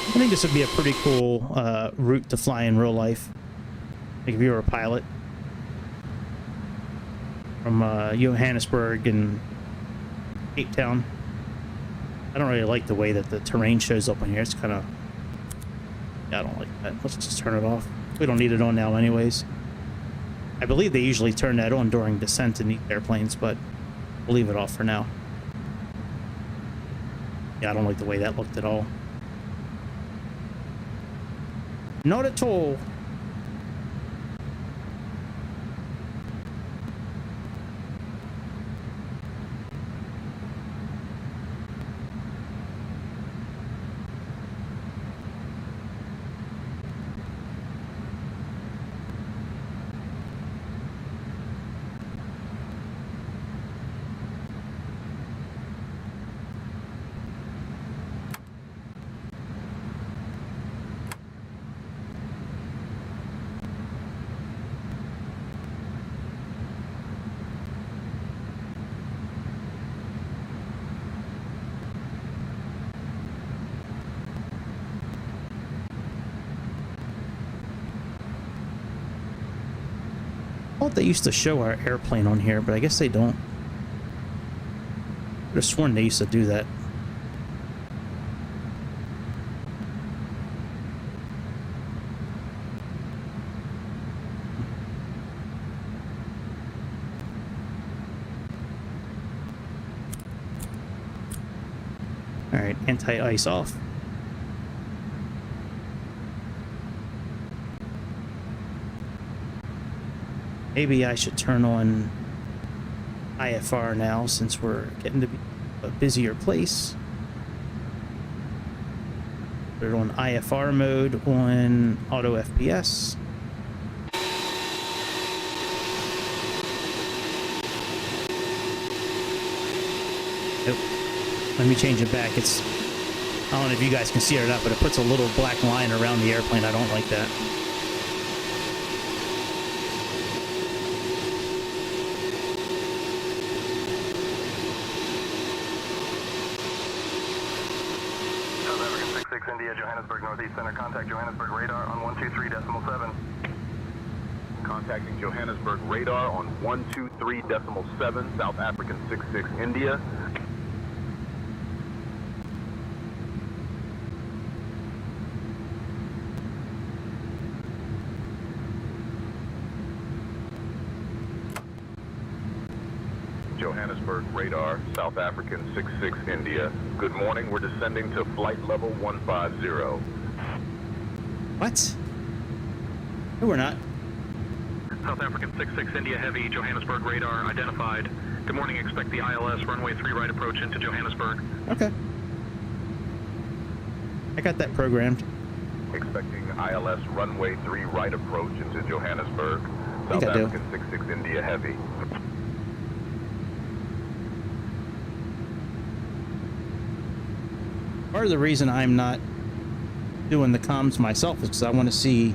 I think this would be a pretty cool route to fly in real life. Like if you were a pilot from Johannesburg and Cape Town. I don't really like the way that the terrain shows up on here. It's kind of... yeah, I don't like that. Let's just turn it off. We don't need it on now anyways. I believe they usually turn that on during descent in these airplanes, but we'll leave it off for now. Yeah, I don't like the way that looked at all. Not at all. I thought they used to show our airplane on here, but I guess they don't. I could have sworn they used to do that. All right, anti-ice off. Maybe I should turn on IFR now since we're getting to be a busier place. Put it on IFR mode on auto FPS. Nope. Let me change it back. It's, I don't know if you guys can see it or not, but it puts a little black line around the airplane. I don't like that. South African 66 India, Johannesburg Northeast Center. Contact Johannesburg radar on 123.7. Contacting Johannesburg radar on 123.7, South African 66 India. Johannesburg radar, South African 66 India. Good morning, we're descending to flight level 150. What? No, we're not. South African 66 India Heavy, Johannesburg radar identified. Good morning, expect the ILS runway 3 right approach into Johannesburg. Okay. I got that programmed. Expecting ILS runway 3 right approach into Johannesburg. South African 66 India Heavy. Part of the reason I'm not doing the comms myself is because I want to see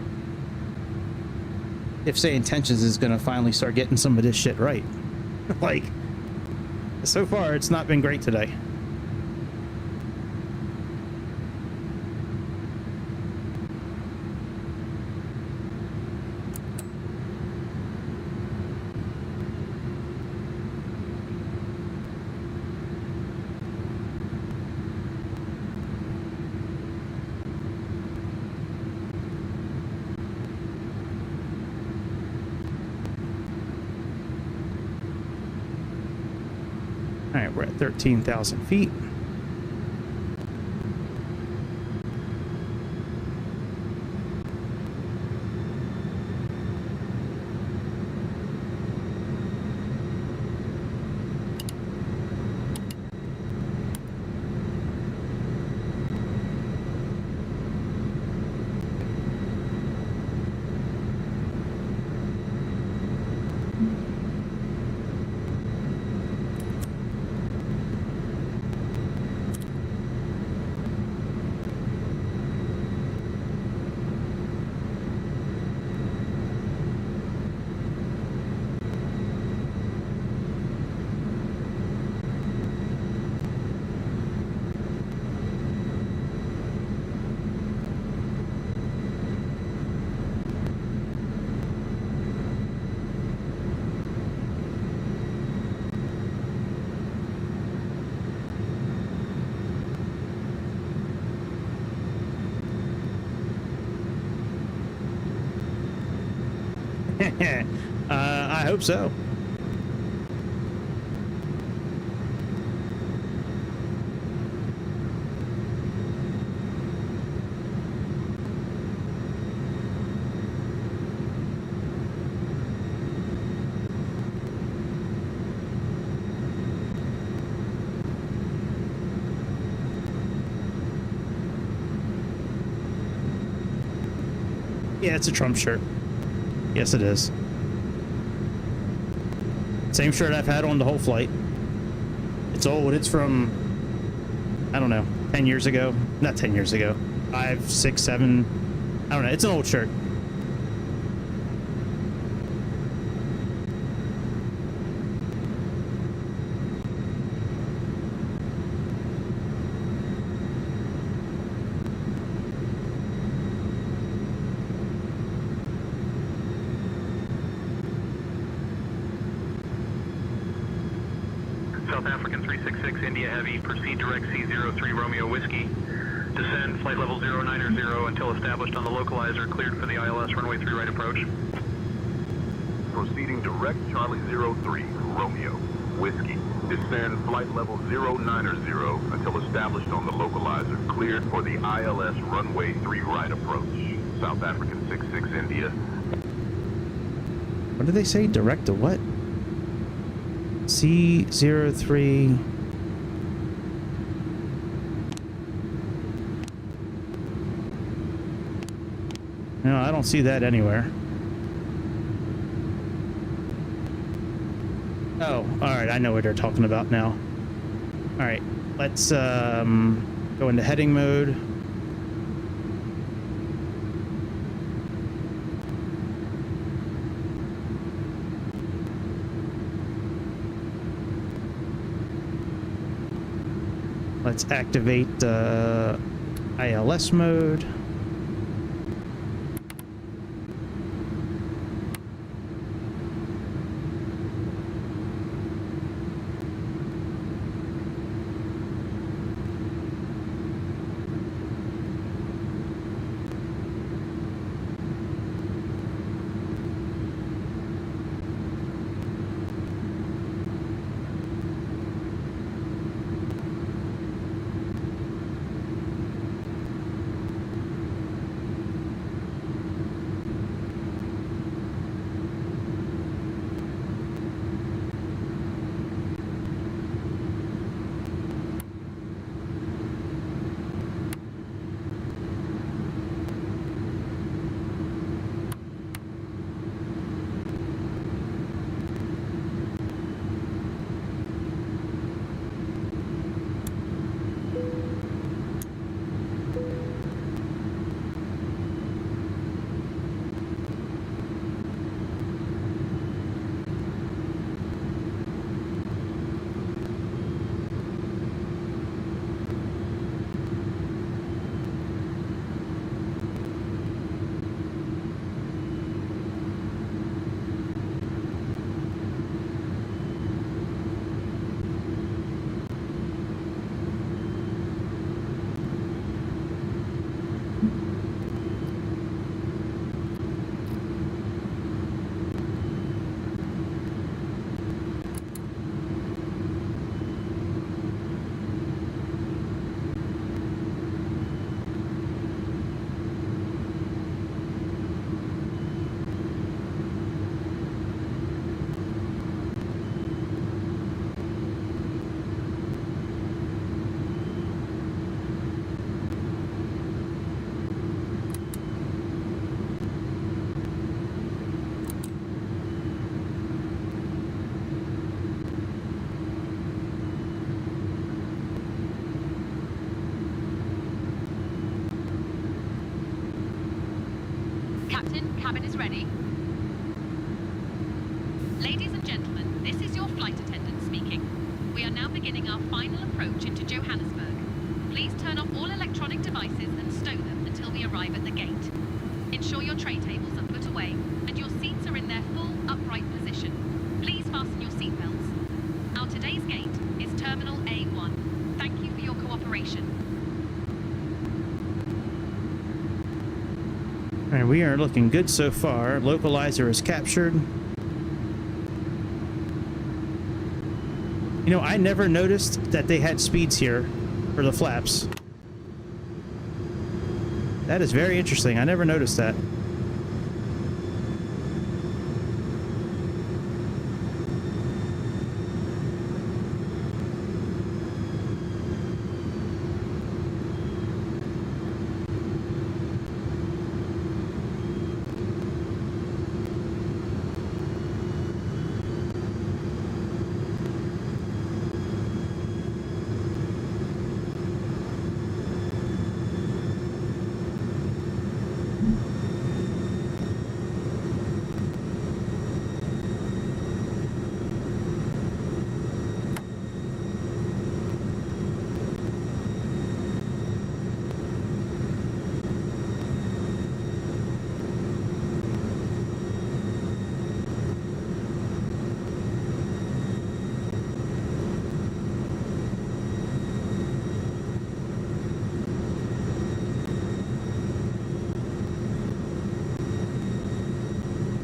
if Sayintentions is going to finally start getting some of this shit right. Like, so far, it's not been great today. All right, we're at 13,000 feet. I hope so. Yeah, it's a Trump shirt. Yes, it is. Same shirt I've had on the whole flight. It's old. It's from, I don't know, 10 years ago. Not 10 years ago. 5, 6, 7. I don't know. It's an old shirt. South African 366 India Heavy, proceed direct C03 Romeo Whiskey. Descend flight level 090 until established on the localizer, cleared for the ILS runway 3 right approach. Proceeding direct Charlie 03 Romeo Whiskey. Descend flight level 090 until established on the localizer, cleared for the ILS runway 3 right approach. South African 66 India. What did they say? Direct to what? C03. No, I don't see that anywhere. Oh, all right. I know what they're talking about now. All right, let's go into heading mode. Let's activate ILS mode. Captain, cabin is ready. Ladies and gentlemen, this is your flight attendant speaking. We are now beginning our final approach into Johannesburg. Please turn off all electronic devices and stow them until we arrive at the gate. Ensure your tray tables are put away and your seats are in their full upright position. Please fasten your seatbelts. Our today's gate is Terminal A1. Thank you for your cooperation. All right, we are looking good so far. Localizer is captured. You know, I never noticed that they had speeds here for the flaps. That is very interesting. I never noticed that.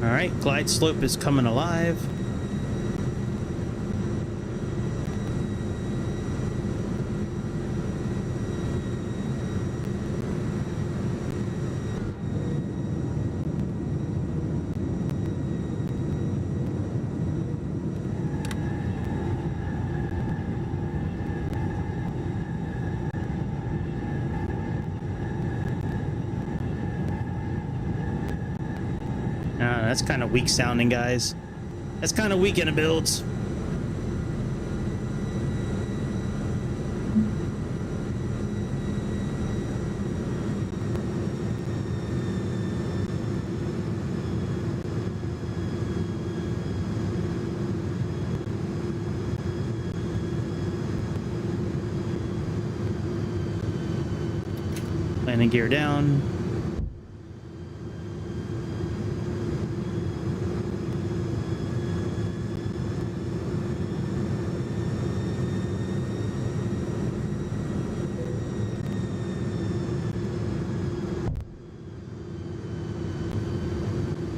All right, glide slope is coming alive. That's kind of weak sounding, guys. That's kind of weak in the builds. landing gear down.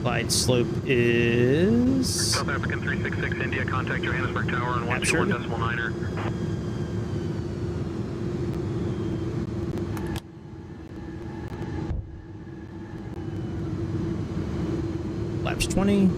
Glide slope is South African 366 India, contact Johannesburg Tower on 121.9er. Flaps 20.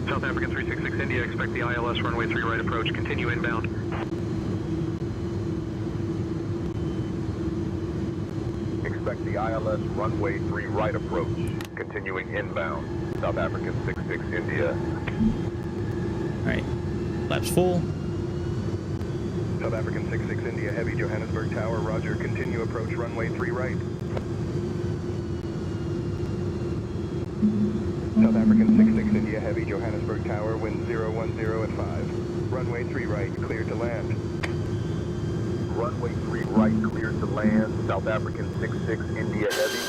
South African 366 India, expect the ILS runway 3 right approach, continue inbound. Expect the ILS runway 3 right approach, continuing inbound. South African 66 India. Alright. Flaps full. South African 66 India, heavy Johannesburg Tower, roger, continue approach runway 3 right. South African 66 India, heavy Johannesburg Tower, wind 010 at 5. Runway 3 right, clear to land. Runway 3 right, clear to land. South African 66 India, heavy.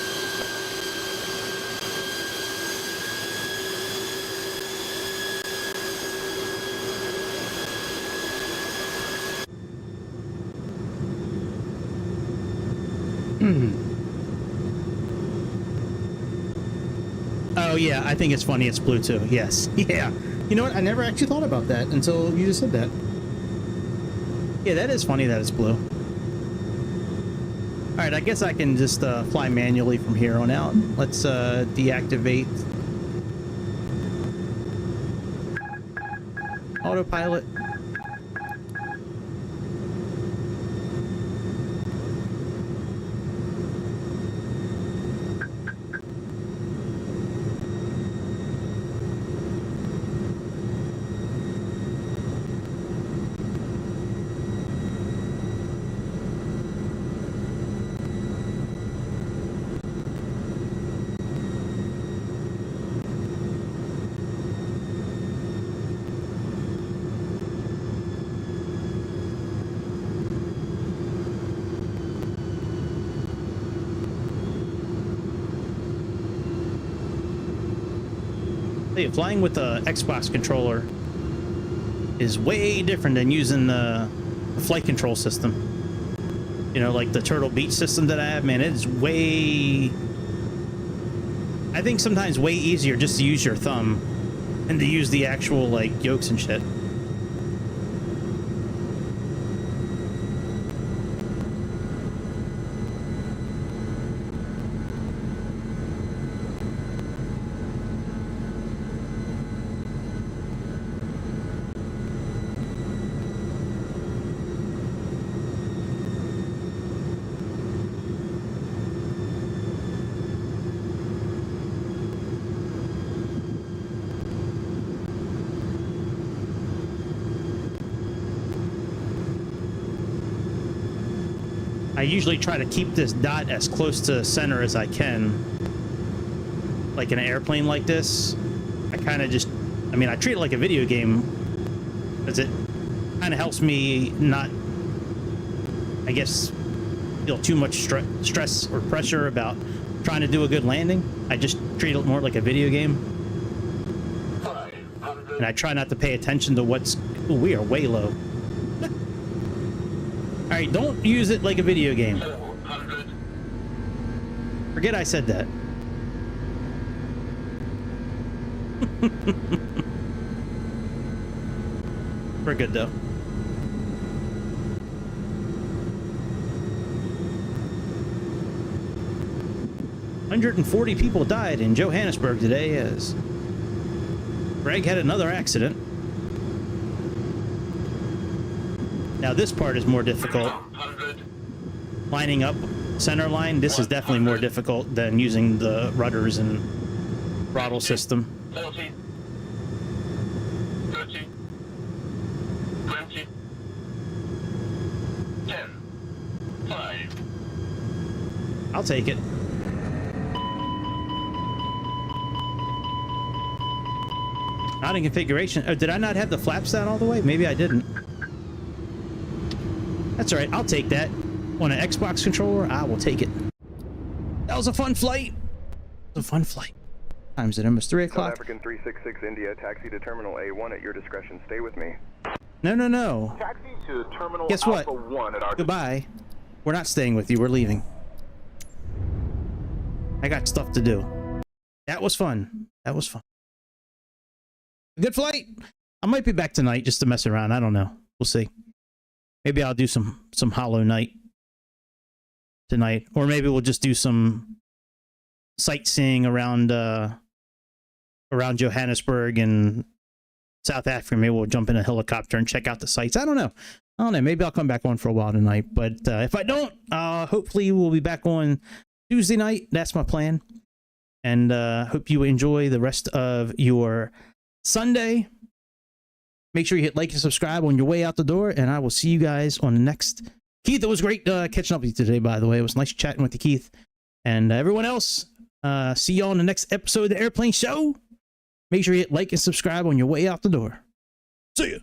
Oh yeah, I think it's funny it's blue too. Yes. Yeah. You know what? I never actually thought about that until you just said that. Yeah, that is funny that it's blue. Alright, I guess I can just fly manually from here on out. Let's deactivate autopilot. Hey, flying with the Xbox controller is way different than using the flight control system. You know, like the Turtle Beach system that I have, man, it's way... I think sometimes way easier just to use your thumb and to use the actual, like, yokes and shit. I usually try to keep this dot as close to center as I can. Like in an airplane like this, I kind of just, I mean, I treat it like a video game, because it kind of helps me not, I guess, feel too much stress or pressure about trying to do a good landing. I just treat it more like a video game. And I try not to pay attention to what's... Ooh, we are way low. Alright, don't use it like a video game. Forget I said that. We're good though. $140 people died in Johannesburg today as Greg had another accident. Now this part is more difficult. Lining up center line, this is definitely more difficult than using the rudders and throttle system. 40, 30, 20, take it. Not in configuration. Oh, did I not have the flaps down all the way? Maybe I didn't. That's all right. I'll take that. On an Xbox controller, I will take it. That was a fun flight. It was a fun flight. Time's it almost 3 o'clock. South African 366 India, taxi to Terminal A1 at your discretion. Stay with me. No. Taxi to Terminal Guess what? Alpha 1 at our Goodbye. We're not staying with you. We're leaving. I got stuff to do. That was fun. That was fun. A good flight. I might be back tonight just to mess around. I don't know. We'll see. Maybe I'll do some Hollow Knight tonight, or maybe we'll just do some sightseeing around Johannesburg and South Africa. Maybe we'll jump in a helicopter and check out the sights. I don't know. Maybe I'll come back on for a while tonight. But if I don't, hopefully we'll be back on Tuesday night. That's my plan. And hope you enjoy the rest of your Sunday. Make sure you hit like and subscribe on your way out the door. And I will see you guys on the next. Keith, it was great catching up with you today, by the way. It was nice chatting with you, Keith. And everyone else, see y'all on the next episode of the Airplane Show. Make sure you hit like and subscribe on your way out the door. See ya.